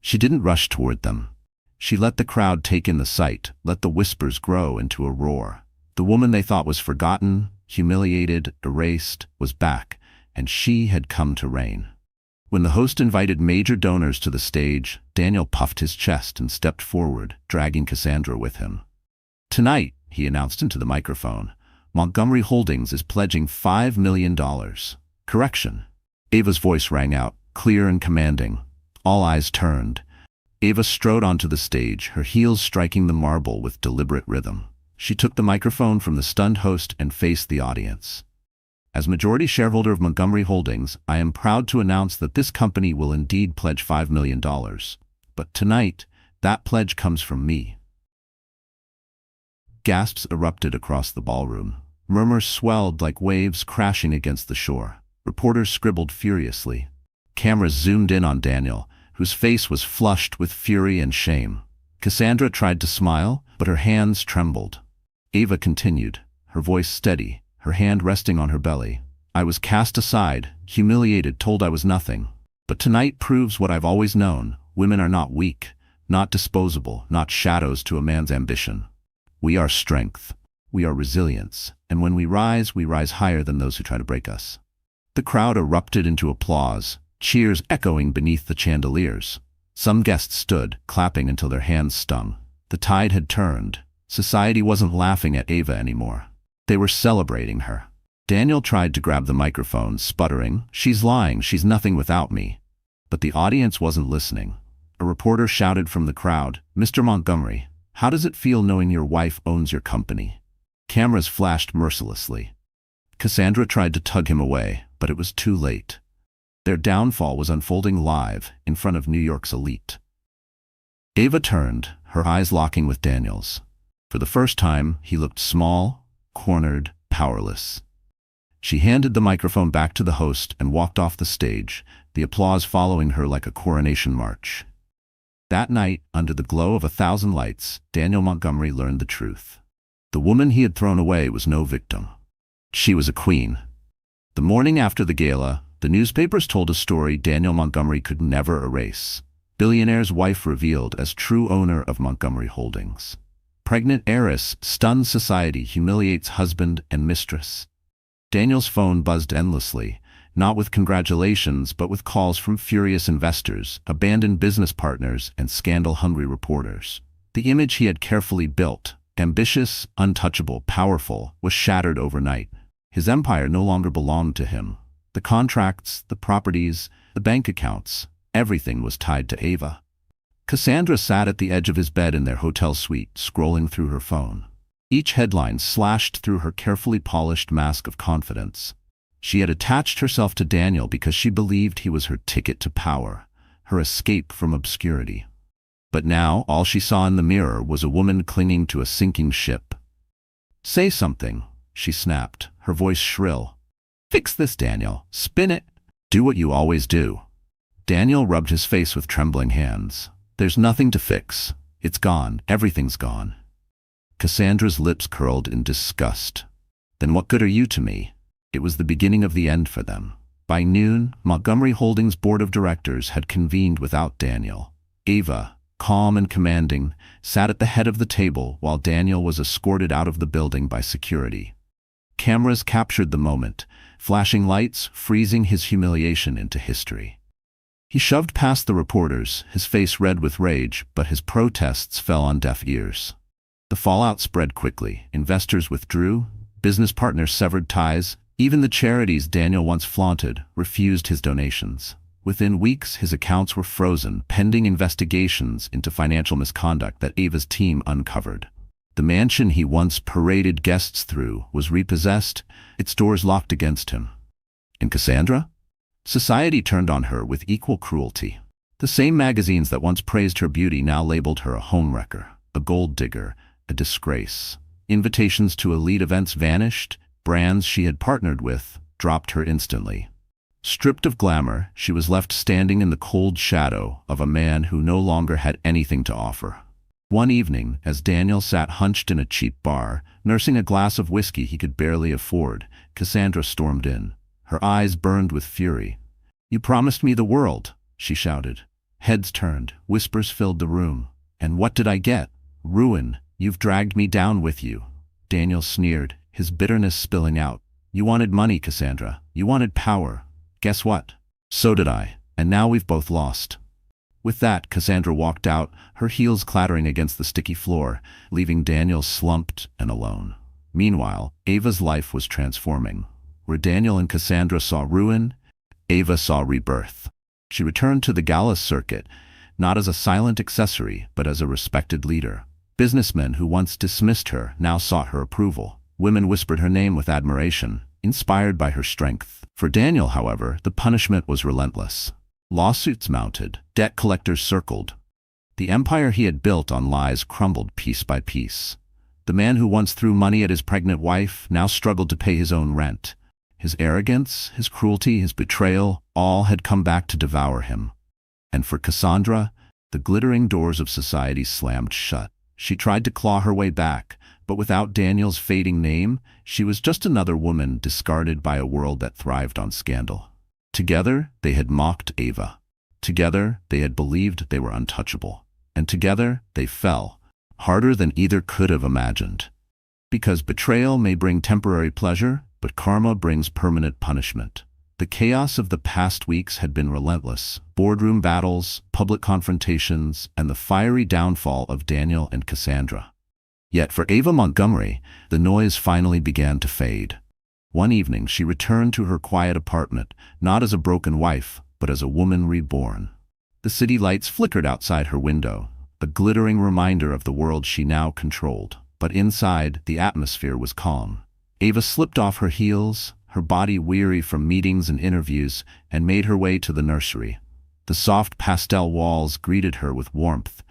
She didn't rush toward them. She let the crowd take in the sight, let the whispers grow into a roar. The woman they thought was forgotten, humiliated, erased, was back, and she had come to reign. When the host invited major donors to the stage, Daniel puffed his chest and stepped forward, dragging Cassandra with him. Tonight, he announced into the microphone, Montgomery Holdings is pledging $5 million. Correction. Ava's voice rang out, clear and commanding. All eyes turned. Ava strode onto the stage, her heels striking the marble with deliberate rhythm. She took the microphone from the stunned host and faced the audience. As majority shareholder of Montgomery Holdings, I am proud to announce that this company will indeed pledge $5 million. But tonight, that pledge comes from me. Gasps erupted across the ballroom. Murmurs swelled like waves crashing against the shore. Reporters scribbled furiously. Cameras zoomed in on Daniel, whose face was flushed with fury and shame. Cassandra tried to smile, but her hands trembled. Ava continued, her voice steady, her hand resting on her belly. I was cast aside, humiliated, told I was nothing. But tonight proves what I've always known. Women are not weak, not disposable, not shadows to a man's ambition. We are strength. We are resilience. And when we rise higher than those who try to break us. The crowd erupted into applause, cheers echoing beneath the chandeliers. Some guests stood, clapping until their hands stung. The tide had turned. Society wasn't laughing at Ava anymore. They were celebrating her. Daniel tried to grab the microphone, sputtering, "She's lying, she's nothing without me." But the audience wasn't listening. A reporter shouted from the crowd, "Mr. Montgomery, how does it feel knowing your wife owns your company?" Cameras flashed mercilessly. Cassandra tried to tug him away, but it was too late. Their downfall was unfolding live in front of New York's elite. Ava turned, her eyes locking with Daniel's. For the first time, he looked small, cornered, powerless. She handed the microphone back to the host and walked off the stage, the applause following her like a coronation march. That night, under the glow of 1,000 lights, Daniel Montgomery learned the truth. The woman he had thrown away was no victim. She was a queen. The morning after the gala, the newspapers told a story Daniel Montgomery could never erase. Billionaire's wife revealed as true owner of Montgomery Holdings. Pregnant heiress stuns society, humiliates husband and mistress. Daniel's phone buzzed endlessly, not with congratulations but with calls from furious investors, abandoned business partners, and scandal-hungry reporters. The image he had carefully built, ambitious, untouchable, powerful, was shattered overnight. His empire no longer belonged to him. The contracts, the properties, the bank accounts, everything was tied to Ava. Cassandra sat at the edge of his bed in their hotel suite, scrolling through her phone. Each headline slashed through her carefully polished mask of confidence. She had attached herself to Daniel because she believed he was her ticket to power, her escape from obscurity. But now all she saw in the mirror was a woman clinging to a sinking ship. "Say something," she snapped, her voice shrill. "Fix this, Daniel. Spin it. Do what you always do." Daniel rubbed his face with trembling hands. There's nothing to fix. It's gone. Everything's gone. Cassandra's lips curled in disgust. Then what good are you to me? It was the beginning of the end for them. By noon, Montgomery Holdings' board of directors had convened without Daniel. Ava, calm and commanding, sat at the head of the table while Daniel was escorted out of the building by security. Cameras captured the moment, flashing lights, freezing his humiliation into history. He shoved past the reporters, his face red with rage, but his protests fell on deaf ears. The fallout spread quickly. Investors withdrew, business partners severed ties, even the charities Daniel once flaunted refused his donations. Within weeks, his accounts were frozen, pending investigations into financial misconduct that Ava's team uncovered. The mansion he once paraded guests through was repossessed, its doors locked against him. And Cassandra? Society turned on her with equal cruelty. The same magazines that once praised her beauty now labeled her a homewrecker, a gold digger, a disgrace. Invitations to elite events vanished, brands she had partnered with dropped her instantly. Stripped of glamour, she was left standing in the cold shadow of a man who no longer had anything to offer. One evening, as Daniel sat hunched in a cheap bar, nursing a glass of whiskey he could barely afford, Cassandra stormed in. Her eyes burned with fury. "You promised me the world," she shouted. Heads turned, whispers filled the room. "And what did I get? Ruin. You've dragged me down with you." Daniel sneered, his bitterness spilling out. "You wanted money, Cassandra. You wanted power. Guess what? So did I, and now we've both lost." With that, Cassandra walked out, her heels clattering against the sticky floor, leaving Daniel slumped and alone. Meanwhile, Ava's life was transforming. Where Daniel and Cassandra saw ruin, Ava saw rebirth. She returned to the gala circuit, not as a silent accessory, but as a respected leader. Businessmen who once dismissed her now sought her approval. Women whispered her name with admiration, inspired by her strength. For Daniel, however, the punishment was relentless. Lawsuits mounted, debt collectors circled. The empire he had built on lies crumbled piece by piece. The man who once threw money at his pregnant wife now struggled to pay his own rent. His arrogance, his cruelty, his betrayal, all had come back to devour him. And for Cassandra, the glittering doors of society slammed shut. She tried to claw her way back, but without Daniel's fading name, she was just another woman discarded by a world that thrived on scandal. Together, they had mocked Ava. Together, they had believed they were untouchable. And together, they fell, harder than either could have imagined. Because betrayal may bring temporary pleasure, but karma brings permanent punishment. The chaos of the past weeks had been relentless. Boardroom battles, public confrontations, and the fiery downfall of Daniel and Cassandra. Yet for Ava Montgomery, the noise finally began to fade. One evening, she returned to her quiet apartment, not as a broken wife, but as a woman reborn. The city lights flickered outside her window, a glittering reminder of the world she now controlled. But inside, the atmosphere was calm. Ava slipped off her heels, her body weary from meetings and interviews, and made her way to the nursery. The soft pastel walls greeted her with warmth,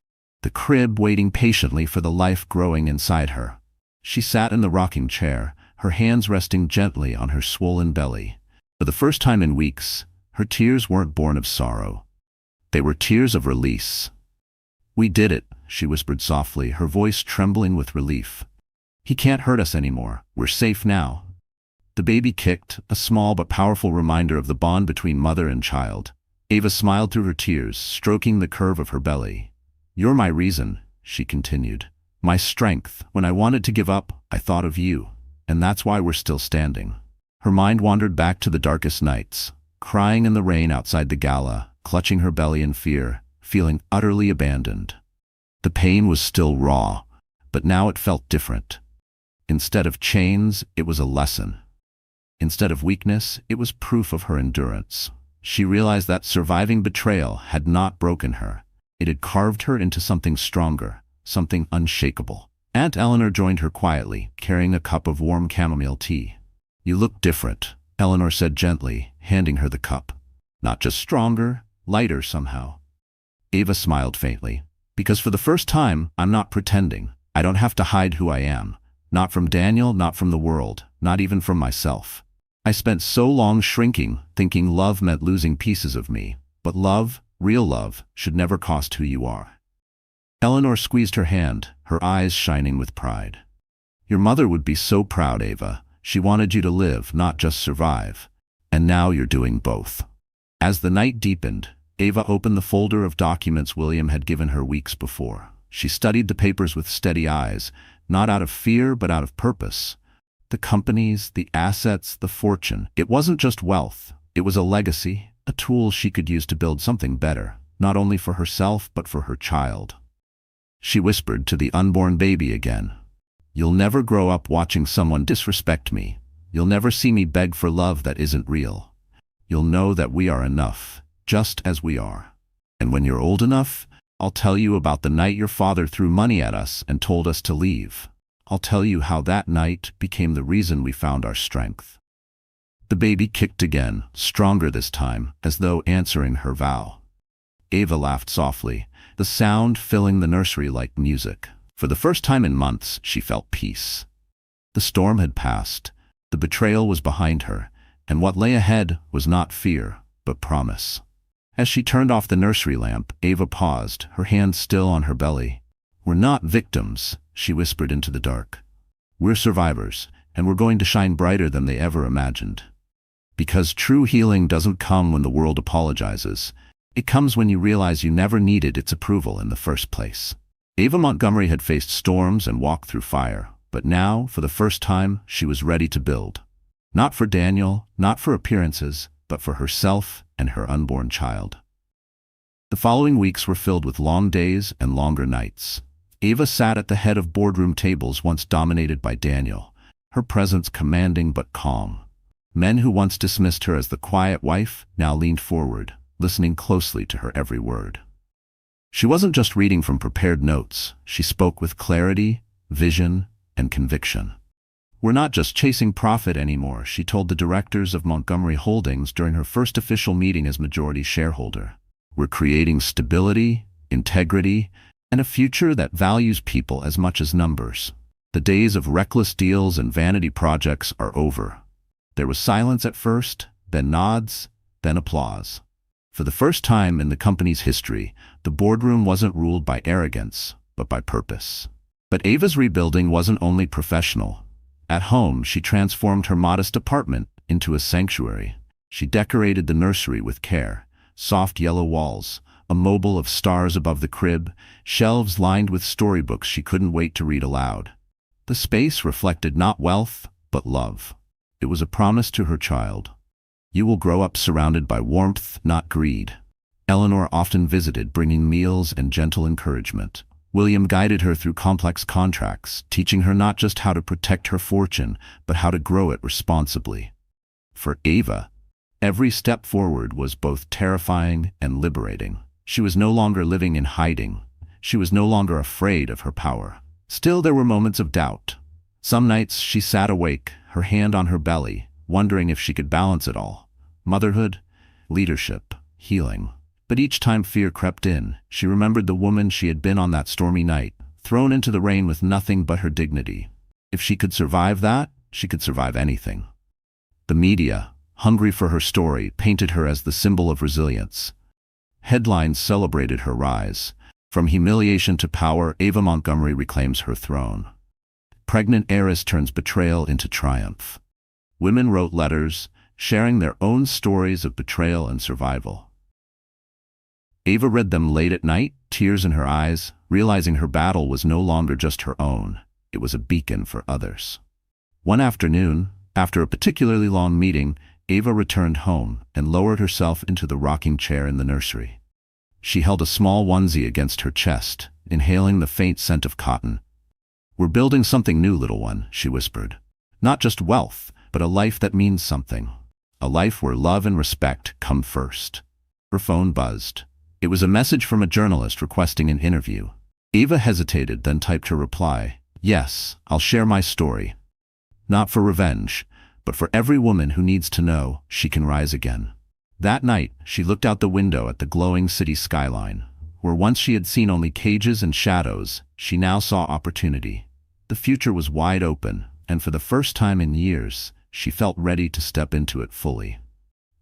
the crib waiting patiently for the life growing inside her. She sat in the rocking chair, her hands resting gently on her swollen belly. For the first time in weeks, her tears weren't born of sorrow. They were tears of release. "We did it," she whispered softly, her voice trembling with relief. "He can't hurt us anymore. We're safe now." The baby kicked, a small but powerful reminder of the bond between mother and child. Ava smiled through her tears, stroking the curve of her belly. "You're my reason," she continued. "My strength. When I wanted to give up, I thought of you. And that's why we're still standing." Her mind wandered back to the darkest nights, crying in the rain outside the gala, clutching her belly in fear, feeling utterly abandoned. The pain was still raw, but now it felt different. Instead of chains, it was a lesson. Instead of weakness, it was proof of her endurance. She realized that surviving betrayal had not broken her. It had carved her into something stronger, something unshakable. Aunt Eleanor joined her quietly, carrying a cup of warm chamomile tea. "You look different," Eleanor said gently, handing her the cup. "Not just stronger, lighter somehow." Ava smiled faintly. "Because for the first time, I'm not pretending. I don't have to hide who I am. Not from Daniel, not from the world, not even from myself. I spent so long shrinking, thinking love meant losing pieces of me. But love, real love, should never cost who you are." Eleanor squeezed her hand, her eyes shining with pride. Your mother would be so proud, Ava. She wanted you to live, not just survive. And now you're doing both. As the night deepened, Ava opened the folder of documents William had given her weeks before. She studied the papers with steady eyes, not out of fear but out of purpose. The companies, the assets, the fortune. It wasn't just wealth. It was a legacy, a tool she could use to build something better, not only for herself but for her child. She whispered to the unborn baby again. You'll never grow up watching someone disrespect me. You'll never see me beg for love that isn't real. You'll know that we are enough, just as we are. And when you're old enough, I'll tell you about the night your father threw money at us and told us to leave. I'll tell you how that night became the reason we found our strength. The baby kicked again, stronger this time, as though answering her vow. Ava laughed softly, the sound filling the nursery like music. For the first time in months, she felt peace. The storm had passed, the betrayal was behind her, and what lay ahead was not fear, but promise. As she turned off the nursery lamp, Ava paused, her hand still on her belly. We're not victims, she whispered into the dark. We're survivors, and we're going to shine brighter than they ever imagined. Because true healing doesn't come when the world apologizes. It comes when you realize you never needed its approval in the first place. Ava Montgomery had faced storms and walked through fire, but now, for the first time, she was ready to build. Not for Daniel, not for appearances, but for herself and her unborn child. The following weeks were filled with long days and longer nights. Ava sat at the head of boardroom tables once dominated by Daniel, her presence commanding but calm. Men who once dismissed her as the quiet wife now leaned forward, listening closely to her every word. She wasn't just reading from prepared notes, she spoke with clarity, vision, and conviction. We're not just chasing profit anymore, she told the directors of Montgomery Holdings during her first official meeting as majority shareholder. We're creating stability, integrity, and a future that values people as much as numbers. The days of reckless deals and vanity projects are over. There was silence at first, then nods, then applause. For the first time in the company's history, the boardroom wasn't ruled by arrogance, but by purpose. But Ava's rebuilding wasn't only professional. At home, she transformed her modest apartment into a sanctuary. She decorated the nursery with care, soft yellow walls, a mobile of stars above the crib, shelves lined with storybooks she couldn't wait to read aloud. The space reflected not wealth, but love. It was a promise to her child. You will grow up surrounded by warmth, not greed. Eleanor often visited, bringing meals and gentle encouragement. William guided her through complex contracts, teaching her not just how to protect her fortune, but how to grow it responsibly. For Ava, every step forward was both terrifying and liberating. She was no longer living in hiding. She was no longer afraid of her power. Still, there were moments of doubt. Some nights she sat awake, her hand on her belly, wondering if she could balance it all. Motherhood, leadership, healing. But each time fear crept in, she remembered the woman she had been on that stormy night, thrown into the rain with nothing but her dignity. If she could survive that, she could survive anything. The media, hungry for her story, painted her as the symbol of resilience. Headlines celebrated her rise. From humiliation to power, Ava Montgomery reclaims her throne. Pregnant heiress turns betrayal into triumph. Women wrote letters, sharing their own stories of betrayal and survival. Ava read them late at night, tears in her eyes, realizing her battle was no longer just her own. It was a beacon for others. One afternoon, after a particularly long meeting, Ava returned home and lowered herself into the rocking chair in the nursery. She held a small onesie against her chest, inhaling the faint scent of cotton. We're building something new, little one, she whispered. Not just wealth, but a life that means something. A life where love and respect come first. Her phone buzzed. It was a message from a journalist requesting an interview. Ava hesitated, then typed her reply. Yes, I'll share my story. Not for revenge, but for every woman who needs to know she can rise again. That night, she looked out the window at the glowing city skyline. Where once she had seen only cages and shadows, she now saw opportunity. The future was wide open, and for the first time in years, she felt ready to step into it fully.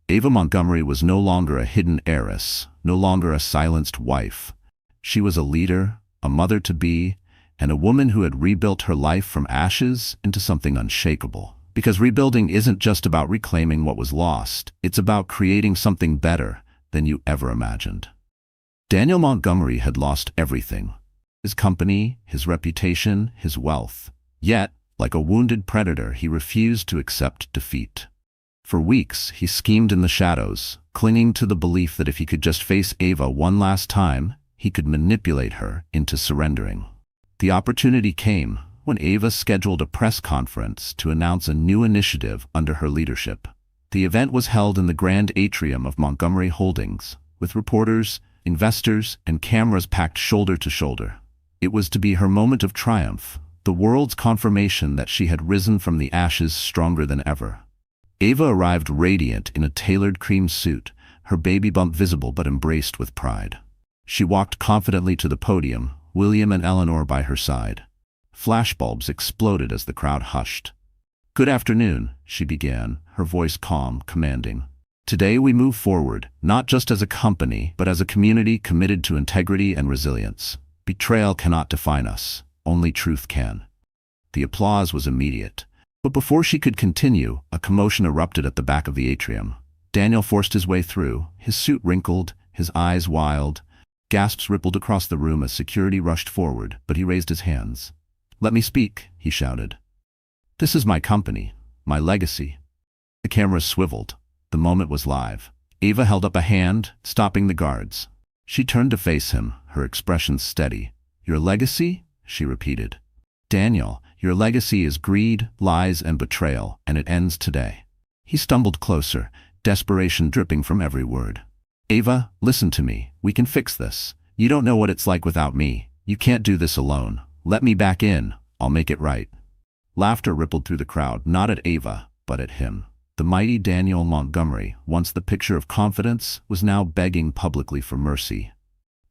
Ava Montgomery was no longer a hidden heiress, no longer a silenced wife. She was a leader, a mother-to-be, and a woman who had rebuilt her life from ashes into something unshakable. Because rebuilding isn't just about reclaiming what was lost, it's about creating something better than you ever imagined. Daniel Montgomery had lost everything: his company, his reputation, his wealth. Yet, like a wounded predator, he refused to accept defeat. For weeks, he schemed in the shadows, clinging to the belief that if he could just face Ava one last time, he could manipulate her into surrendering. The opportunity came when Ava scheduled a press conference to announce a new initiative under her leadership. The event was held in the grand atrium of Montgomery Holdings, with reporters, investors, and cameras packed shoulder to shoulder. It was to be her moment of triumph, the world's confirmation that she had risen from the ashes stronger than ever. Ava arrived radiant in a tailored cream suit, her baby bump visible but embraced with pride. She walked confidently to the podium, William and Eleanor by her side. Flashbulbs exploded as the crowd hushed. "Good afternoon," she began, her voice calm, commanding. "Today we move forward, not just as a company, but as a community committed to integrity and resilience. Betrayal cannot define us. Only truth can." The applause was immediate. But before she could continue, a commotion erupted at the back of the atrium. Daniel forced his way through, his suit wrinkled, his eyes wild. Gasps rippled across the room as security rushed forward, but he raised his hands. "Let me speak," he shouted. "This is my company, my legacy." The cameras swiveled. The moment was live. Ava held up a hand, stopping the guards. She turned to face him, her expression steady. "Your legacy?" she repeated. "Daniel, your legacy is greed, lies, and betrayal, and it ends today." He stumbled closer, desperation dripping from every word. "Ava, listen to me. We can fix this. You don't know what it's like without me. You can't do this alone. Let me back in. I'll make it right." Laughter rippled through the crowd, not at Ava, but at him. The mighty Daniel Montgomery, once the picture of confidence, was now begging publicly for mercy.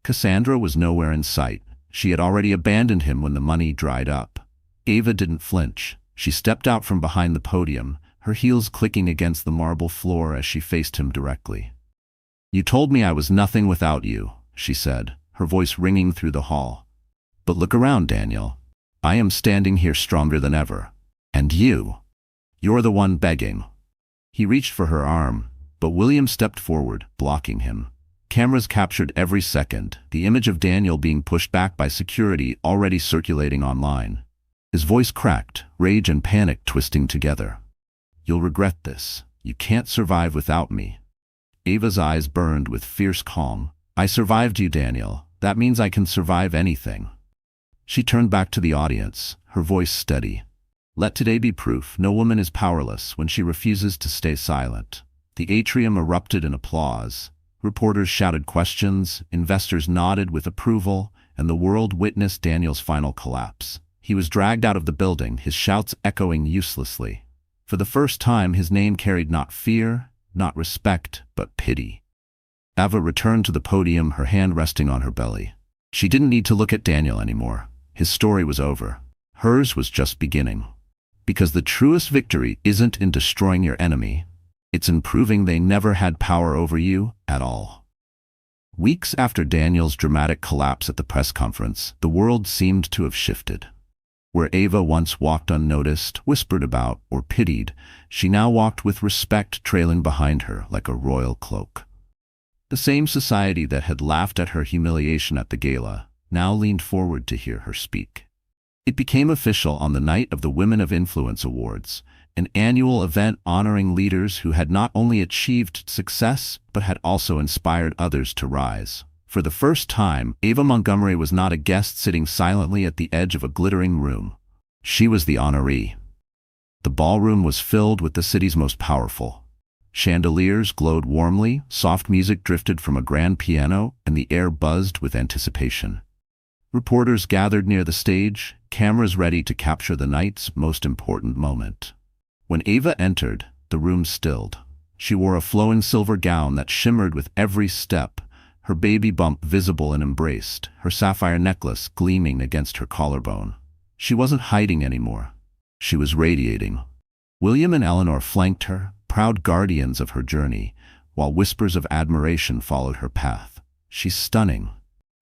Cassandra was nowhere in sight. She had already abandoned him when the money dried up. Ava didn't flinch. She stepped out from behind the podium, her heels clicking against the marble floor as she faced him directly. "You told me I was nothing without you," she said, her voice ringing through the hall. "But look around, Daniel. I am standing here stronger than ever. And you're the one begging." He reached for her arm, but William stepped forward, blocking him. Cameras captured every second, the image of Daniel being pushed back by security already circulating online. His voice cracked, rage and panic twisting together. "You'll regret this. You can't survive without me." Ava's eyes burned with fierce calm. "I survived you, Daniel. That means I can survive anything." She turned back to the audience, her voice steady. "Let today be proof no woman is powerless when she refuses to stay silent." The atrium erupted in applause. Reporters shouted questions, investors nodded with approval, and the world witnessed Daniel's final collapse. He was dragged out of the building, his shouts echoing uselessly. For the first time, his name carried not fear, not respect, but pity. Ava returned to the podium, her hand resting on her belly. She didn't need to look at Daniel anymore. His story was over. Hers was just beginning. Because the truest victory isn't in destroying your enemy. It's in proving they never had power over you at all. Weeks after Daniel's dramatic collapse at the press conference, the world seemed to have shifted. Where Ava once walked unnoticed, whispered about, or pitied, she now walked with respect trailing behind her like a royal cloak. The same society that had laughed at her humiliation at the gala now leaned forward to hear her speak. It became official on the night of the Women of Influence Awards, an annual event honoring leaders who had not only achieved success, but had also inspired others to rise. For the first time, Ava Montgomery was not a guest sitting silently at the edge of a glittering room. She was the honoree. The ballroom was filled with the city's most powerful. Chandeliers glowed warmly, soft music drifted from a grand piano, and the air buzzed with anticipation. Reporters gathered near the stage, cameras ready to capture the night's most important moment. When Ava entered, the room stilled. She wore a flowing silver gown that shimmered with every step, her baby bump visible and embraced, her sapphire necklace gleaming against her collarbone. She wasn't hiding anymore. She was radiating. William and Eleanor flanked her, proud guardians of her journey, while whispers of admiration followed her path. "She's stunning.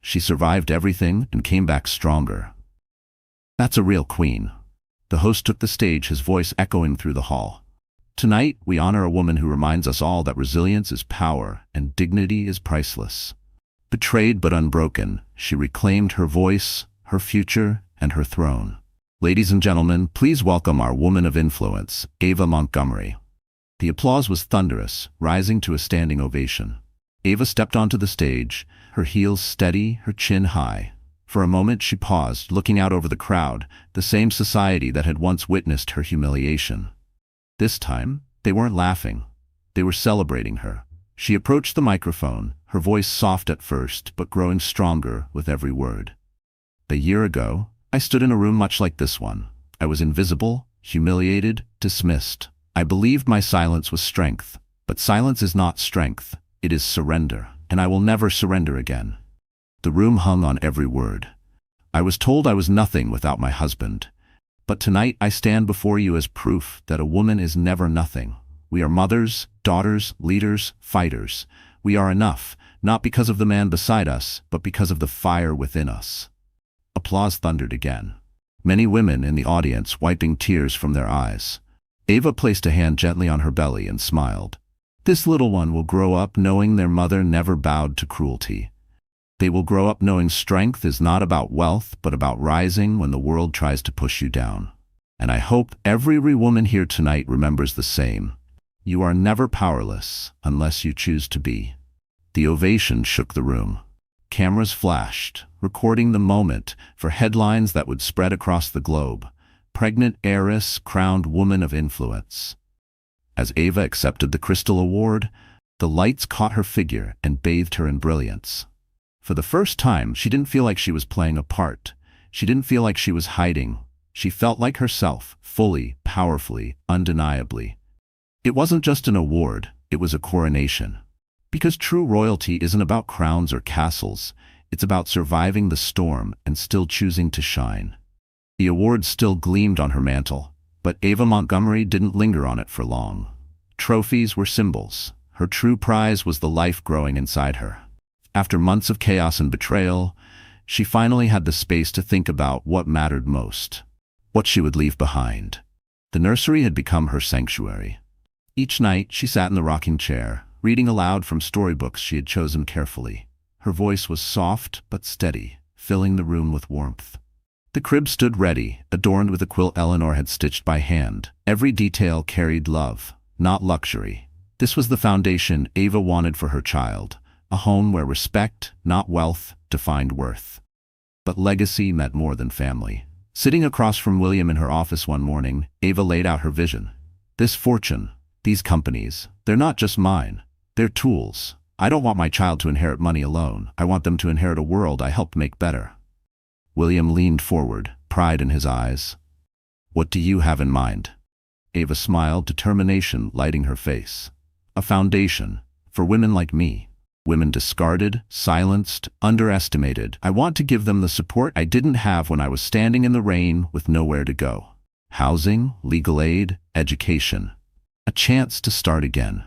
She survived everything and came back stronger. That's a real queen. The host took the stage, his voice echoing through the hall. Tonight, we honor a woman who reminds us all that resilience is power and dignity is priceless. Betrayed but unbroken, she reclaimed her voice, her future, and her throne. Ladies and gentlemen, please welcome our woman of influence, Ava Montgomery. The applause was thunderous, rising to a standing ovation. Ava stepped onto the stage, her heels steady, her chin high. For a moment she paused, looking out over the crowd, the same society that had once witnessed her humiliation. This time, they weren't laughing. They were celebrating her. She approached the microphone, her voice soft at first, but growing stronger with every word. A year ago, I stood in a room much like this one. I was invisible, humiliated, dismissed. I believed my silence was strength, but silence is not strength, it is surrender, and I will never surrender again. The room hung on every word. I was told I was nothing without my husband. But tonight I stand before you as proof that a woman is never nothing. We are mothers, daughters, leaders, fighters. We are enough, not because of the man beside us, but because of the fire within us. Applause thundered again. Many women in the audience wiping tears from their eyes. Ava placed a hand gently on her belly and smiled. This little one will grow up knowing their mother never bowed to cruelty. They will grow up knowing strength is not about wealth, but about rising when the world tries to push you down. And I hope every woman here tonight remembers the same. You are never powerless unless you choose to be. The ovation shook the room. Cameras flashed, recording the moment for headlines that would spread across the globe. Pregnant heiress crowned woman of influence. As Ava accepted the Crystal Award, the lights caught her figure and bathed her in brilliance. For the first time, she didn't feel like she was playing a part. She didn't feel like she was hiding. She felt like herself, fully, powerfully, undeniably. It wasn't just an award, it was a coronation. Because true royalty isn't about crowns or castles, it's about surviving the storm and still choosing to shine. The award still gleamed on her mantle, but Ava Montgomery didn't linger on it for long. Trophies were symbols. Her true prize was the life growing inside her. After months of chaos and betrayal, she finally had the space to think about what mattered most, what she would leave behind. The nursery had become her sanctuary. Each night, she sat in the rocking chair, reading aloud from storybooks she had chosen carefully. Her voice was soft but steady, filling the room with warmth. The crib stood ready, adorned with a quilt Eleanor had stitched by hand. Every detail carried love, not luxury. This was the foundation Ava wanted for her child. A home where respect, not wealth, defined worth. But legacy meant more than family. Sitting across from William in her office one morning, Ava laid out her vision. This fortune, these companies, they're not just mine. They're tools. I don't want my child to inherit money alone. I want them to inherit a world I helped make better. William leaned forward, pride in his eyes. What do you have in mind? Ava smiled, determination lighting her face. A foundation for women like me. Women discarded, silenced, underestimated. I want to give them the support I didn't have when I was standing in the rain with nowhere to go. Housing, legal aid, education. A chance to start again.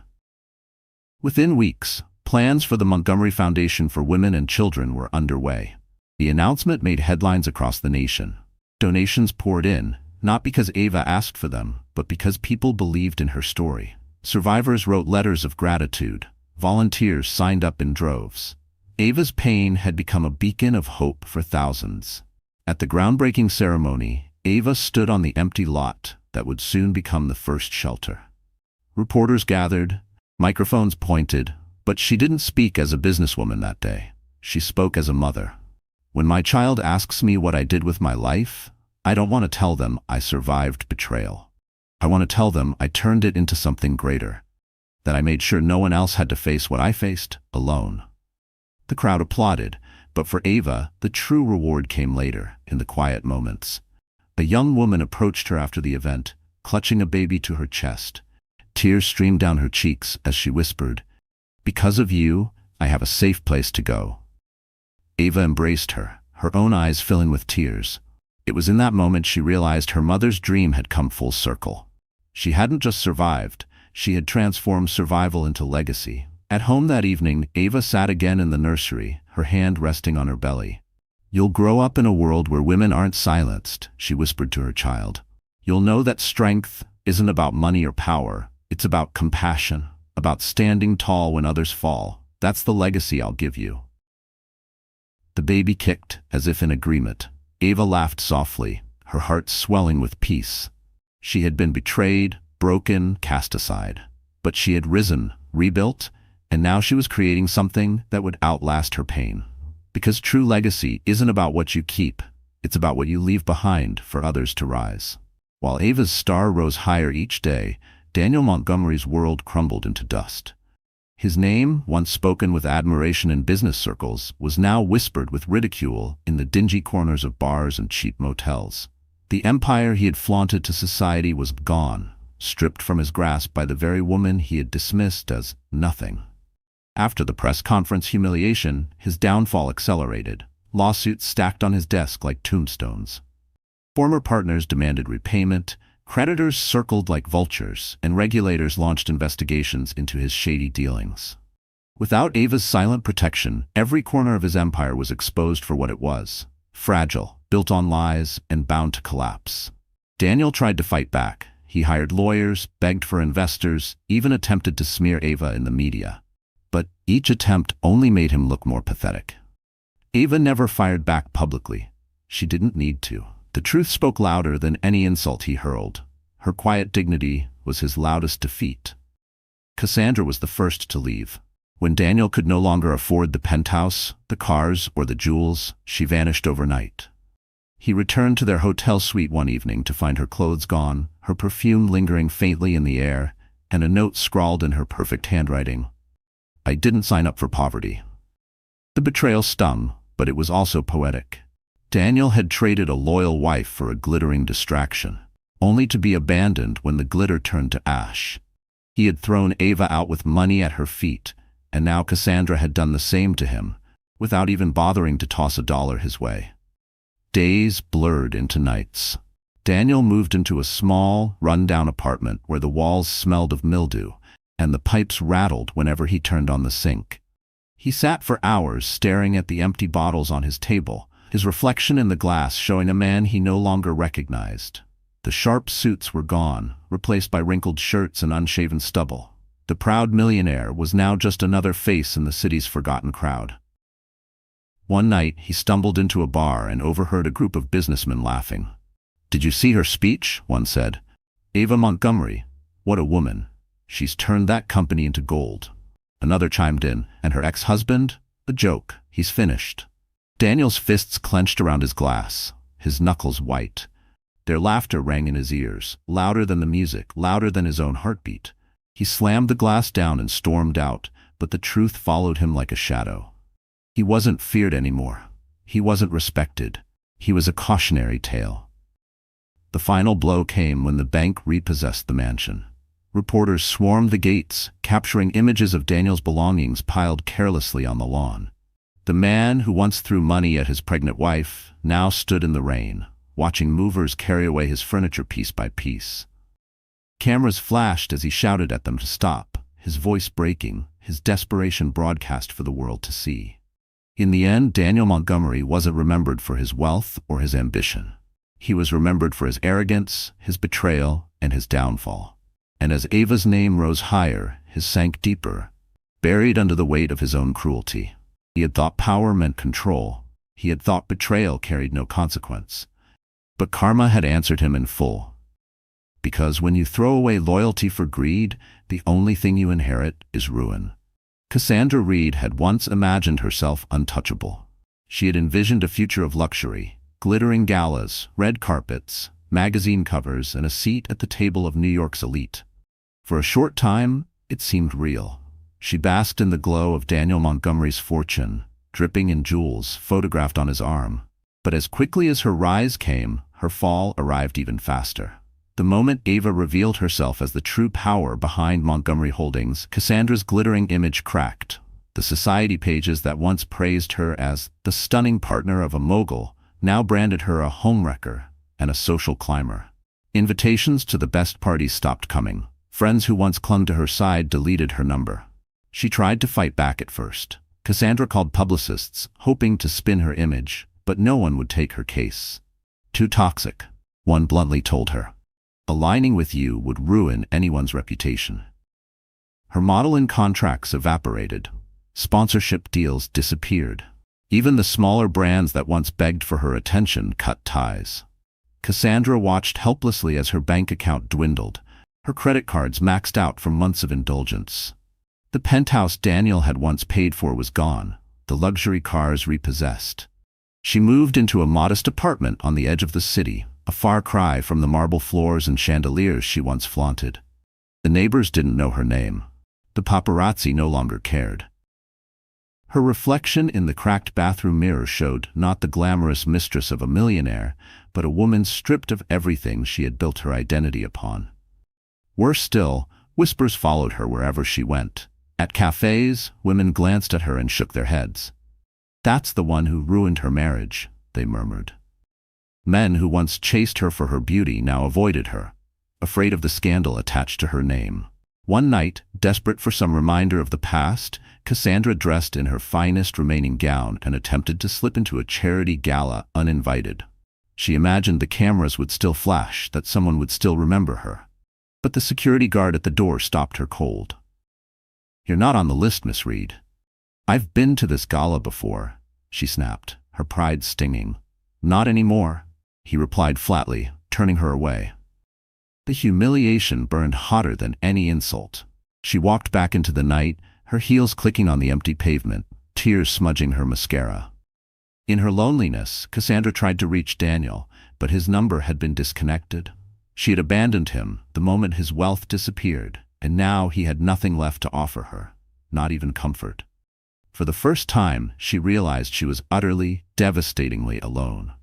Within weeks, plans for the Montgomery Foundation for Women and Children were underway. The announcement made headlines across the nation. Donations poured in, not because Ava asked for them, but because people believed in her story. Survivors wrote letters of gratitude. Volunteers signed up in droves. Ava's pain had become a beacon of hope for thousands. At the groundbreaking ceremony, Ava stood on the empty lot that would soon become the first shelter. Reporters gathered, microphones pointed, but she didn't speak as a businesswoman that day. She spoke as a mother. When my child asks me what I did with my life, I don't want to tell them I survived betrayal. I want to tell them I turned it into something greater. That I made sure no one else had to face what I faced, alone. The crowd applauded, but for Ava, the true reward came later, in the quiet moments. A young woman approached her after the event, clutching a baby to her chest. Tears streamed down her cheeks as she whispered, "Because of you, I have a safe place to go." Ava embraced her, her own eyes filling with tears. It was in that moment she realized her mother's dream had come full circle. She hadn't just survived, she had transformed survival into legacy. At home that evening, Ava sat again in the nursery, her hand resting on her belly. "You'll grow up in a world where women aren't silenced," she whispered to her child. "You'll know that strength isn't about money or power. It's about compassion, about standing tall when others fall. That's the legacy I'll give you." The baby kicked, as if in agreement. Ava laughed softly, her heart swelling with peace. She had been betrayed, broken, cast aside. But she had risen, rebuilt, and now she was creating something that would outlast her pain. Because true legacy isn't about what you keep, it's about what you leave behind for others to rise. While Ava's star rose higher each day, Daniel Montgomery's world crumbled into dust. His name, once spoken with admiration in business circles, was now whispered with ridicule in the dingy corners of bars and cheap motels. The empire he had flaunted to society was gone, stripped from his grasp by the very woman he had dismissed as nothing. After the press conference humiliation, his downfall accelerated. Lawsuits stacked on his desk like tombstones. Former partners demanded repayment, creditors circled like vultures, and regulators launched investigations into his shady dealings. Without Ava's silent protection, every corner of his empire was exposed for what it was: fragile, built on lies, and bound to collapse. Daniel tried to fight back. He hired lawyers, begged for investors, even attempted to smear Ava in the media. But each attempt only made him look more pathetic. Ava never fired back publicly. She didn't need to. The truth spoke louder than any insult he hurled. Her quiet dignity was his loudest defeat. Cassandra was the first to leave. When Daniel could no longer afford the penthouse, the cars, or the jewels, she vanished overnight. He returned to their hotel suite one evening to find her clothes gone, her perfume lingering faintly in the air, and a note scrawled in her perfect handwriting: "I didn't sign up for poverty." The betrayal stung, but it was also poetic. Daniel had traded a loyal wife for a glittering distraction, only to be abandoned when the glitter turned to ash. He had thrown Ava out with money at her feet, and now Cassandra had done the same to him, without even bothering to toss $1 his way. Days blurred into nights. Daniel moved into a small, run-down apartment where the walls smelled of mildew, and the pipes rattled whenever he turned on the sink. He sat for hours staring at the empty bottles on his table, his reflection in the glass showing a man he no longer recognized. The sharp suits were gone, replaced by wrinkled shirts and unshaven stubble. The proud millionaire was now just another face in the city's forgotten crowd. One night, he stumbled into a bar and overheard a group of businessmen laughing. "Did you see her speech?" one said. "Ava Montgomery, what a woman. She's turned that company into gold." Another chimed in, "And her ex-husband? A joke. He's finished." Daniel's fists clenched around his glass, his knuckles white. Their laughter rang in his ears, louder than the music, louder than his own heartbeat. He slammed the glass down and stormed out, but the truth followed him like a shadow. He wasn't feared anymore. He wasn't respected. He was a cautionary tale. The final blow came when the bank repossessed the mansion. Reporters swarmed the gates, capturing images of Daniel's belongings piled carelessly on the lawn. The man who once threw money at his pregnant wife now stood in the rain, watching movers carry away his furniture piece by piece. Cameras flashed as he shouted at them to stop, his voice breaking, his desperation broadcast for the world to see. In the end, Daniel Montgomery wasn't remembered for his wealth or his ambition. He was remembered for his arrogance, his betrayal, and his downfall. And as Ava's name rose higher, his sank deeper, buried under the weight of his own cruelty. He had thought power meant control. He had thought betrayal carried no consequence. But karma had answered him in full. Because when you throw away loyalty for greed, the only thing you inherit is ruin. Cassandra Reed had once imagined herself untouchable. She had envisioned a future of luxury, glittering galas, red carpets, magazine covers, and a seat at the table of New York's elite. For a short time, it seemed real. She basked in the glow of Daniel Montgomery's fortune, dripping in jewels photographed on his arm. But as quickly as her rise came, her fall arrived even faster. The moment Ava revealed herself as the true power behind Montgomery Holdings, Cassandra's glittering image cracked. The society pages that once praised her as the stunning partner of a mogul now branded her a homewrecker and a social climber. Invitations to the best parties stopped coming. Friends who once clung to her side deleted her number. She tried to fight back at first. Cassandra called publicists, hoping to spin her image, but no one would take her case. Too toxic, one bluntly told her. Aligning with you would ruin anyone's reputation. Her modeling contracts evaporated. Sponsorship deals disappeared. Even the smaller brands that once begged for her attention cut ties. Cassandra watched helplessly as her bank account dwindled. Her credit cards maxed out from months of indulgence. The penthouse Daniel had once paid for was gone, the luxury cars repossessed. She moved into a modest apartment on the edge of the city, a far cry from the marble floors and chandeliers she once flaunted. The neighbors didn't know her name. The paparazzi no longer cared. Her reflection in the cracked bathroom mirror showed not the glamorous mistress of a millionaire, but a woman stripped of everything she had built her identity upon. Worse still, whispers followed her wherever she went. At cafes, women glanced at her and shook their heads. That's the one who ruined her marriage, they murmured. Men who once chased her for her beauty now avoided her, afraid of the scandal attached to her name. One night, desperate for some reminder of the past, Cassandra dressed in her finest remaining gown and attempted to slip into a charity gala uninvited. She imagined the cameras would still flash, that someone would still remember her. But the security guard at the door stopped her cold. "You're not on the list, Miss Reed." "I've been to this gala before," she snapped, her pride stinging. "Not anymore," he replied flatly, turning her away. The humiliation burned hotter than any insult. She walked back into the night, her heels clicking on the empty pavement, tears smudging her mascara. In her loneliness, Cassandra tried to reach Daniel, but his number had been disconnected. She had abandoned him the moment his wealth disappeared, and now he had nothing left to offer her, not even comfort. For the first time, she realized she was utterly, devastatingly alone.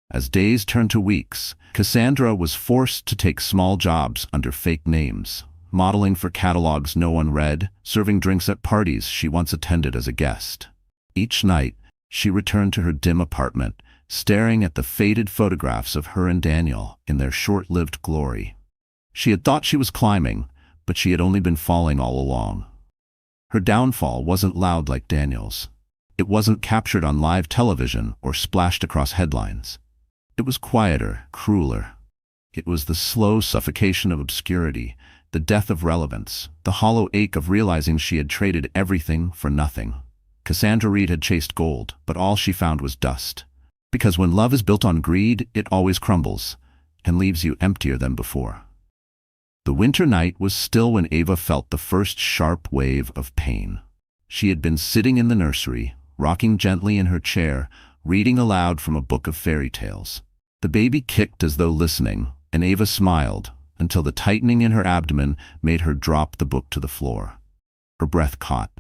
As days turned to weeks, Cassandra was forced to take small jobs under fake names, modeling for catalogs no one read, serving drinks at parties she once attended as a guest. Each night, she returned to her dim apartment, staring at the faded photographs of her and Daniel in their short-lived glory. She had thought she was climbing, but she had only been falling all along. Her downfall wasn't loud like Daniel's. It wasn't captured on live television or splashed across headlines. It was quieter, crueler. It was the slow suffocation of obscurity, the death of relevance, the hollow ache of realizing she had traded everything for nothing. Cassandra Reed had chased gold, but all she found was dust. Because when love is built on greed, it always crumbles, and leaves you emptier than before. The winter night was still when Ava felt the first sharp wave of pain. She had been sitting in the nursery, rocking gently in her chair, reading aloud from a book of fairy tales. The baby kicked as though listening, and Ava smiled, until the tightening in her abdomen made her drop the book to the floor. Her breath caught.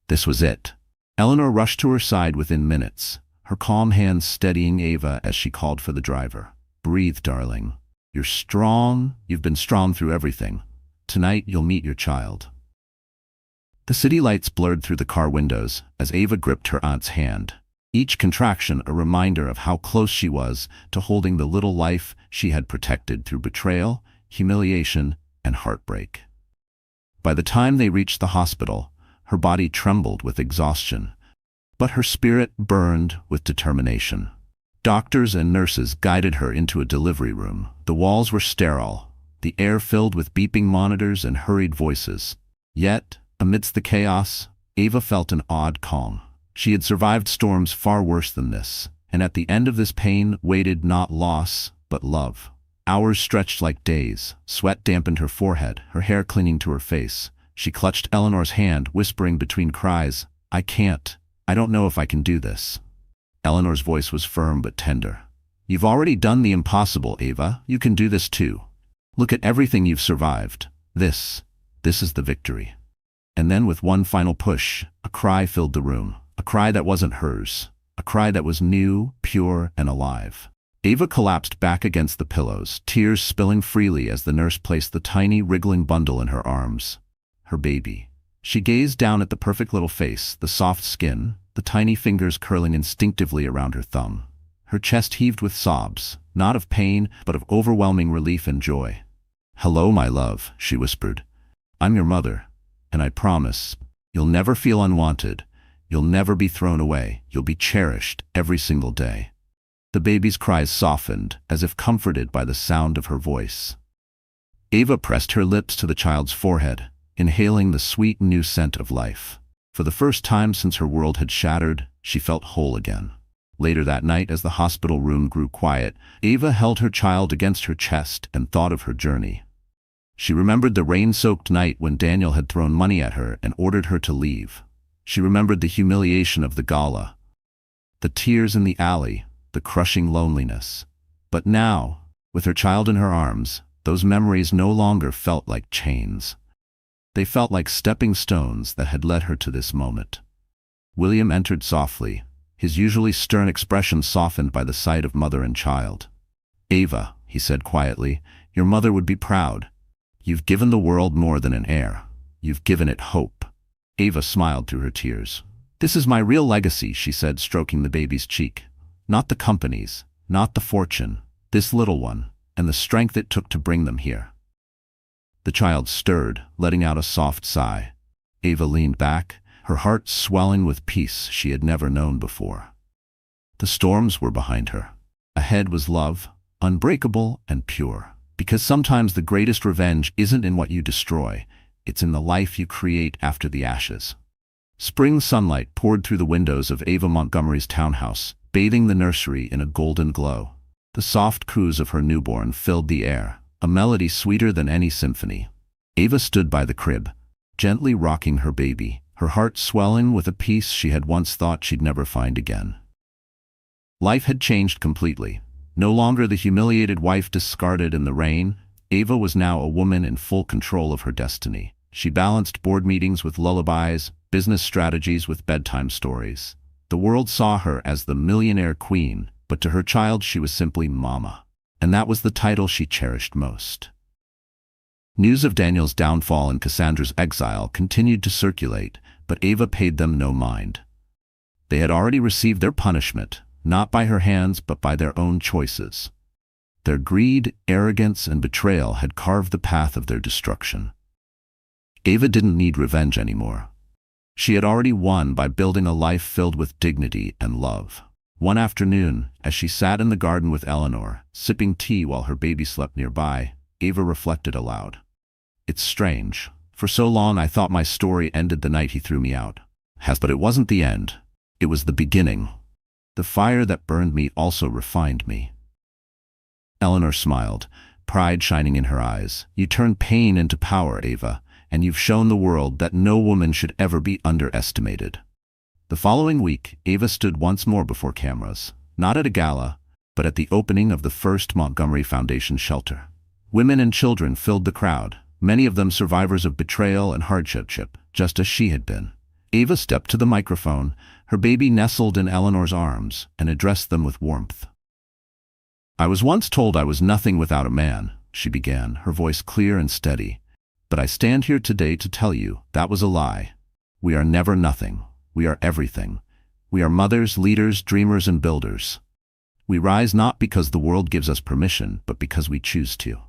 This was it. Eleanor rushed to her side within minutes, her calm hands steadying Ava as she called for the driver. "Breathe, darling. You're strong. You've been strong through everything. Tonight you'll meet your child." The city lights blurred through the car windows as Ava gripped her aunt's hand. Each contraction a reminder of how close she was to holding the little life she had protected through betrayal, humiliation, and heartbreak. By the time they reached the hospital, her body trembled with exhaustion, but her spirit burned with determination. Doctors and nurses guided her into a delivery room. The walls were sterile, the air filled with beeping monitors and hurried voices. Yet, amidst the chaos, Ava felt an odd calm. She had survived storms far worse than this, and at the end of this pain waited not loss, but love. Hours stretched like days. Sweat dampened her forehead, her hair clinging to her face. She clutched Eleanor's hand, whispering between cries, "I can't. I don't know if I can do this." Eleanor's voice was firm but tender. "You've already done the impossible, Ava. You can do this too. Look at everything you've survived. This is the victory." And then with one final push, a cry filled the room. A cry that wasn't hers. A cry that was new, pure, and alive. Ava collapsed back against the pillows, tears spilling freely as the nurse placed the tiny, wriggling bundle in her arms. Her baby. She gazed down at the perfect little face, the soft skin, the tiny fingers curling instinctively around her thumb. Her chest heaved with sobs, not of pain, but of overwhelming relief and joy. "Hello, my love," she whispered. "I'm your mother, and I promise, You'll never feel unwanted. You'll never be thrown away. You'll be cherished every single day." The baby's cries softened, as if comforted by the sound of her voice. Ava pressed her lips to the child's forehead, inhaling the sweet new scent of life. For the first time since her world had shattered, she felt whole again. Later that night, as the hospital room grew quiet, Ava held her child against her chest and thought of her journey. She remembered the rain-soaked night when Daniel had thrown money at her and ordered her to leave. She remembered the humiliation of the gala, the tears in the alley, the crushing loneliness. But now, with her child in her arms, those memories no longer felt like chains. They felt like stepping stones that had led her to this moment. William entered softly, his usually stern expression softened by the sight of mother and child. "Ava," he said quietly, "your mother would be proud. You've given the world more than an heir. You've given it hope." Ava smiled through her tears. "This is my real legacy," she said, stroking the baby's cheek. "Not the companies, not the fortune, this little one, and the strength it took to bring them here." The child stirred, letting out a soft sigh. Ava leaned back, her heart swelling with peace she had never known before. The storms were behind her. Ahead was love, unbreakable and pure. Because sometimes the greatest revenge isn't in what you destroy, it's in the life you create after the ashes. Spring sunlight poured through the windows of Ava Montgomery's townhouse, bathing the nursery in a golden glow. The soft coos of her newborn filled the air, a melody sweeter than any symphony. Ava stood by the crib, gently rocking her baby, her heart swelling with a peace she had once thought she'd never find again. Life had changed completely. No longer the humiliated wife discarded in the rain, Ava was now a woman in full control of her destiny. She balanced board meetings with lullabies, business strategies with bedtime stories. The world saw her as the millionaire queen, but to her child she was simply Mama. And that was the title she cherished most. News of Daniel's downfall and Cassandra's exile continued to circulate, but Ava paid them no mind. They had already received their punishment, not by her hands but by their own choices. Their greed, arrogance, and betrayal had carved the path of their destruction. Ava didn't need revenge anymore. She had already won by building a life filled with dignity and love. One afternoon, as she sat in the garden with Eleanor, sipping tea while her baby slept nearby, Ava reflected aloud. "It's strange. For so long I thought my story ended the night he threw me out. But it wasn't the end. It was the beginning. The fire that burned me also refined me." Eleanor smiled, pride shining in her eyes. "You turned pain into power, Ava, and you've shown the world that no woman should ever be underestimated." The following week, Ava stood once more before cameras, not at a gala, but at the opening of the first Montgomery Foundation shelter. Women and children filled the crowd, many of them survivors of betrayal and hardship, just as she had been. Ava stepped to the microphone, her baby nestled in Eleanor's arms, and addressed them with warmth. "I was once told I was nothing without a man," she began, her voice clear and steady. "But I stand here today to tell you that was a lie. We are never nothing. We are everything. We are mothers, leaders, dreamers, and builders. We rise not because the world gives us permission, but because we choose to."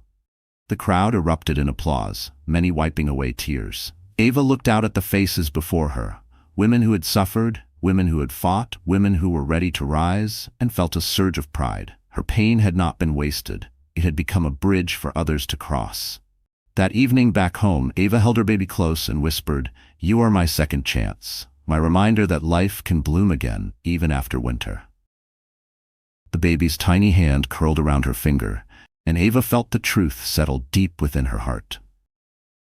The crowd erupted in applause, many wiping away tears. Ava looked out at the faces before her, women who had suffered, women who had fought, women who were ready to rise, and felt a surge of pride. Her pain had not been wasted. It had become a bridge for others to cross. That evening back home, Ava held her baby close and whispered, "You are my second chance, my reminder that life can bloom again, even after winter." The baby's tiny hand curled around her finger, and Ava felt the truth settle deep within her heart.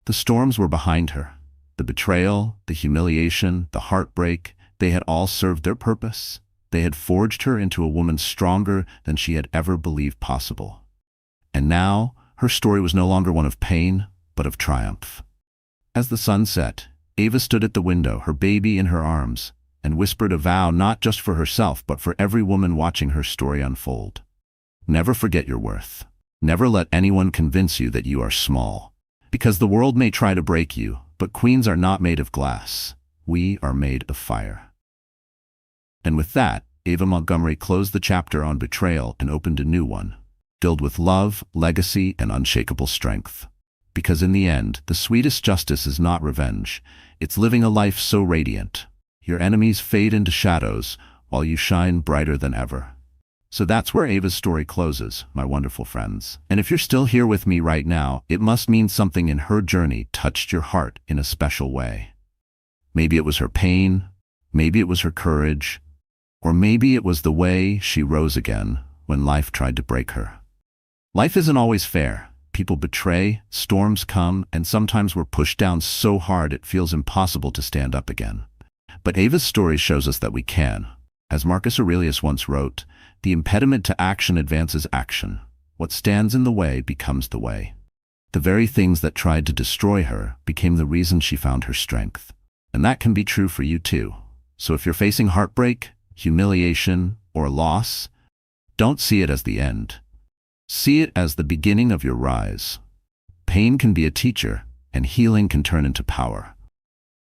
The storms were behind her. The betrayal, the humiliation, the heartbreak, they had all served their purpose. They had forged her into a woman stronger than she had ever believed possible. And now, her story was no longer one of pain, but of triumph. As the sun set, Ava stood at the window, her baby in her arms, and whispered a vow not just for herself but for every woman watching her story unfold. Never forget your worth. Never let anyone convince you that you are small. Because the world may try to break you, but queens are not made of glass. We are made of fire. And with that, Ava Montgomery closed the chapter on betrayal and opened a new one, filled with love, legacy, and unshakable strength. Because in the end, the sweetest justice is not revenge. It's living a life so radiant. Your enemies fade into shadows, while you shine brighter than ever. So that's where Ava's story closes, my wonderful friends. And if you're still here with me right now, it must mean something in her journey touched your heart in a special way. Maybe it was her pain, maybe it was her courage, or maybe it was the way she rose again when life tried to break her. Life isn't always fair. People betray, storms come, and sometimes we're pushed down so hard it feels impossible to stand up again. But Ava's story shows us that we can. As Marcus Aurelius once wrote, "The impediment to action advances action. What stands in the way becomes the way." The very things that tried to destroy her became the reason she found her strength. And that can be true for you too. So if you're facing heartbreak, humiliation, or loss, don't see it as the end. See it as the beginning of your rise. Pain can be a teacher, and healing can turn into power.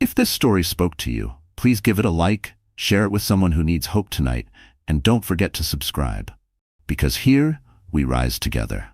If this story spoke to you, please give it a like, share it with someone who needs hope tonight, and don't forget to subscribe. Because here, we rise together.